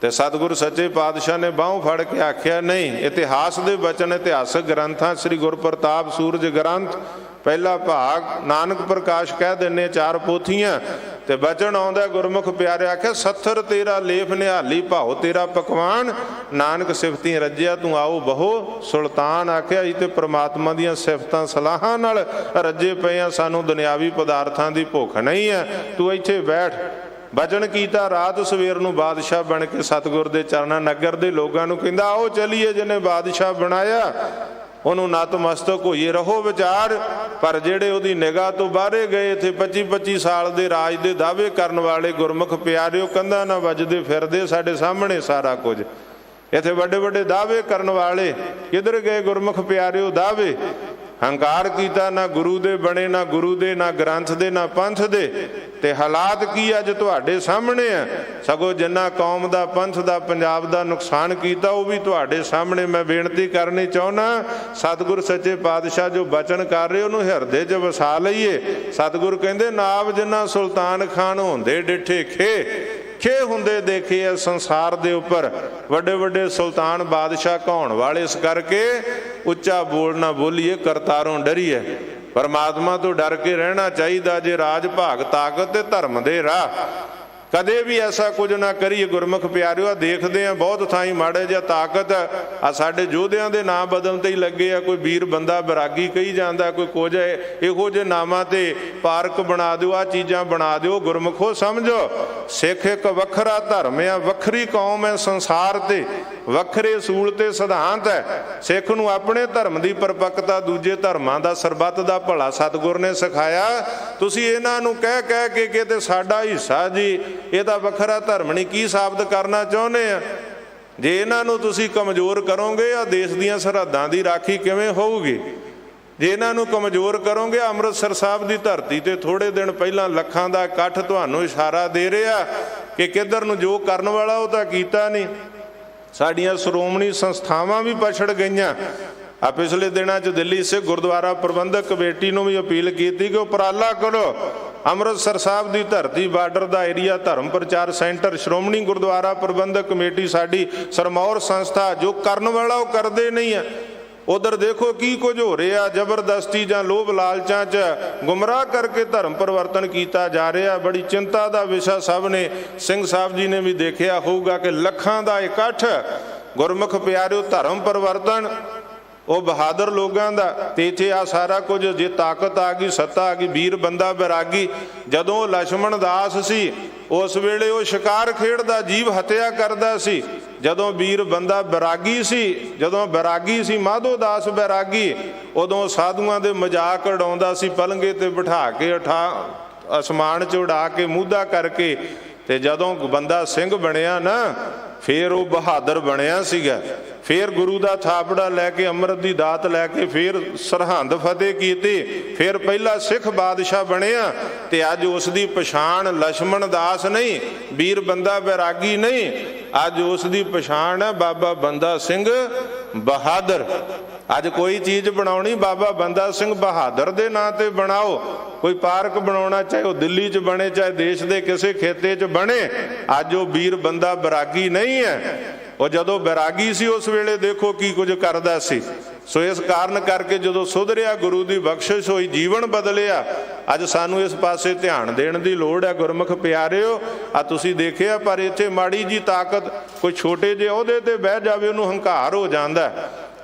ਤੇ ਸਤਿਗੁਰੂ ਸੱਚੇ ਪਾਤਸ਼ਾਹ ਨੇ ਬਾਹੋਂ ਫੜ ਕੇ ਆਖਿਆ ਨਹੀਂ। ਇਤਿਹਾਸ ਦੇ ਬਚਨ ਇਤਿਹਾਸਕ ਗ੍ਰੰਥਾਂ ਸ੍ਰੀ ਗੁਰਪ੍ਰਤਾਪ ਸੂਰਜ ਗ੍ਰੰਥ ਪਹਿਲਾ ਭਾਗ ਨਾਨਕ ਪ੍ਰਕਾਸ਼ ਕਹਿ ਦਿੰਨੇ, 4 ਪੋਥੀਆਂ ਤੇ ਬਚਨ ਆਉਂਦਾ ਗੁਰਮੁਖ ਪਿਆਰੇ ਆਖਿਆ ਸੱਥਰ ਤੇਰਾ ਲੇਫ ਨਿਹਾਲੀ ਭਾਉ ਤੇਰਾ ਪਕਵਾਨ, ਨਾਨਕ ਸਿਫਤੀ ਰੱਜਿਆ ਤੂੰ ਆਓ ਬਹੁ ਸੁਲਤਾਨ। ਆਖਿਆ ਜੀ ਤੇ ਪ੍ਰਮਾਤਮਾ ਦੀਆਂ ਸਿਫਤਾਂ ਸਲਾਹਾਂ ਨਾਲ ਰੱਜੇ ਪਏ ਆ, ਸਾਨੂੰ ਦੁਨਿਆਵੀ ਪਦਾਰਥਾਂ ਦੀ ਭੁੱਖ ਨਹੀਂ ਹੈ, ਤੂੰ ਇੱਥੇ ਬੈਠ। ਬਚਨ ਕੀਤਾ, ਰਾਤ ਸਵੇਰ ਨੂੰ ਬਾਦਸ਼ਾਹ ਬਣ ਕੇ ਸਤਿਗੁਰ ਦੇ ਚਰਨਾਂ, ਨਗਰ ਦੇ ਲੋਕਾਂ ਨੂੰ ਕਹਿੰਦਾ ਆਓ ਚੱਲੀਏ ਜਿਹਨੇ ਬਾਦਸ਼ਾਹ ਬਣਾਇਆ ਉਹਨੂੰ ਨਤਮਸਤਕ ਹੋਈਏ, ਰਹੋ ਵਿਚਾਰ। ਪਰ ਜਿਹੜੇ ਉਹਦੀ ਨਿਗਾਹ ਤੋਂ ਬਾਹਰੇ ਗਏ, ਇੱਥੇ 25-25 ਸਾਲ ਦੇ ਰਾਜ ਦੇ ਦਾਅਵੇ ਕਰਨ ਵਾਲੇ ਗੁਰਮੁਖ ਪਿਆਰਿਓ ਕੰਧਾਂ ਨਾ ਵੱਜਦੇ ਫਿਰਦੇ, ਸਾਡੇ ਸਾਹਮਣੇ ਸਾਰਾ ਕੁਝ। ਇੱਥੇ ਵੱਡੇ ਵੱਡੇ ਦਾਅਵੇ ਕਰਨ ਵਾਲੇ ਕਿੱਧਰ ਗਏ ਗੁਰਮੁਖ ਪਿਆਰਿਓ? ਦਾਅਵੇ ਹੰਕਾਰ ਕੀਤਾ, ਨਾ ਗੁਰੂ ਦੇ ਬਣੇ, ਨਾ ਗੁਰੂ ਦੇ, ਨਾ ਗ੍ਰੰਥ ਦੇ, ਨਾ ਪੰਥ ਦੇ। ਤੇ ਹਾਲਾਤ ਕੀ ਅੱਜ ਤੁਹਾਡੇ ਸਾਹਮਣੇ ਆ। ਸਗੋਂ ਜਿੰਨਾ ਕੌਮ ਦਾ, ਪੰਥ ਦਾ, ਪੰਜਾਬ ਦਾ ਨੁਕਸਾਨ ਕੀਤਾ ਉਹ ਵੀ ਤੁਹਾਡੇ ਸਾਹਮਣੇ। ਮੈਂ ਬੇਨਤੀ ਕਰਨੀ ਚਾਹੁੰਦਾ, ਸਤਿਗੁਰ ਸੱਚੇ ਪਾਤਸ਼ਾਹ ਜੋ ਬਚਨ ਕਰ ਰਹੇ ਉਹਨੂੰ ਹਿਰਦੇ 'ਚ ਵਸਾ ਲਈਏ। ਸਤਿਗੁਰ ਕਹਿੰਦੇ ਨਾਬ ਜਿੰਨਾ ਸੁਲਤਾਨ ਖਾਨ ਹੁੰਦੇ ਡਿੱਠੇ ਖੇ ਹੁੰਦੇ ਦੇਖੇ ਆ ਸੰਸਾਰ ਦੇ ਉੱਪਰ, ਵੱਡੇ ਵੱਡੇ ਸੁਲਤਾਨ ਬਾਦਸ਼ਾਹ ਕਹਾਉਣ ਵਾਲੇ। ਇਸ ਕਰਕੇ ਉੱਚਾ ਬੋਲ ਨਾ ਬੋਲੀਏ, ਕਰਤਾਰੋਂ ਡਰੀਏ। ਪਰਮਾਤਮਾ ਤੋਂ ਡਰ ਕੇ ਰਹਿਣਾ ਚਾਹੀਦਾ। ਜੇ ਰਾਜ ਭਾਗ ਤਾਕਤ ਤੇ ਧਰਮ ਦੇ ਰਾਹ, ਕਦੇ ਵੀ ਐਸਾ ਕੁਝ ਨਾ ਕਰੀਏ ਗੁਰਮੁਖ ਪਿਆਰਿਓ। ਦੇਖਦੇ ਆ ਬਹੁਤ ਥਾਈਂ ਮਾੜੇ ਜਿਹਾ ਤਾਕਤ ਆ ਸਾਡੇ ਯੋਧਿਆਂ ਦੇ ਨਾਂ ਬਦਲਣ ਤੇ ਹੀ ਲੱਗੇ ਆ। ਕੋਈ ਵੀਰ ਬੰਦਾ ਬੈਰਾਗੀ ਕਹੀ ਜਾਂਦਾ, ਕੋਈ ਕੁਝ ਇਹੋ ਜਿਹੇ ਨਾਮਾਂ ਤੇ ਪਾਰਕ ਬਣਾ ਦਿਓ, ਆ ਚੀਜ਼ਾਂ ਬਣਾ ਦਿਓ। ਗੁਰਮੁਖੋ ਸਮਝੋ, ਸਿੱਖ ਇੱਕ ਵੱਖਰਾ ਧਰਮ ਆ, ਵੱਖਰੀ ਕੌਮ ਹੈ ਸੰਸਾਰ ਤੇ, ਵੱਖਰੇ ਅਸੂਲ ਤੇ ਸਿਧਾਂਤ ਹੈ। ਸਿੱਖ ਨੂੰ ਆਪਣੇ ਧਰਮ ਦੀ ਪਰਪੱਕਤਾ, ਦੂਜੇ ਧਰਮਾਂ ਦਾ, ਸਰਬੱਤ ਦਾ ਭਲਾ ਸਤਿਗੁਰ ਨੇ ਸਿਖਾਇਆ। ਤੁਸੀਂ ਇਹਨਾਂ ਨੂੰ ਕਹਿ ਕੇ ਕਿਤੇ ਸਾਡਾ ਹਿੱਸਾ ਜੀ, ਇਹਦਾ ਵੱਖਰਾ ਧਰਮ ਨਹੀਂ, ਕੀ ਸਾਬਤ ਕਰਨਾ ਚਾਹੁੰਦੇ ਆ? ਜੇ ਇਹਨਾਂ ਨੂੰ ਤੁਸੀਂ ਕਮਜ਼ੋਰ ਕਰੋਗੇ, ਆ ਦੇਸ਼ ਦੀਆਂ ਸਰਹੱਦਾਂ ਦੀ ਰਾਖੀ ਕਿਵੇਂ ਹੋਊਗੀ? ਜੇ ਇਹਨਾਂ ਨੂੰ ਕਮਜ਼ੋਰ ਕਰੋਗੇ, ਅੰਮ੍ਰਿਤਸਰ ਸਾਹਿਬ ਦੀ ਧਰਤੀ ਤੇ ਥੋੜੇ ਦਿਨ ਪਹਿਲਾਂ ਲੱਖਾਂ ਦਾ ਇਕੱਠ ਤੁਹਾਨੂੰ ਇਸ਼ਾਰਾ ਦੇ ਰਿਹਾ ਕਿ ਕਿੱਧਰ ਨੂੰ ਜੋ ਕਰਨ ਵਾਲਾ ਉਹ ਤਾਂ ਕੀਤਾ ਨਹੀਂ। ਸਾਡੀਆਂ ਸ਼੍ਰੋਮਣੀ ਸੰਸਥਾਵਾਂ ਵੀ ਪਛੜ ਗਈਆਂ। ਆ ਪਿਛਲੇ ਦਿਨਾਂ 'ਚ ਦਿੱਲੀ ਸਿੱਖ ਗੁਰਦੁਆਰਾ ਪ੍ਰਬੰਧਕ ਕਮੇਟੀ ਨੂੰ ਵੀ ਅਪੀਲ ਕੀਤੀ ਕਿ ਉਪਰਾਲਾ ਕਰੋ, ਅੰਮ੍ਰਿਤਸਰ ਸਾਹਿਬ ਦੀ ਧਰਤੀ, ਬਾਰਡਰ ਦਾ ਏਰੀਆ, ਧਰਮ ਪ੍ਰਚਾਰ ਸੈਂਟਰ, ਸ਼੍ਰੋਮਣੀ ਗੁਰਦੁਆਰਾ ਪ੍ਰਬੰਧਕ ਕਮੇਟੀ ਸਾਡੀ ਸਰਮੌਰ ਸੰਸਥਾ, ਜੋ ਕਰਨ ਵਾਲਾ ਉਹ ਕਰਦੇ ਨਹੀਂ ਆ। ਉਧਰ ਦੇਖੋ ਕੀ ਕੁਝ ਹੋ ਰਿਹਾ, ਜ਼ਬਰਦਸਤੀ ਜਾਂ ਲੋਭ ਲਾਲਚਾਂ 'ਚ ਗੁੰਮਰਾਹ ਕਰਕੇ ਧਰਮ ਪਰਿਵਰਤਨ ਕੀਤਾ ਜਾ ਰਿਹਾ। ਬੜੀ ਚਿੰਤਾ ਦਾ ਵਿਸ਼ਾ ਸਭ ਨੇ, ਸਿੰਘ ਸਾਹਿਬ ਜੀ ਨੇ ਵੀ ਦੇਖਿਆ ਹੋਊਗਾ ਕਿ ਲੱਖਾਂ ਦਾ ਇਕੱਠ। ਗੁਰਮੁਖ ਪਿਆਰਿਓ, ਧਰਮ ਪਰਿਵਰਤਨ ਉਹ ਬਹਾਦਰ ਲੋਕਾਂ ਦਾ। ਤੇ ਇੱਥੇ ਆ ਸਾਰਾ ਕੁਝ, ਜੇ ਤਾਕਤ ਆ ਗਈ, ਸੱਤਾ ਆ ਗਈ, ਵੀਰ ਬੰਦਾ ਬੈਰਾਗੀ। ਜਦੋਂ ਲਛਮਣ ਦਾਸ ਸੀ ਉਸ ਵੇਲੇ ਉਹ ਸ਼ਿਕਾਰ ਖੇਡਦਾ, ਜੀਵ ਹੱਤਿਆ ਕਰਦਾ ਸੀ। ਜਦੋਂ ਵੀਰ ਬੰਦਾ ਬੈਰਾਗੀ ਸੀ, ਜਦੋਂ ਬੈਰਾਗੀ ਸੀ ਮਾਧੋ ਦਾਸ ਬੈਰਾਗੀ, ਉਦੋਂ ਸਾਧੂਆਂ ਦੇ ਮਜ਼ਾਕ ਉਡਾਉਂਦਾ ਸੀ, ਪਲੰਗੇ ਤੇ ਬਿਠਾ ਕੇ ਅਸਮਾਨ 'ਚ ਉਡਾ ਕੇ ਮੂਧਾ ਕਰਕੇ। ਤੇ ਜਦੋਂ ਬੰਦਾ ਸਿੰਘ ਬਣਿਆ ਨਾ, ਫੇਰ ਉਹ ਬਹਾਦਰ ਬਣਿਆ ਸੀਗਾ। ਫੇਰ ਗੁਰੂ ਦਾ ਥਾਪੜਾ ਲੈ ਕੇ, ਅੰਮ੍ਰਿਤ ਦੀ ਦਾਤ ਲੈ ਕੇ ਫੇਰ ਸਰਹੰਦ ਫਤਿਹ ਕੀਤੀ, ਫੇਰ ਪਹਿਲਾ ਸਿੱਖ ਬਾਦਸ਼ਾਹ ਬਣਿਆ। ਤੇ ਅੱਜ ਉਸ ਦੀ ਪਛਾਣ ਲਛਮਣ ਦਾਸ ਨਹੀਂ, ਵੀਰ ਬੰਦਾ ਬੈਰਾਗੀ ਨਹੀਂ, ਅੱਜ ਉਸ ਦੀ ਪਛਾਣ ਹੈ ਬਾਬਾ ਬੰਦਾ ਸਿੰਘ ਬਹਾਦਰ। ਅੱਜ ਕੋਈ ਚੀਜ਼ ਬਣਾਉਣੀ, ਬਾਬਾ ਬੰਦਾ ਸਿੰਘ ਬਹਾਦਰ ਦੇ ਨਾਂ ਤੇ ਬਣਾਓ। ਕੋਈ ਪਾਰਕ ਬਣਾਉਣਾ, ਚਾਹੇ ਉਹ ਦਿੱਲੀ 'ਚ ਬਣੇ, ਚਾਹੇ ਦੇਸ਼ ਦੇ ਕਿਸੇ ਖੇਤੇ 'ਚ ਬਣੇ, ਅੱਜ ਉਹ ਵੀਰ ਬੰਦਾ ਬੈਰਾਗੀ ਨਹੀਂ ਹੈ। ਉਹ ਜਦੋਂ ਬੈਰਾਗੀ ਸੀ ਉਸ ਵੇਲੇ ਦੇਖੋ ਕੀ ਕੁਝ ਕਰਦਾ ਸੀ। ਸੋ ਇਸ ਕਾਰਨ ਕਰਕੇ ਜਦੋਂ ਸੁਧਰਿਆ, ਗੁਰੂ ਦੀ ਬਖਸ਼ਿਸ਼ ਹੋਈ, ਜੀਵਨ ਬਦਲਿਆ, ਅੱਜ ਸਾਨੂੰ ਇਸ ਪਾਸੇ ਧਿਆਨ ਦੇਣ ਦੀ ਲੋੜ ਹੈ। ਗੁਰਮੁਖ ਪਿਆਰਿਓ, ਆ ਤੁਸੀਂ ਦੇਖਿਆ, ਪਰ ਇੱਥੇ ਮਾੜੀ ਜੀ ਤਾਕਤ, ਕੋਈ ਛੋਟੇ ਜਿਹੇ ਅਹੁਦੇ ਤੇ ਬਹਿ ਜਾਵੇ ਉਹਨੂੰ ਹੰਕਾਰ ਹੋ ਜਾਂਦਾ।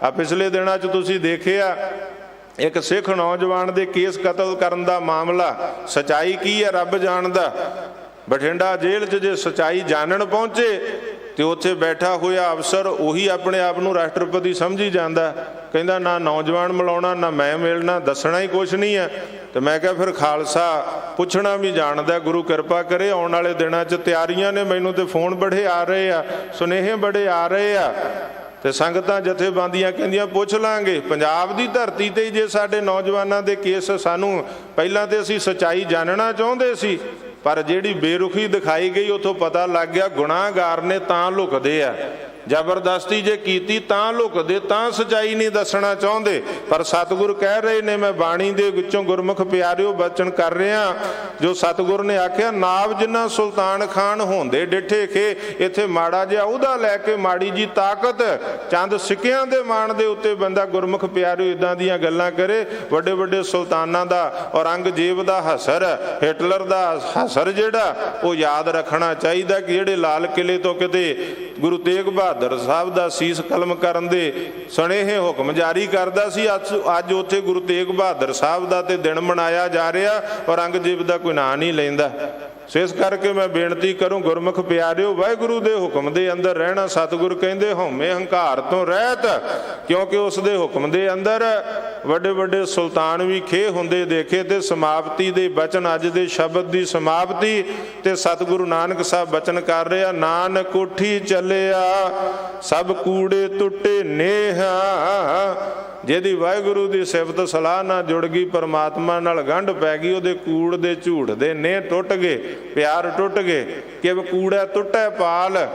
ਆ ਪਿਛਲੇ ਦਿਨਾਂ 'ਚ ਤੁਸੀਂ ਦੇਖਿਆ ਇੱਕ ਸਿੱਖ ਨੌਜਵਾਨ ਦੇ ਕੇਸ ਕਤਲ ਕਰਨ ਦਾ ਮਾਮਲਾ, ਸਚਾਈ ਕੀ ਹੈ ਰੱਬ ਜਾਣਦਾ। ਬਠਿੰਡਾ ਜੇਲ੍ਹ 'ਚ ਜੇ ਸਚਾਈ ਜਾਣਨ ਪਹੁੰਚੇ ਤੇ ਉੱਥੇ ਬੈਠਾ ਹੋਇਆ ਅਫਸਰ ਉਹੀ ਆਪਣੇ ਆਪ ਨੂੰ ਰਾਸ਼ਟਰਪਤੀ ਸਮਝੀ ਜਾਂਦਾ, ਕਹਿੰਦਾ ਨਾ ਨੌਜਵਾਨ ਮਿਲਾਉਣਾ, ਨਾ ਮੈਂ ਮਿਲਣਾ, ਦੱਸਣਾ ਹੀ ਕੁਛ ਨਹੀਂ ਹੈ। ਤੇ ਮੈਂ ਕਿਹਾ ਫਿਰ ਖਾਲਸਾ ਪੁੱਛਣਾ ਵੀ ਜਾਣਦਾ, ਗੁਰੂ ਕਿਰਪਾ ਕਰੇ। ਆਉਣ ਵਾਲੇ ਦਿਨਾਂ 'ਚ ਤਿਆਰੀਆਂ ਨੇ, ਮੈਨੂੰ ਤੇ ਫੋਨ ਬੜੇ ਆ ਰਹੇ ਆ, ਸੁਨੇਹੇ ਬੜੇ ਆ ਰਹੇ ਆ, ਤੇ ਸੰਗਤਾਂ ਜਥੇਬੰਦੀਆਂ ਕਹਿੰਦੀਆਂ ਪੁੱਛ ਲਾਂਗੇ। ਪੰਜਾਬ ਦੀ ਧਰਤੀ ਤੇ ਜੇ ਸਾਡੇ ਨੌਜਵਾਨਾਂ ਦੇ ਕੇਸ, ਸਾਨੂੰ ਪਹਿਲਾਂ ਤੇ ਅਸੀਂ ਸੱਚਾਈ ਜਾਣਨਾ ਚਾਹੁੰਦੇ ਸੀ, ਪਰ ਜਿਹੜੀ ਬੇਰੁਖੀ ਦਿਖਾਈ ਗਈ ਉੱਥੋਂ ਪਤਾ ਲੱਗ ਗਿਆ ਗੁਨਾਹਗਾਰ ਨੇ ਤਾਂ ਲੁਕਦੇ ਆ, ਜ਼ਬਰਦਸਤੀ ਜੇ ਕੀਤੀ ਤਾਂ ਲੁਕਦੇ, ਤਾਂ ਸੱਚਾਈ ਨਹੀਂ ਦੱਸਣਾ ਚਾਹੁੰਦੇ। ਪਰ ਸਤਿਗੁਰ ਕਹਿ ਰਹੇ ਨੇ, ਮੈਂ ਬਾਣੀ ਦੇ ਵਿੱਚੋਂ ਗੁਰਮੁਖ ਪਿਆਰਿਓ ਬਚਨ ਕਰ ਰਿਹਾ, ਜੋ ਸਤਿਗੁਰ ਨੇ ਆਖਿਆ, ਨਾਮ ਜਿੰਨਾ ਸੁਲਤਾਨ ਖਾਨ ਹੁੰਦੇ ਡਿੱਠੇ ਖੇ, ਇੱਥੇ ਮਾੜਾ ਜਿਹਾ ਉਹਦਾ ਲੈ ਕੇ ਮਾੜੀ ਜੀ ਤਾਕਤ, ਚੰਦ ਸਿੱਕਿਆਂ ਦੇ ਮਾਣ ਦੇ ਉੱਤੇ ਬੰਦਾ ਗੁਰਮੁਖ ਪਿਆਰਿਓ ਇਦਾਂ ਦੀਆਂ ਗੱਲਾਂ ਕਰੇ। ਵੱਡੇ ਵੱਡੇ ਸੁਲਤਾਨਾਂ ਦਾ, ਔਰੰਗਜ਼ੇਬ ਦਾ ਹਸਰ, ਹਿਟਲਰ ਦਾ ਹਸਰ ਜਿਹੜਾ ਉਹ ਯਾਦ ਰੱਖਣਾ ਚਾਹੀਦਾ ਕਿ ਜਿਹੜੇ ਲਾਲ ਕਿਲੇ ਤੋਂ ਕਿਤੇ ਗੁਰੂ ਤੇਗ ਬਹਾਦਰ ਸਾਹਿਬ ਦਾ ਸੀਸ ਕਲਮ ਕਰਨ ਦੇ ਸੁਨੇਹੇ ਹੁਕਮ ਜਾਰੀ ਕਰਦਾ ਸੀ, ਅੱਜ ਉੱਥੇ ਗੁਰੂ ਤੇਗ ਬਹਾਦਰ ਸਾਹਿਬ ਦਾ ਤੇ ਦਿਨ ਮਨਾਇਆ ਜਾ ਰਿਹਾ, ਔਰੰਗਜ਼ੇਬ ਦਾ ਕੋਈ ਨਾਂ ਨਹੀਂ ਲੈਂਦਾ। ਸੋ ਇਸ ਕਰਕੇ ਮੈਂ ਬੇਨਤੀ ਕਰੂੰ, ਗੁਰਮੁਖ ਪਿਆਰਿਓ, ਵਾਹਿਗੁਰੂ ਦੇ ਹੁਕਮ ਦੇ ਅੰਦਰ ਰਹਿਣਾ। ਸਤਿਗੁਰ ਕਹਿੰਦੇ ਹਉਮੈ ਹੰਕਾਰ ਤੋਂ ਰਹਿਤ, ਕਿਉਂਕਿ ਉਸ ਦੇ ਹੁਕਮ ਦੇ ਅੰਦਰ ਵੱਡੇ ਵੱਡੇ ਸੁਲਤਾਨ ਵੀ ਖੇ ਹੁੰਦੇ ਦੇਖੇ। ਤੇ ਸਮਾਪਤੀ ਦੇ ਬਚਨ, ਅੱਜ ਦੇ ਸ਼ਬਦ ਦੀ ਸਮਾਪਤੀ ਤੇ ਸਤਿਗੁਰੂ ਨਾਨਕ ਸਾਹਿਬ ਬਚਨ ਕਰ ਰਿਹਾ, ਨਾਨਕ ਉਠੀ ਚੱਲਿਆ ਸਭ ਕੂੜੇ ਟੁੱਟੇ ਨੇਹਾ। ਜਿਹਦੀ ਵਾਹਿਗੁਰੂ ਦੀ ਸਿਫਤ ਸਲਾਹ ਨਾਲ ਜੁੜ ਗਈ, ਪਰਮਾਤਮਾ ਨਾਲ ਗੰਢ ਪੈ ਗਈ, ਉਹਦੇ ਕੂੜ ਦੇ ਝੂਠ ਦੇ ਨੇ ਟੁੱਟ ਗਏ, ਪਿਆਰ ਟੁੱਟ ਗਏ। ਕਿ ਕੂੜਾ ਟੁੱਟੈ ਪਾਲ,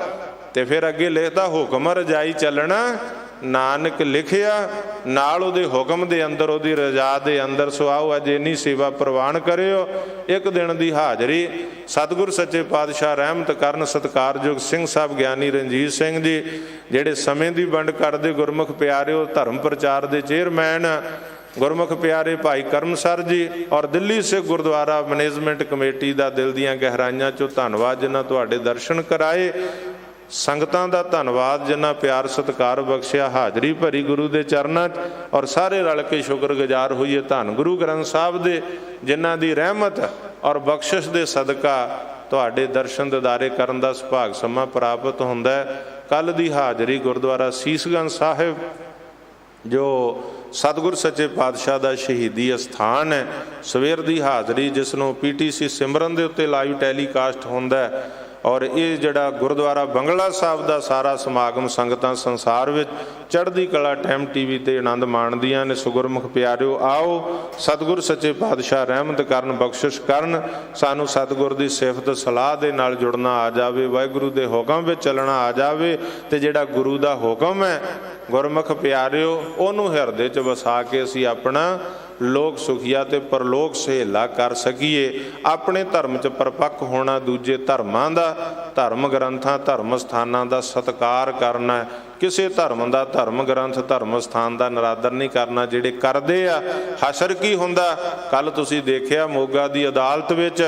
ਤੇ ਫਿਰ ਅੱਗੇ ਲਿਖਦਾ ਹੁਕਮ ਰਜਾਈ ਚੱਲਣਾ, ਨਾਨਕ ਲਿਖਿਆ ਨਾਲ ਉਹਦੇ ਹੁਕਮ ਦੇ ਅੰਦਰ, ਉਹਦੀ ਰਜ਼ਾ ਦੇ ਅੰਦਰ। ਸੋ ਆਓ ਅੱਜ ਇੰਨੀ ਸੇਵਾ ਪ੍ਰਵਾਨ ਕਰਿਓ। ਇੱਕ ਦਿਨ ਦੀ ਹਾਜ਼ਰੀ ਸਤਿਗੁਰ ਸੱਚੇ ਪਾਤਸ਼ਾਹ ਰਹਿਮਤ ਕਰਨ, ਸਤਿਕਾਰਯੋਗ ਸਿੰਘ ਸਾਹਿਬ ਗਿਆਨੀ ਰਣਜੀਤ ਸਿੰਘ ਜੀ, ਜਿਹੜੇ ਸਮੇਂ ਦੀ ਵੰਡ ਕਰਦੇ ਗੁਰਮੁਖ ਪਿਆਰਿਓ, ਧਰਮ ਪ੍ਰਚਾਰ ਦੇ ਚੇਅਰਮੈਨ ਗੁਰਮੁਖ ਪਿਆਰੇ ਭਾਈ ਕਰਮਸਰ ਜੀ, ਔਰ ਦਿੱਲੀ ਸਿੱਖ ਗੁਰਦੁਆਰਾ ਮੈਨੇਜਮੈਂਟ ਕਮੇਟੀ ਦਾ ਦਿਲ ਦੀਆਂ ਗਹਿਰਾਈਆਂ 'ਚੋਂ ਧੰਨਵਾਦ, ਜਿਨ੍ਹਾਂ ਤੁਹਾਡੇ ਦਰਸ਼ਨ ਕਰਾਏ। ਸੰਗਤਾਂ ਦਾ ਧੰਨਵਾਦ ਜਿਨ੍ਹਾਂ ਪਿਆਰ ਸਤਿਕਾਰ ਬਖਸ਼ਿਆ, ਹਾਜ਼ਰੀ ਭਰੀ ਗੁਰੂ ਦੇ ਚਰਨਾਂ 'ਚ, ਔਰ ਸਾਰੇ ਰਲ ਕੇ ਸ਼ੁਕਰਗੁਜ਼ਾਰ ਹੋਈਏ ਧੰਨ ਗੁਰੂ ਗ੍ਰੰਥ ਸਾਹਿਬ ਦੇ, ਜਿਨ੍ਹਾਂ ਦੀ ਰਹਿਮਤ ਔਰ ਬਖਸ਼ਿਸ਼ ਦੇ ਸਦਕਾ ਤੁਹਾਡੇ ਦਰਸ਼ਨ ਦਿਦਾਰੇ ਕਰਨ ਦਾ ਸੁਭਾਗ ਸਮਾਂ ਪ੍ਰਾਪਤ ਹੁੰਦਾ ਹੈ। ਕੱਲ੍ਹ ਦੀ ਹਾਜ਼ਰੀ ਗੁਰਦੁਆਰਾ ਸੀਸਗੰਜ ਸਾਹਿਬ, ਜੋ ਸਤਿਗੁਰ ਸੱਚੇ ਪਾਤਸ਼ਾਹ ਦਾ ਸ਼ਹੀਦੀ ਅਸਥਾਨ ਹੈ, ਸਵੇਰ ਦੀ ਹਾਜ਼ਰੀ ਜਿਸ ਨੂੰ PTC ਸਿਮਰਨ ਦੇ ਉੱਤੇ ਲਾਈਵ ਟੈਲੀਕਾਸਟ ਹੁੰਦਾ ਹੈ। ਔਰ ਇਹ ਜਿਹੜਾ ਗੁਰਦੁਆਰਾ ਬੰਗਲਾ ਸਾਹਿਬ ਦਾ ਸਾਰਾ ਸਮਾਗਮ ਸੰਗਤਾਂ ਸੰਸਾਰ ਵਿੱਚ ਚੜ੍ਹਦੀ ਕਲਾ ਟਾਈਮ TV ਤੇ ਆਨੰਦ ਮਾਣਦੀਆਂ ਨੇ। ਸੁਗੁਰਮੁਖ ਪਿਆਰਿਓ, ਆਓ ਸਤਿਗੁਰ ਸੱਚੇ ਪਾਤਸ਼ਾਹ ਰਹਿਮਤ ਕਰਨ, ਬਖਸ਼ਿਸ਼ ਕਰਨ, ਸਾਨੂੰ ਸਤਿਗੁਰ ਦੀ ਸਿਫਤ ਸਲਾਹ ਦੇ ਨਾਲ ਜੁੜਨਾ ਆ ਜਾਵੇ, ਵਾਹਿਗੁਰੂ ਦੇ ਹੁਕਮ ਵਿੱਚ ਚੱਲਣਾ ਆ ਜਾਵੇ, ਤੇ ਜਿਹੜਾ ਗੁਰੂ ਦਾ ਹੁਕਮ ਹੈ ਗੁਰਮੁਖ ਪਿਆਰਿਓ, ਉਹਨੂੰ ਹਿਰਦੇ 'ਚ ਵਸਾ ਕੇ ਅਸੀਂ ਆਪਣਾ ਲੋਕ ਸੁਖੀਆ ਤੇ ਪਰਲੋਕ ਸਹੇਲਾ ਕਰ ਸਕੀਏ। ਆਪਣੇ ਧਰਮ 'ਚ ਪਰਪੱਕ ਹੋਣਾ, ਦੂਜੇ ਧਰਮਾਂ ਦਾ, ਧਰਮ ਗ੍ਰੰਥਾਂ, ਧਰਮ ਸਥਾਨਾਂ ਦਾ ਸਤਿਕਾਰ ਕਰਨਾ, ਕਿਸੇ ਧਰਮ ਦਾ, ਧਰਮ ਗ੍ਰੰਥ, ਧਰਮ ਸਥਾਨ ਦਾ ਨਰਾਦਰ ਨਹੀਂ ਕਰਨਾ। ਜਿਹੜੇ ਕਰਦੇ ਆ, ਹਸ਼ਰ ਕੀ ਹੁੰਦਾ, ਕੱਲ ਤੁਸੀਂ ਦੇਖਿਆ ਮੋਗਾ ਦੀ ਅਦਾਲਤ ਵਿੱਚ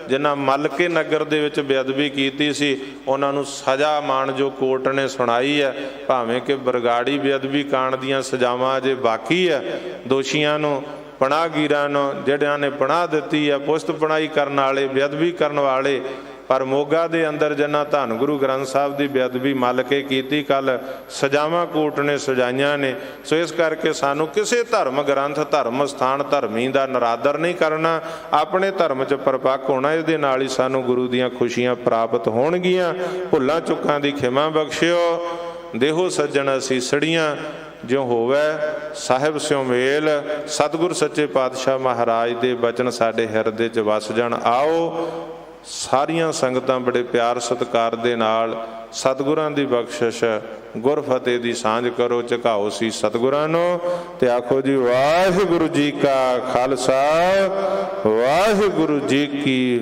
ਜਿਨ੍ਹਾਂ ਮਲਕੇ ਨਗਰ ਦੇ ਵਿੱਚ ਬੇਅਦਬੀ ਕੀਤੀ ਸੀ, ਉਹਨਾਂ ਨੂੰ ਸਜ਼ਾ ਮਾਣਯੋਗ ਕੋਰਟ ਨੇ ਸੁਣਾਈ ਹੈ। ਭਾਵੇਂ ਕਿ ਬਰਗਾੜੀ ਬੇਅਦਬੀ ਕਾਂਡ ਦੀਆਂ ਸਜ਼ਾਵਾਂ ਅਜੇ ਬਾਕੀ ਹੈ, ਦੋਸ਼ੀਆਂ ਨੂੰ, ਪਨਾਹਗੀਰਾਂ ਨੂੰ, ਜਿਹੜਿਆਂ ਨੇ ਪਨਾਹ ਦਿੱਤੀ ਹੈ, ਪੁਸਤ ਪਨਾਹੀ ਕਰਨ ਵਾਲੇ, ਬੇਅਦਬੀ ਕਰਨ ਵਾਲੇ, ਪਰ ਮੋਗਾ ਦੇ ਅੰਦਰ ਜਿਨ੍ਹਾਂ ਧੰਨ ਗੁਰੂ ਗ੍ਰੰਥ ਸਾਹਿਬ ਦੀ ਬੇਅਦਬੀ ਮੱਲ ਕੇ ਕੀਤੀ, ਕੱਲ ਸਜ਼ਾਵਾਂ ਕੋਰਟ ਨੇ ਸਜਾਈਆਂ ਨੇ। ਸੋ ਇਸ ਕਰਕੇ ਸਾਨੂੰ ਕਿਸੇ ਧਰਮ ਗ੍ਰੰਥ, ਧਰਮ ਸਥਾਨ, ਧਰਮੀ ਦਾ ਨਰਾਦਰ ਨਹੀਂ ਕਰਨਾ, ਆਪਣੇ ਧਰਮ 'ਚ ਪਰਪੱਕ ਹੋਣਾ। ਇਹਦੇ ਨਾਲ ਹੀ ਸਾਨੂੰ ਗੁਰੂ ਦੀਆਂ ਖੁਸ਼ੀਆਂ ਪ੍ਰਾਪਤ ਹੋਣਗੀਆਂ। ਭੁੱਲਾਂ ਚੁੱਕਾਂ ਦੀ ਖਿਮਾ ਬਖਸ਼ਿਓ। ਦੇਹੋ ਸੱਜਣ ਅਸੀਸੜੀਆਂ, ਜਿਉ ਹੋਵੇ ਸਾਹਿਬ ਸਿਉ ਮੇਲ। ਸਤਿਗੁਰ ਸੱਚੇ ਪਾਤਸ਼ਾਹ ਮਹਾਰਾਜ ਦੇ ਬਚਨ ਸਾਡੇ ਹਿਰਦੇ 'ਚ ਵਸ ਜਾਣ। ਆਓ ਸਾਰੀਆਂ ਸੰਗਤਾਂ ਬੜੇ ਪਿਆਰ ਸਤਿਕਾਰ ਦੇ ਨਾਲ ਸਤਿਗੁਰਾਂ ਦੀ ਬਖਸ਼ਿਸ਼, ਗੁਰ ਫਤਿਹ ਦੀ ਸਾਂਝ ਕਰੋ। ਝੁਕਾਓ ਸੀ ਸਤਿਗੁਰਾਂ ਨੂੰ ਤੇ ਆਖੋ ਜੀ ਵਾਹਿਗੁਰੂ ਜੀ ਕਾ ਖਾਲਸਾ, ਵਾਹਿਗੁਰੂ ਜੀ ਕੀ